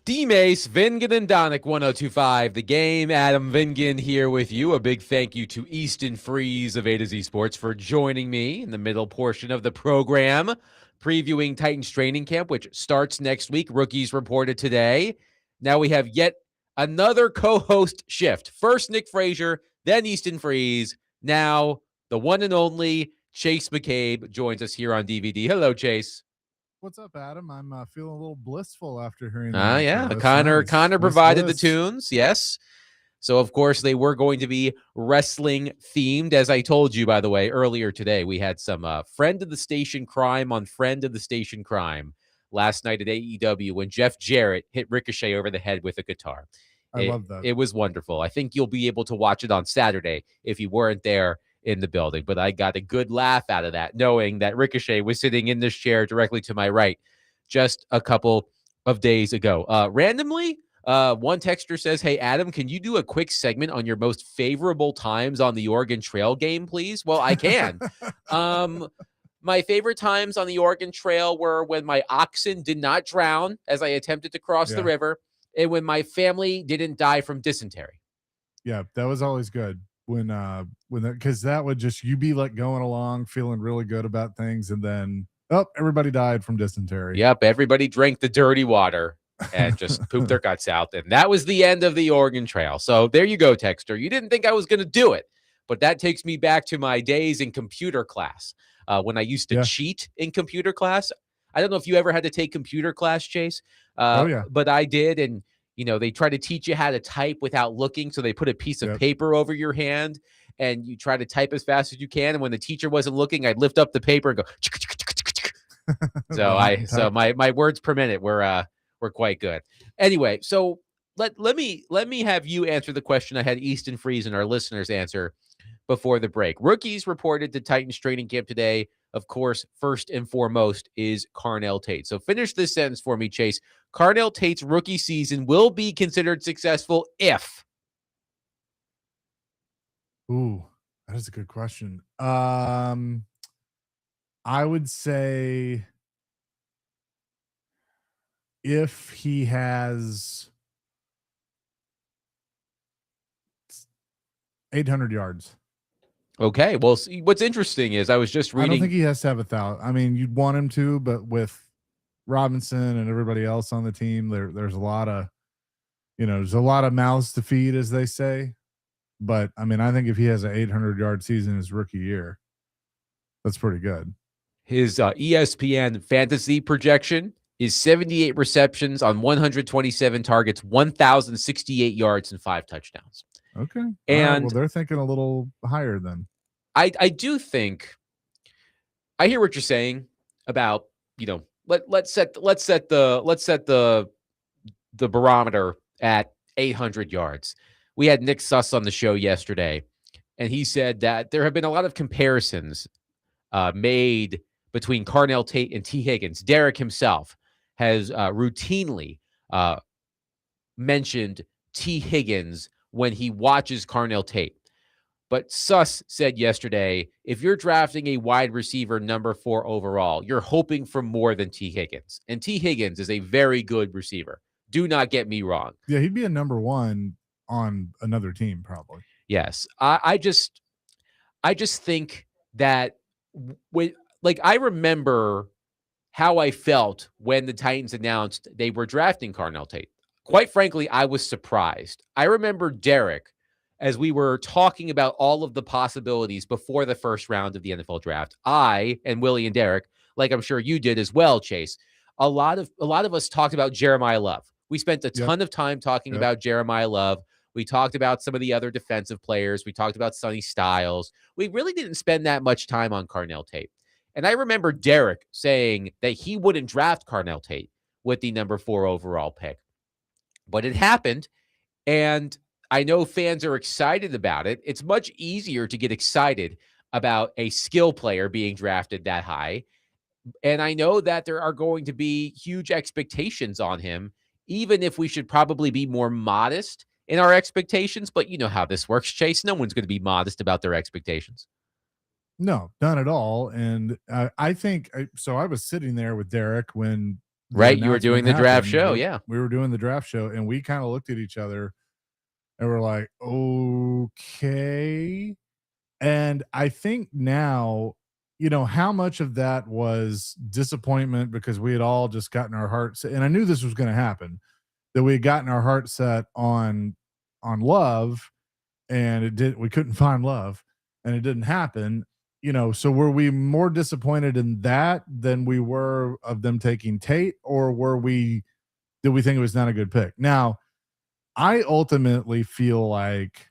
D-Mace, Vingan and Donick 1025, The Game. Adam Vingan here with you. A big thank you to Easton Freeze of A to Z Sports for joining me in the middle portion of the program, previewing Titans training camp, which starts next week. Rookies reported today. Now we have yet another co-host shift. First Nick Frazier, then Easton Freeze. Now the one and only Chase McCabe joins us here on DVD. Hello, Chase. What's up, Adam? I'm feeling a little blissful after hearing that. Yeah, That's Connor nice. provided the Bliss. tunes. Yes. So of course they were going to be wrestling themed, as I told you, by the way, earlier today. We had some friend of the station crime on friend of the station crime last night at AEW when Jeff Jarrett hit Ricochet over the head with a guitar. I love that. It was wonderful. I think you'll be able to watch it on Saturday if you weren't there in the building, but I got a good laugh out of that, knowing that Ricochet was sitting in this chair directly to my right just a couple of days ago. Randomly, one texter says, "Hey, Adam, can you do a quick segment on your most favorable times on the Oregon Trail game, please?" Well, I can. My favorite times on the Oregon Trail were when my oxen did not drown as I attempted to cross the river, and when my family didn't die from dysentery. Yeah, that was always good. When because that would just, you be like going along feeling really good about things, and then everybody died from dysentery. Yep, everybody drank the dirty water and just pooped their guts out, and that was the end of the Oregon Trail. So there you go, texter. You didn't think I was going to do it, but that takes me back to my days in computer class when I used to cheat in computer class. I don't know if you ever had to take computer class, Chase. But I did, and they try to teach you how to type without looking. So they put a piece of paper over your hand and you try to type as fast as you can. And when the teacher wasn't looking, I'd lift up the paper and go. So my words per minute were quite good. Anyway, so let me have you answer the question I had Easton Freeze and our listeners answer before the break. Rookies reported to Titans training camp today. Of course, first and foremost is Carnell Tate. So finish this sentence for me, Chase. Carnell Tate's rookie season will be considered successful if. Ooh, that is a good question. I would say if he has 800 yards. Okay. Well, see, what's interesting is I was just reading. I don't think he has to have 1,000. I mean, you'd want him to, but with Robinson and everybody else on the team, there's a lot of, there's a lot of mouths to feed, as they say. But I mean, I think if he has an 800-yard season his rookie year, that's pretty good. His ESPN fantasy projection is 78 receptions on 127 targets, 1,068 yards, and 5 touchdowns. Okay. And well, they're thinking a little higher then. I do think I hear what you're saying about, let's set the barometer at 800 yards. We had Nick Suss on the show yesterday, and he said that there have been a lot of comparisons made between Carnell Tate and T. Higgins. Derek himself has routinely mentioned T. Higgins when he watches Carnell Tate. But Suss said yesterday, if you're drafting a wide receiver number 4 overall, you're hoping for more than T. Higgins. And T. Higgins is a very good receiver. Do not get me wrong. Yeah, he'd be a number 1 on another team, probably. Yes. I just think that I remember how I felt when the Titans announced they were drafting Carnell Tate. Quite frankly, I was surprised. I remember Derek, as we were talking about all of the possibilities before the first round of the NFL draft, I and Willie and Derek, like I'm sure you did as well, Chase, a lot of us talked about Jeremiah Love. We spent a ton of time talking about Jeremiah Love. We talked about some of the other defensive players. We talked about Sonny Styles. We really didn't spend that much time on Carnell Tate. And I remember Derek saying that he wouldn't draft Carnell Tate with the number 4 overall pick. But it happened, and I know fans are excited about it. It's much easier to get excited about a skill player being drafted that high. And I know that there are going to be huge expectations on him, even if we should probably be more modest in our expectations. But you know how this works, Chase. No one's going to be modest about their expectations. No, none at all. And I think so. I was sitting there with Derek when Right, you were doing the draft happened, show, yeah. we were doing the draft show, and we kind of looked at each other, and we're like, okay. And I think now, how much of that was disappointment because we had all just gotten our hearts, and I knew this was going to happen, that we had gotten our heart set on love, and we couldn't find love, and it didn't happen. So were we more disappointed in that than we were of them taking Tate, or did we think it was not a good pick? Now, I ultimately feel like,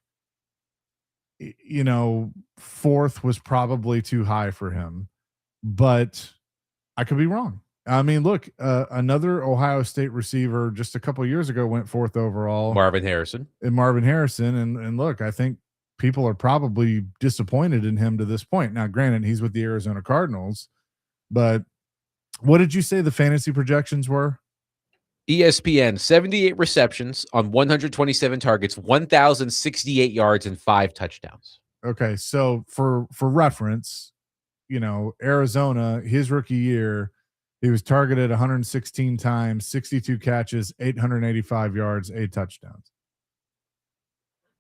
fourth was probably too high for him, but I could be wrong. I mean, look, another Ohio State receiver just a couple of years ago went fourth overall, Marvin Harrison. And look, I think people are probably disappointed in him to this point. Now, granted, he's with the Arizona Cardinals, but what did you say the fantasy projections were? ESPN, 78 receptions on 127 targets, 1,068 yards, and 5 touchdowns. Okay, so for reference, Arizona, his rookie year, he was targeted 116 times, 62 catches, 885 yards, 8 touchdowns.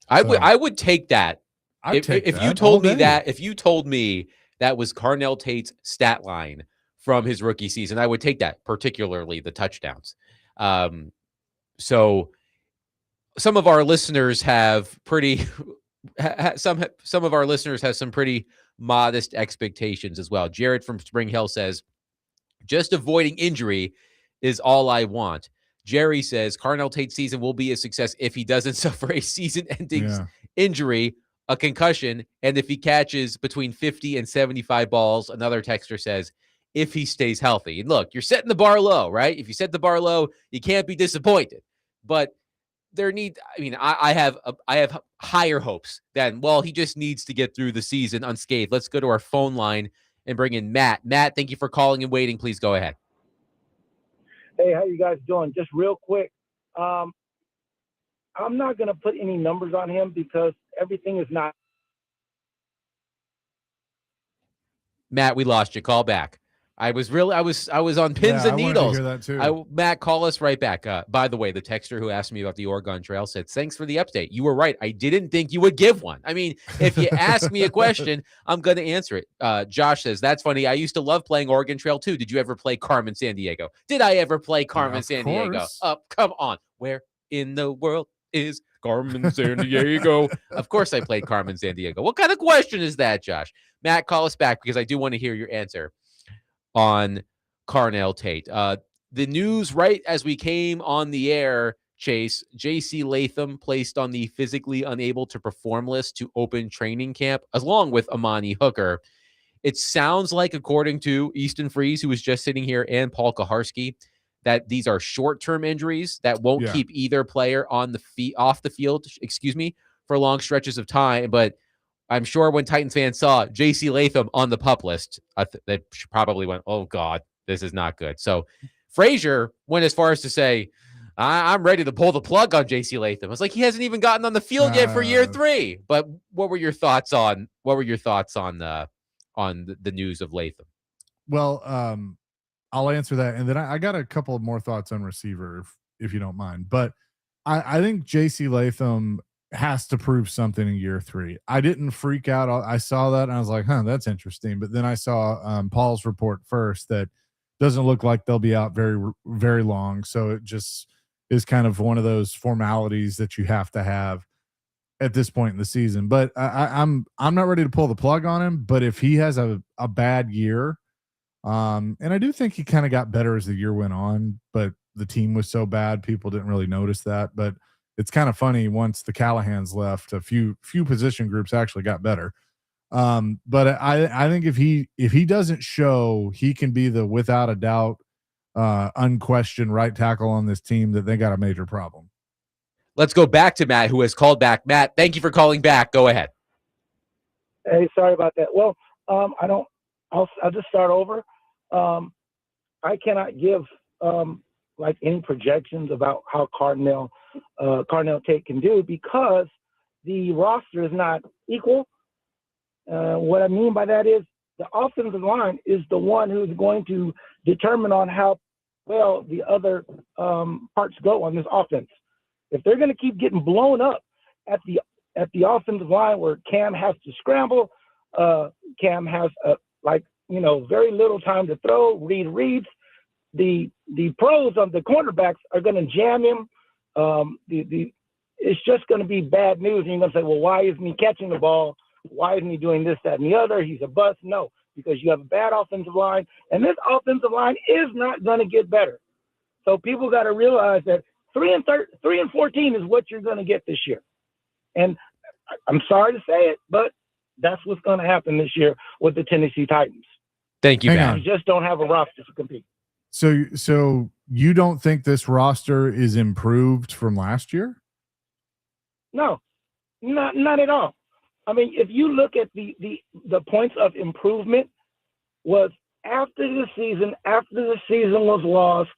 I would take that. If you told me that was Carnell Tate's stat line from his rookie season, I would take that, particularly the touchdowns. So some of our listeners have some of our listeners have some pretty modest expectations as well. Jared from Spring Hill says, just avoiding injury is all I want. Jerry says Carnell Tate's season will be a success if he doesn't suffer a season-ending injury, a concussion, and if he catches between 50 and 75 balls. Another texter says, if he stays healthy. And look, you're setting the bar low, right? If you set the bar low, you can't be disappointed. But I have higher hopes than, well, he just needs to get through the season unscathed. Let's go to our phone line and bring in Matt. Matt, thank you for calling and waiting. Please go ahead. Hey, how you guys doing? Just real quick. I'm not going to put any numbers on him because everything is not. Matt, we lost you. Call back. I was on pins and needles. I wanted to hear that too. Matt, call us right back. By the way, the texter who asked me about the Oregon Trail said, thanks for the update. You were right. I didn't think you would give one. I mean, if you ask me a question, I'm going to answer it. Josh says, that's funny. I used to love playing Oregon Trail too. Did you ever play Carmen Sandiego? Did I ever play Carmen Sandiego? Come on. Where in the world is Carmen Sandiego? Of course I played Carmen Sandiego. What kind of question is that, Josh? Matt, call us back because I do want to hear your answer on Carnell Tate. The news right as we came on the air, Chase, J.C. Latham placed on the physically unable to perform list to open training camp, along with Amani Hooker. It sounds like, according to Easton Freeze, who was just sitting here, and Paul Kaharski, that these are short-term injuries that won't keep either player off the field, for long stretches of time. But I'm sure when Titans fans saw J.C. Latham on the PUP list, they probably went, oh, God, this is not good. So Frazier went as far as to say, I'm ready to pull the plug on J.C. Latham. It's like he hasn't even gotten on the field yet for year 3. But what were your thoughts on the news of Latham? Well, I'll answer that. And then I got a couple of more thoughts on receiver, if you don't mind. But I think J.C. Latham has to prove something in year 3. I didn't freak out. I saw that and I was like, that's interesting. But then I saw Paul's report first that doesn't look like they'll be out very, very long. So it just is kind of one of those formalities that you have to have at this point in the season. But I'm not ready to pull the plug on him. But if he has a bad year, and I do think he kind of got better as the year went on, but the team was so bad, people didn't really notice that. But it's kind of funny, once the Callahans left, a few position groups actually got better. But I think if he doesn't show he can be the, without a doubt, unquestioned right tackle on this team, that they got a major problem. Let's go back to Matt, who has called back. Matt, thank you for calling back. Go ahead. Hey, sorry about that. Well, I'll just start over. I cannot give like any projections about how Carnell Tate can do because the roster is not equal. What I mean by that is the offensive line is the one who's going to determine on how well the other parts go on this offense. If they're going to keep getting blown up at the offensive line where Cam has to scramble, Cam has very little time to throw, read reads. The pros on the cornerbacks are going to jam him. It's just going to be bad news. And you're going to say, well, why isn't he catching the ball? Why isn't he doing this, that, and the other? He's a bust. No, because you have a bad offensive line, and this offensive line is not going to get better. So people got to realize that 3-14 is what you're going to get this year. And I'm sorry to say it, but that's what's going to happen this year with the Tennessee Titans. Thank you, Hang Matt. on. You just don't have a roster to compete. So you don't think this roster is improved from last year? No, not at all. I mean, if you look at the points of improvement was after the season was lost,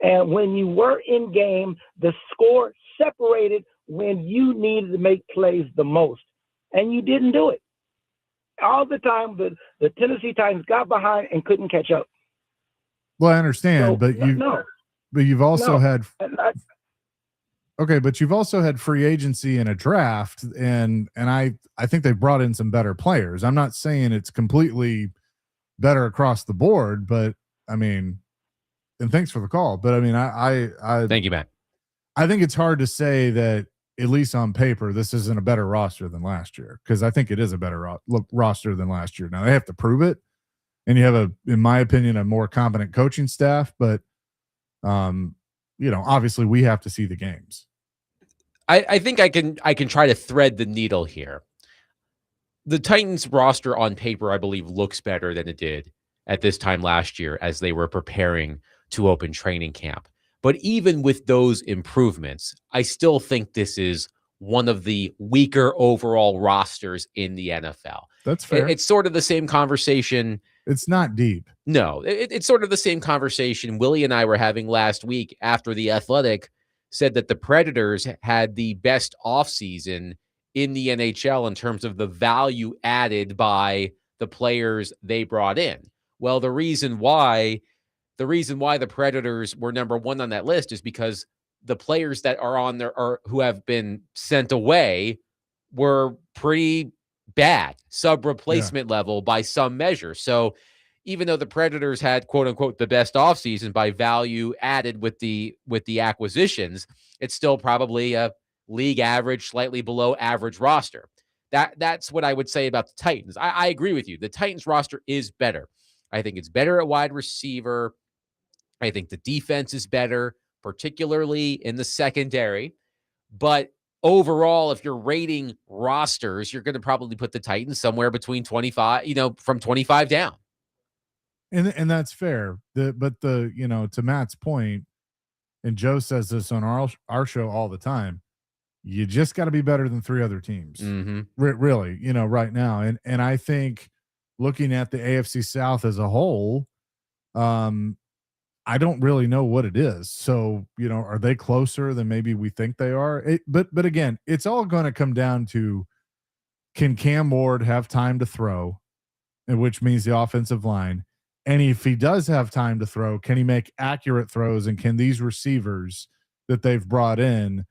and when you were in game, the score separated when you needed to make plays the most, and you didn't do it. All the time, the Tennessee Titans got behind and couldn't catch up. Well, I understand, So, but you've also had Okay, but you've also had free agency and a draft, and I think they've brought in some better players. I'm not saying it's completely better across the board, but I mean, and thanks for the call, but I mean, I Thank you, Matt. I think it's hard to say that, at least on paper, this isn't a better roster than last year, because I think it is a better roster than last year. Now they have to prove it, and you have in my opinion, a more competent coaching staff, but obviously we have to see the games. I think I can try to thread the needle here. The Titans roster on paper, I believe, looks better than it did at this time last year as they were preparing to open training camp. But even with those improvements, I still think this is one of the weaker overall rosters in the NFL. That's fair. It's sort of the same conversation. It's not deep. No, it's sort of the same conversation Willie and I were having last week after The Athletic said that the Predators had the best offseason in the NHL in terms of the value added by the players they brought in. Well, the reason why the Predators were number one on that list is because the players that are on there who have been sent away were pretty bad, sub-replacement level by some measure. So even though the Predators had, quote unquote, the best offseason by value added with the acquisitions, it's still probably a league average, slightly below average roster. That's what I would say about the Titans. I agree with you. The Titans roster is better. I think it's better at wide receiver. I think the defense is better, particularly in the secondary. But overall, if you're rating rosters, you're going to probably put the Titans somewhere between 25, from 25 down. And that's fair. To Matt's point, and Joe says this on our show all the time, you just got to be better than three other teams. Mm-hmm. Really, right now. And I think looking at the AFC South as a whole, I don't really know what it is. So, are they closer than maybe we think they are? But again, it's all going to come down to, can Cam Ward have time to throw, which means the offensive line? And if he does have time to throw, can he make accurate throws? And can these receivers that they've brought in,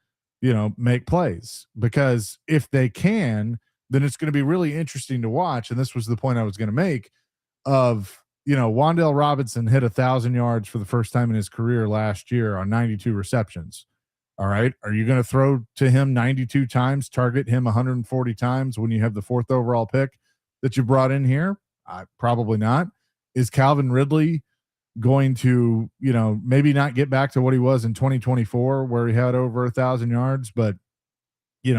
make plays? Because if they can, then it's going to be really interesting to watch. And this was the point I was going to make of, Wan'Dale Robinson hit 1,000 yards for the first time in his career last year on 92 receptions. All right. Are you going to throw to him 92 times, target him 140 times when you have the 4th overall pick that you brought in here? Probably not. Is Calvin Ridley going to, maybe not get back to what he was in 2024, where he had over 1,000 yards, but,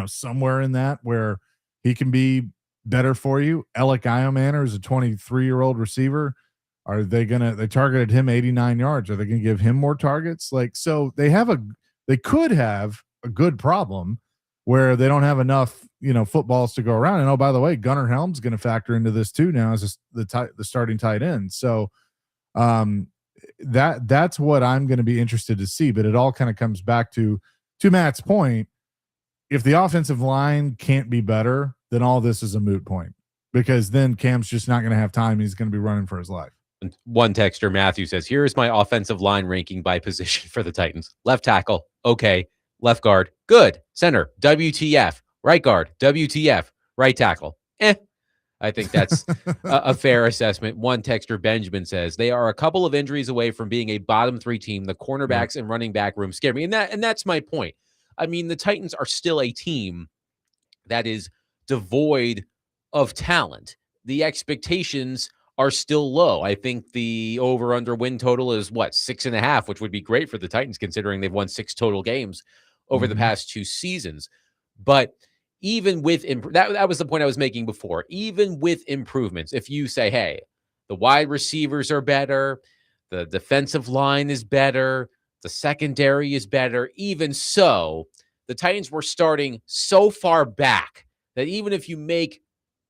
somewhere in that where he can be better for you? Alec Iomanner is a 23-year-old receiver. Are they targeted him 89 yards. Are they going to give him more targets? So they could have a good problem where they don't have enough, footballs to go around. And, oh, by the way, Gunnar Helm's going to factor into this too now as the starting tight end. So that's what I'm going to be interested to see. But it all kind of comes back to Matt's point. If the offensive line can't be better, then all this is a moot point, because then Cam's just not going to have time. He's going to be running for his life. And one texter, Matthew, says, here's my offensive line ranking by position for the Titans. Left tackle, okay. Left guard, good. Center, WTF. Right guard, WTF. Right tackle, eh. I think that's a fair assessment. One texter, Benjamin, says they are a couple of injuries away from being a bottom 3 team. The cornerbacks and running back room scare me. And that's my point. I mean, the Titans are still a team that is devoid of talent. The expectations are still low. I think the over-under win total is 6.5, which would be great for the Titans considering they've won 6 total games over the past 2 seasons. But even with that was the point I was making before. Even with improvements, if you say, hey, the wide receivers are better, the defensive line is better, the secondary is better, even so, the Titans were starting so far back that even if you make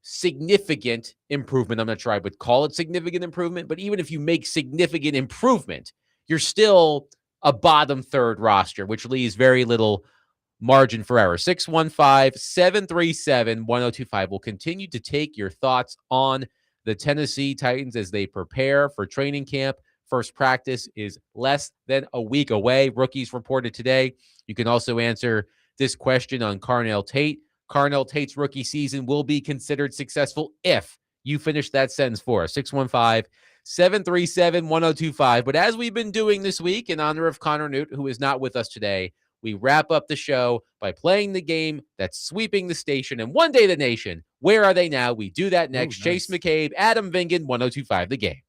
significant improvement, I'm not sure I would call it significant improvement, but even if you make significant improvement, you're still a bottom third roster, which leaves very little margin for error. 615-737-1025. We'll continue to take your thoughts on the Tennessee Titans as they prepare for training camp. First practice is less than a week away. Rookies reported today. You can also answer this question on Carnell Tate. Carnell Tate's rookie season will be considered successful if you finish that sentence for us. 615-737-1025. But as we've been doing this week in honor of Connor Newt, who is not with us today, we wrap up the show by playing the game that's sweeping the station and one day the nation. Where are they now? We do that next. Ooh, Chase nice. McCabe, Adam Vingan, 1025 The Game.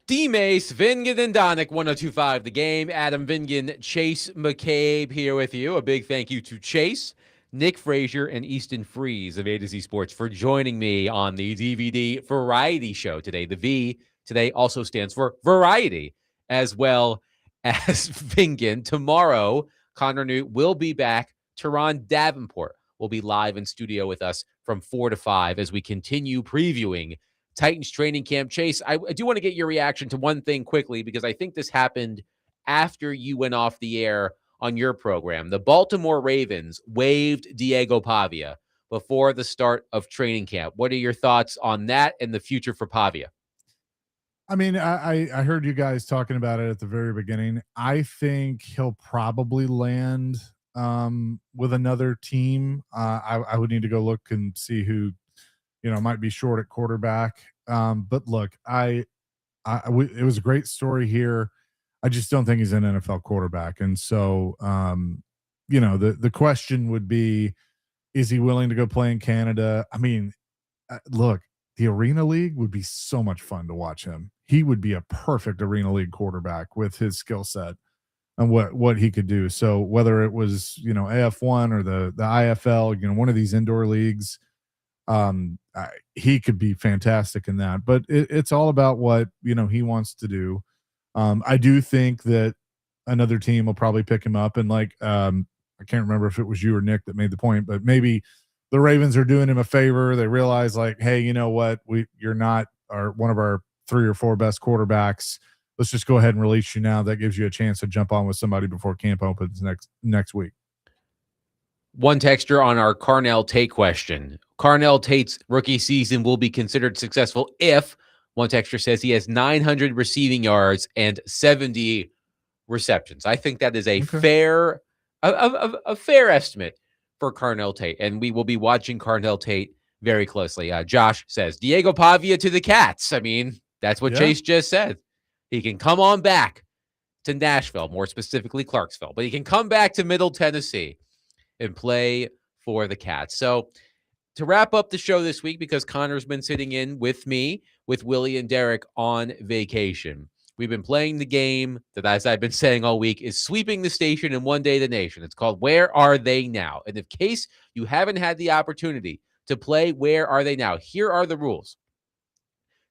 D-Mace, Vingan, and Donick, 102.5 The Game. Adam Vingan, Chase McCabe here with you. A big thank you to Chase, Nick Frazier, and Easton Freeze of A to Z Sports for joining me on the DVD Variety Show today. The V today also stands for Variety, as well as Vingan. Tomorrow, Connor Newt will be back. Teron Davenport will be live in studio with us from 4 to 5 as we continue previewing Titans training camp. Chase, I do want to get your reaction to one thing quickly because I think this happened after you went off the air on your program. The Baltimore Ravens waived Diego Pavia before the start of training camp. What are your thoughts on that and the future for Pavia? I mean, I heard you guys talking about it at the very beginning. I think he'll probably land with another team. I would need to go look and see who might be short at quarterback. But look, it was a great story here. I just don't think he's an NFL quarterback. And so, the question would be, is he willing to go play in Canada? I mean, look, the Arena League would be so much fun to watch him. He would be a perfect Arena League quarterback with his skill set and what he could do. So whether it was, AF1 or the IFL, one of these indoor leagues, he could be fantastic in that, but it's all about what he wants to do. I do think that another team will probably pick him up, and I can't remember if it was you or Nick that made the point, but maybe the Ravens are doing him a favor. They realize hey, you know what, you're not one of our 3 or 4 best quarterbacks. Let's just go ahead and release you now. That gives you a chance to jump on with somebody before camp opens next week. One texture on our Carnell Tate question. Carnell Tate's rookie season will be considered successful if, one texture says, he has 900 receiving yards and 70 receptions. I think that is a fair estimate for Carnell Tate, and we will be watching Carnell Tate very closely. Josh says, Diego Pavia to the Cats. I mean, that's what Chase just said. He can come on back to Nashville, more specifically Clarksville, but he can come back to Middle Tennessee and play for the Cats. So to wrap up the show this week, because Connor's been sitting in with me, with Willie and Derek on vacation, we've been playing the game that, as I've been saying all week, is sweeping the station in one day the nation. It's called Where Are They Now? And in case you haven't had the opportunity to play Where Are They Now, here are the rules.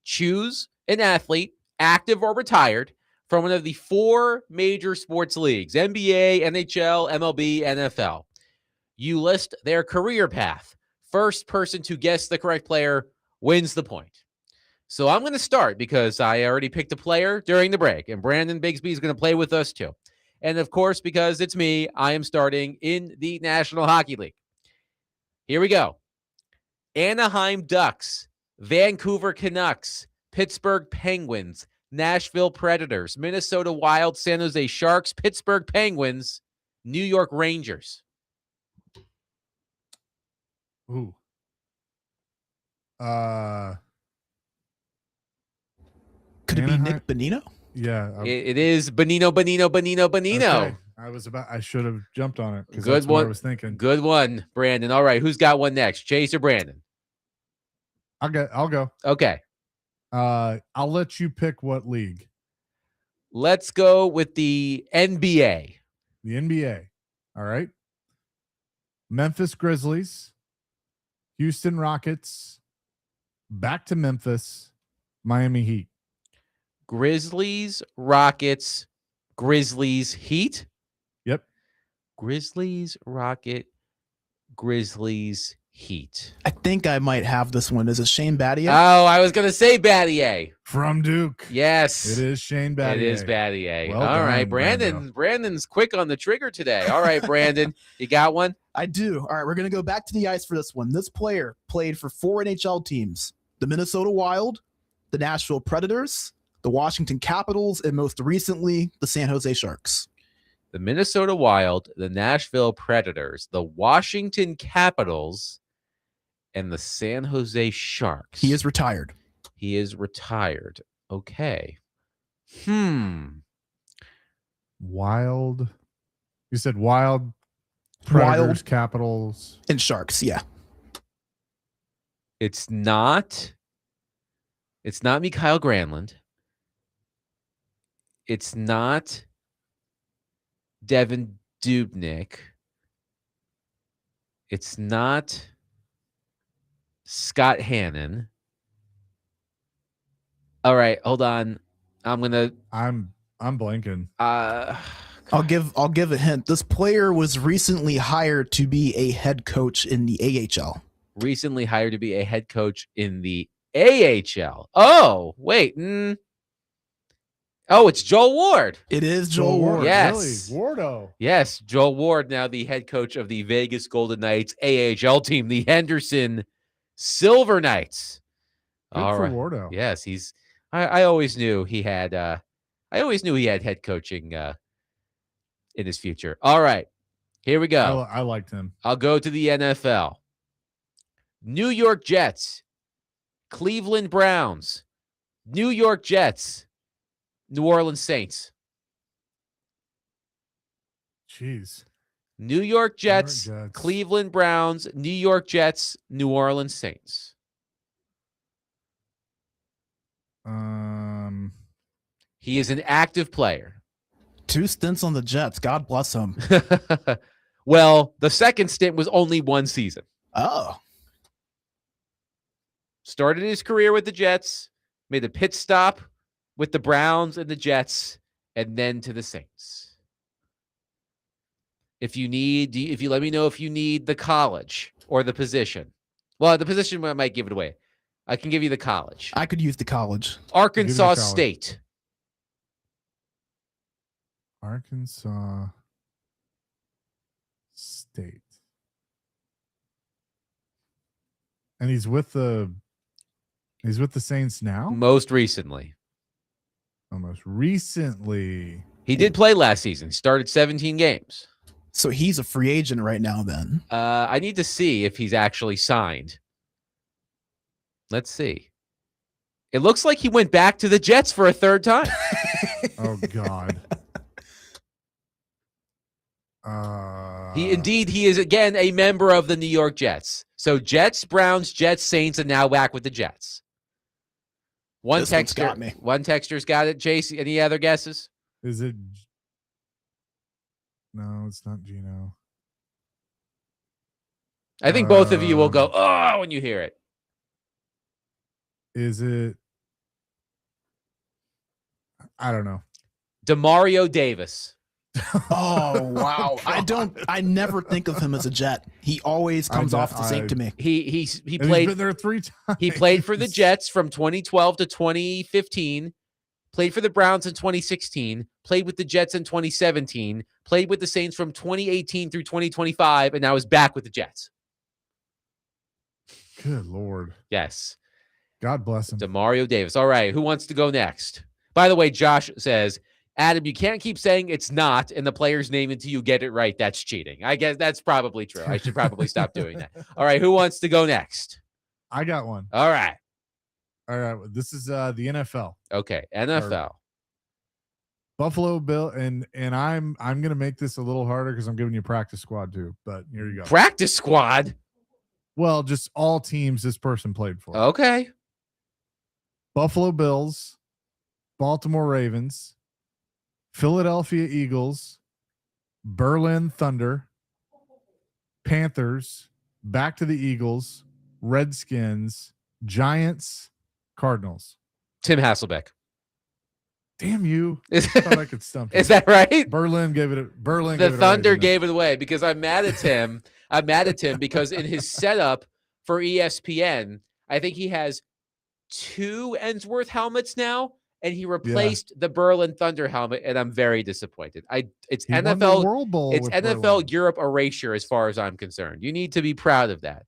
Choose an athlete, active or retired, from one of the 4 major sports leagues, NBA, NHL, MLB, NFL. You list their career path. First person to guess the correct player wins the point. So I'm going to start because I already picked a player during the break, and Brandon Bigsby is going to play with us too. And of course, because it's me, I am starting in the National Hockey League. Here we go. Anaheim Ducks, Vancouver Canucks, Pittsburgh Penguins, Nashville Predators, Minnesota Wild, San Jose Sharks, Pittsburgh Penguins, New York Rangers. Ooh. Could it be Nick Bonino? Yeah. It is Bonino. Okay. I should have jumped on it. Good that's one. what I was thinking. Good one, Brandon. All right. Who's got one next? Chase or Brandon? I'll go. Okay. I'll let you pick what league. Let's go with the NBA. The NBA. All right. Memphis Grizzlies, Houston Rockets, back to Memphis, Miami Heat. Grizzlies, Rockets, Grizzlies, Heat. Yep. Grizzlies, Rocket, Grizzlies, Heat. I think I might have this one. Is it Shane Battier? Oh, I was going to say Battier. From Duke. Yes. It is Shane Battier. It is Battier. Well all done, right, Brando. Brandon's quick on the trigger today. All right, Brandon, you got one? I do. All right, we're going to go back to the ice for this one. This player played for 4 NHL teams: the Minnesota Wild, the Nashville Predators, the Washington Capitals, and most recently, the San Jose Sharks. The Minnesota Wild, the Nashville Predators, the Washington Capitals, and the San Jose Sharks. He is retired. He is retired. Okay. Wild. You said Wild, Predators, Wild, Capitals, and Sharks. Yeah. It's not Mikhail Granlund. It's not Devin Dubnyk. It's not Scott Hannon. All right, hold on. I'm blanking. I'll give a hint. This player was recently hired to be a head coach in the AHL. Recently hired to be a head coach in the AHL. Oh, wait. Oh, it's Joel Ward. It is Joel Ward. Yes. Really? Wardo. Yes, Joel Ward, now the head coach of the Vegas Golden Knights AHL team, the Henderson Silver Knights. Good All for right. Wardo. Yes, he's. I always knew he had. I always knew he had head coaching in his future. All right, here we go. I liked him. I'll go to the NFL. New York Jets, Cleveland Browns, New York Jets, New Orleans Saints. Jeez. New York Jets, Jets. Cleveland Browns, New York Jets, New Orleans Saints. He is an active player. 2 stints on the Jets. God bless him. Well, the second stint was only 1 season. Oh. Started his career with the Jets, made a pit stop with the Browns and the Jets, and then to the Saints. If you let me know if you need the college or the position. Well, the position I might give it away. I can give you the college. I could use the college. Arkansas State. Arkansas State. And he's with the Saints now? Most recently. Almost recently. He did play last season. Started 17 games. So he's a free agent right now then. I need to see if he's actually signed. Let's see. It looks like he went back to the Jets for a third time. Oh, God. He is again a member of the New York Jets. So Jets, Browns, Jets, Saints, and now back with the Jets. One This one's got me. One texter's got it. JC, any other guesses? Is it? No, it's not Gino. I think both of you will go, oh, when you hear it. Is it? I don't know. DeMario Davis. Oh, wow. I never think of him as a Jet. He always comes off the sink to me. He And played he's been there 3 times. He played for the Jets from 2012 to 2015, played for the Browns in 2016, played with the Jets in 2017, played with the Saints from 2018 through 2025, and now is back with the Jets. Good Lord. Yes. God bless him. DeMario Davis. All right. Who wants to go next? By the way, Josh says, Adam, you can't keep saying it's not in the player's name until you get it right. That's cheating. I guess that's probably true. I should probably stop doing that. All right. Who wants to go next? I got one. All right. All right. This is the NFL. Okay. NFL. Buffalo Bill, and I'm gonna make this a little harder because I'm giving you practice squad too. But here you go. Practice squad. Well, just all teams this person played for. Okay. Buffalo Bills, Baltimore Ravens, Philadelphia Eagles, Berlin Thunder, Panthers, back to the Eagles, Redskins, Giants, Cardinals. Tim Hasselbeck. Damn you. I thought I could stump you. Is that right? Berlin gave it The Thunder gave it away because I'm mad at him. I'm mad at him because in his setup for ESPN, I think he has 2 Ensworth helmets now, and he replaced the Berlin Thunder helmet, and I'm very disappointed. It's He won the NFL World Bowl it's with NFL Berlin. Europe erasure as far as I'm concerned. You need to be proud of that.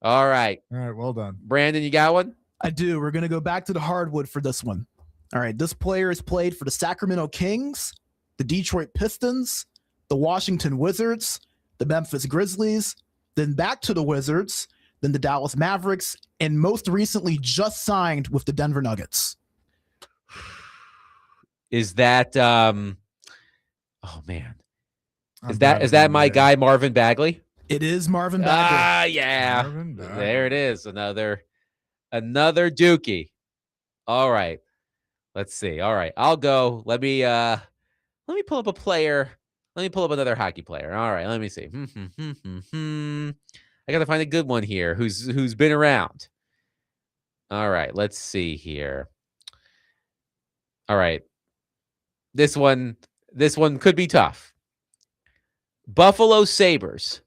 All right. All right, well done. Brandon, you got one? I do. We're going to go back to the hardwood for this one. All right. This player has played for the Sacramento Kings, the Detroit Pistons, the Washington Wizards, the Memphis Grizzlies, then back to the Wizards, then the Dallas Mavericks, and most recently just signed with the Denver Nuggets. Is that oh man. Is that my guy Marvin Bagley? It is Marvin Bagley. Ah, yeah. Marvin Bagley. There it is. Another Dookie. All right. Let's see. All right, I'll go. Let me pull up a player. Let me pull up another hockey player. All right, let me see. I got to find a good one here who's been around. All right, let's see here. All right. This one could be tough. Buffalo Sabres,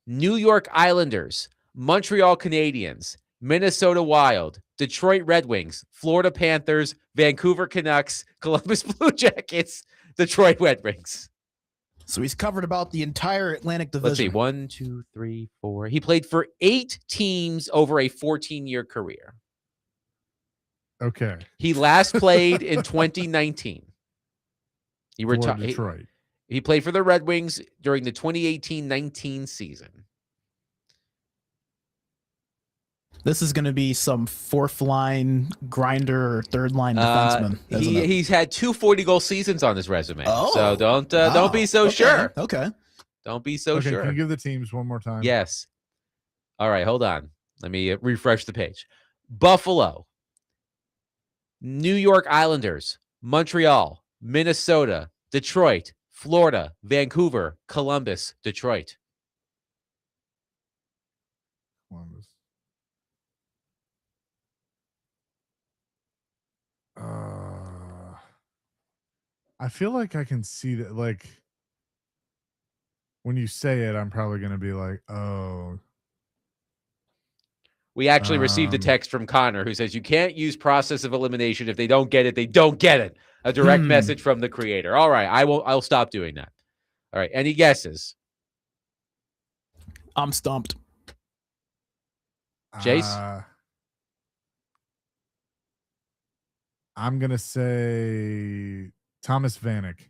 New York Islanders, Montreal Canadiens, Minnesota Wild, Detroit Red Wings, Florida Panthers, Vancouver Canucks, Columbus Blue Jackets, Detroit Red Wings. So he's covered about the entire Atlantic Division. Let's see. 1, 2, 3, 4. He played for 8 teams over a 14-year career. Okay. He last played in 2019. He retired. Detroit. He played for the Red Wings during the 2018-19 season. This is going to be some fourth line grinder or third line defenseman. He's had 2 40-goal seasons on his resume. Oh, so don't be so sure. Okay. Don't be so Okay, sure. can you give the teams one more time? Yes. All right, hold on. Let me refresh the page. Buffalo, New York Islanders, Montreal, Minnesota, Detroit, Florida, Vancouver, Columbus, Detroit. Columbus. I feel like I can see that. Like when you say it, I'm probably going to be like, oh. We actually received a text from Connor who says you can't use process of elimination. If they don't get it, they don't get it. A direct message from the creator. All right, I'll stop doing that. All right, any guesses? I'm stumped. Chase? I'm going to say Thomas Vanek.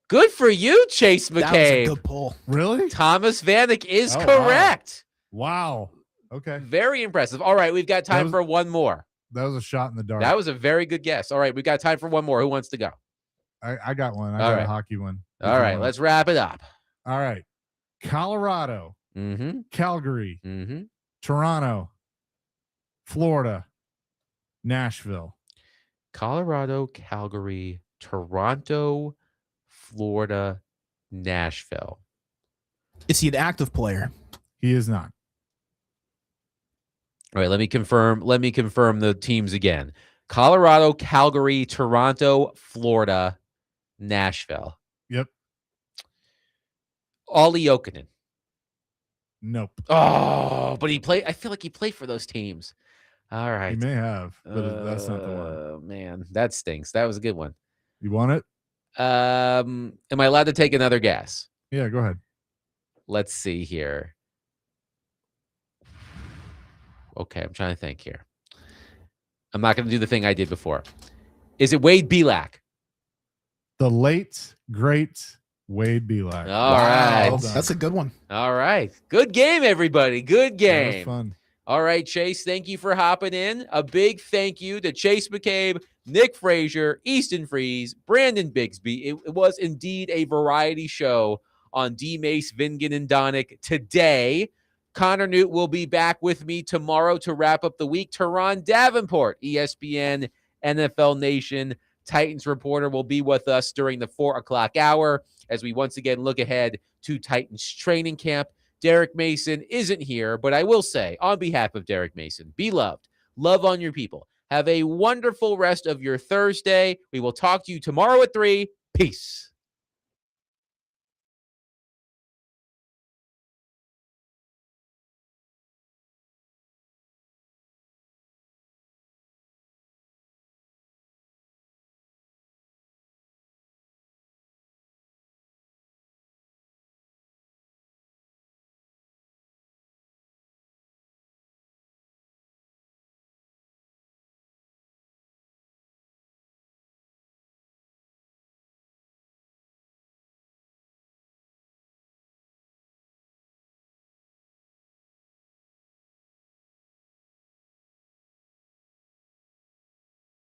Good for you, Chase McCabe. That was a good pull. Really? Thomas Vanek is Oh, correct. Wow. Okay. Very impressive. All right, we've got time for one more. That was a shot in the dark. That was a very good guess. All right, we've got time for one more. Who wants to go? I got one. I All got right. a hockey one. All right, let's wrap it up. All right. Colorado, Calgary, Toronto, Florida, Nashville. Colorado, Calgary, Toronto, Florida, Nashville. Is he an active player? He is not. All right, let me confirm the teams again. Colorado, Calgary, Toronto, Florida, Nashville. Yep. Ollie Jokinen. Nope. Oh, but I feel like he played for those teams. All right. He may have, but that's not the one. Oh, man, that stinks. That was a good one. You want it? Am I allowed to take another guess? Yeah, go ahead. Let's see here. Okay, I'm trying to think here. I'm not going to do the thing I did before. Is it Wade Belak? The late, great Wade Belak. All right. That's a good one. All right. Good game, everybody. Good game. That was fun. All right, Chase, thank you for hopping in. A big thank you to Chase McCabe, Nick Frazier, Easton Freeze, Brandon Bigsby. It was indeed a variety show on D. Mace, Vingan, and Donick today. Connor Newt will be back with me tomorrow to wrap up the week. Teron Davenport, ESPN, NFL Nation, Titans reporter, will be with us during the 4 o'clock hour as we once again look ahead to Titans training camp. Derek Mason isn't here, but I will say, on behalf of Derek Mason, be loved. Love on your people. Have a wonderful rest of your Thursday. We will talk to you tomorrow at 3. Peace.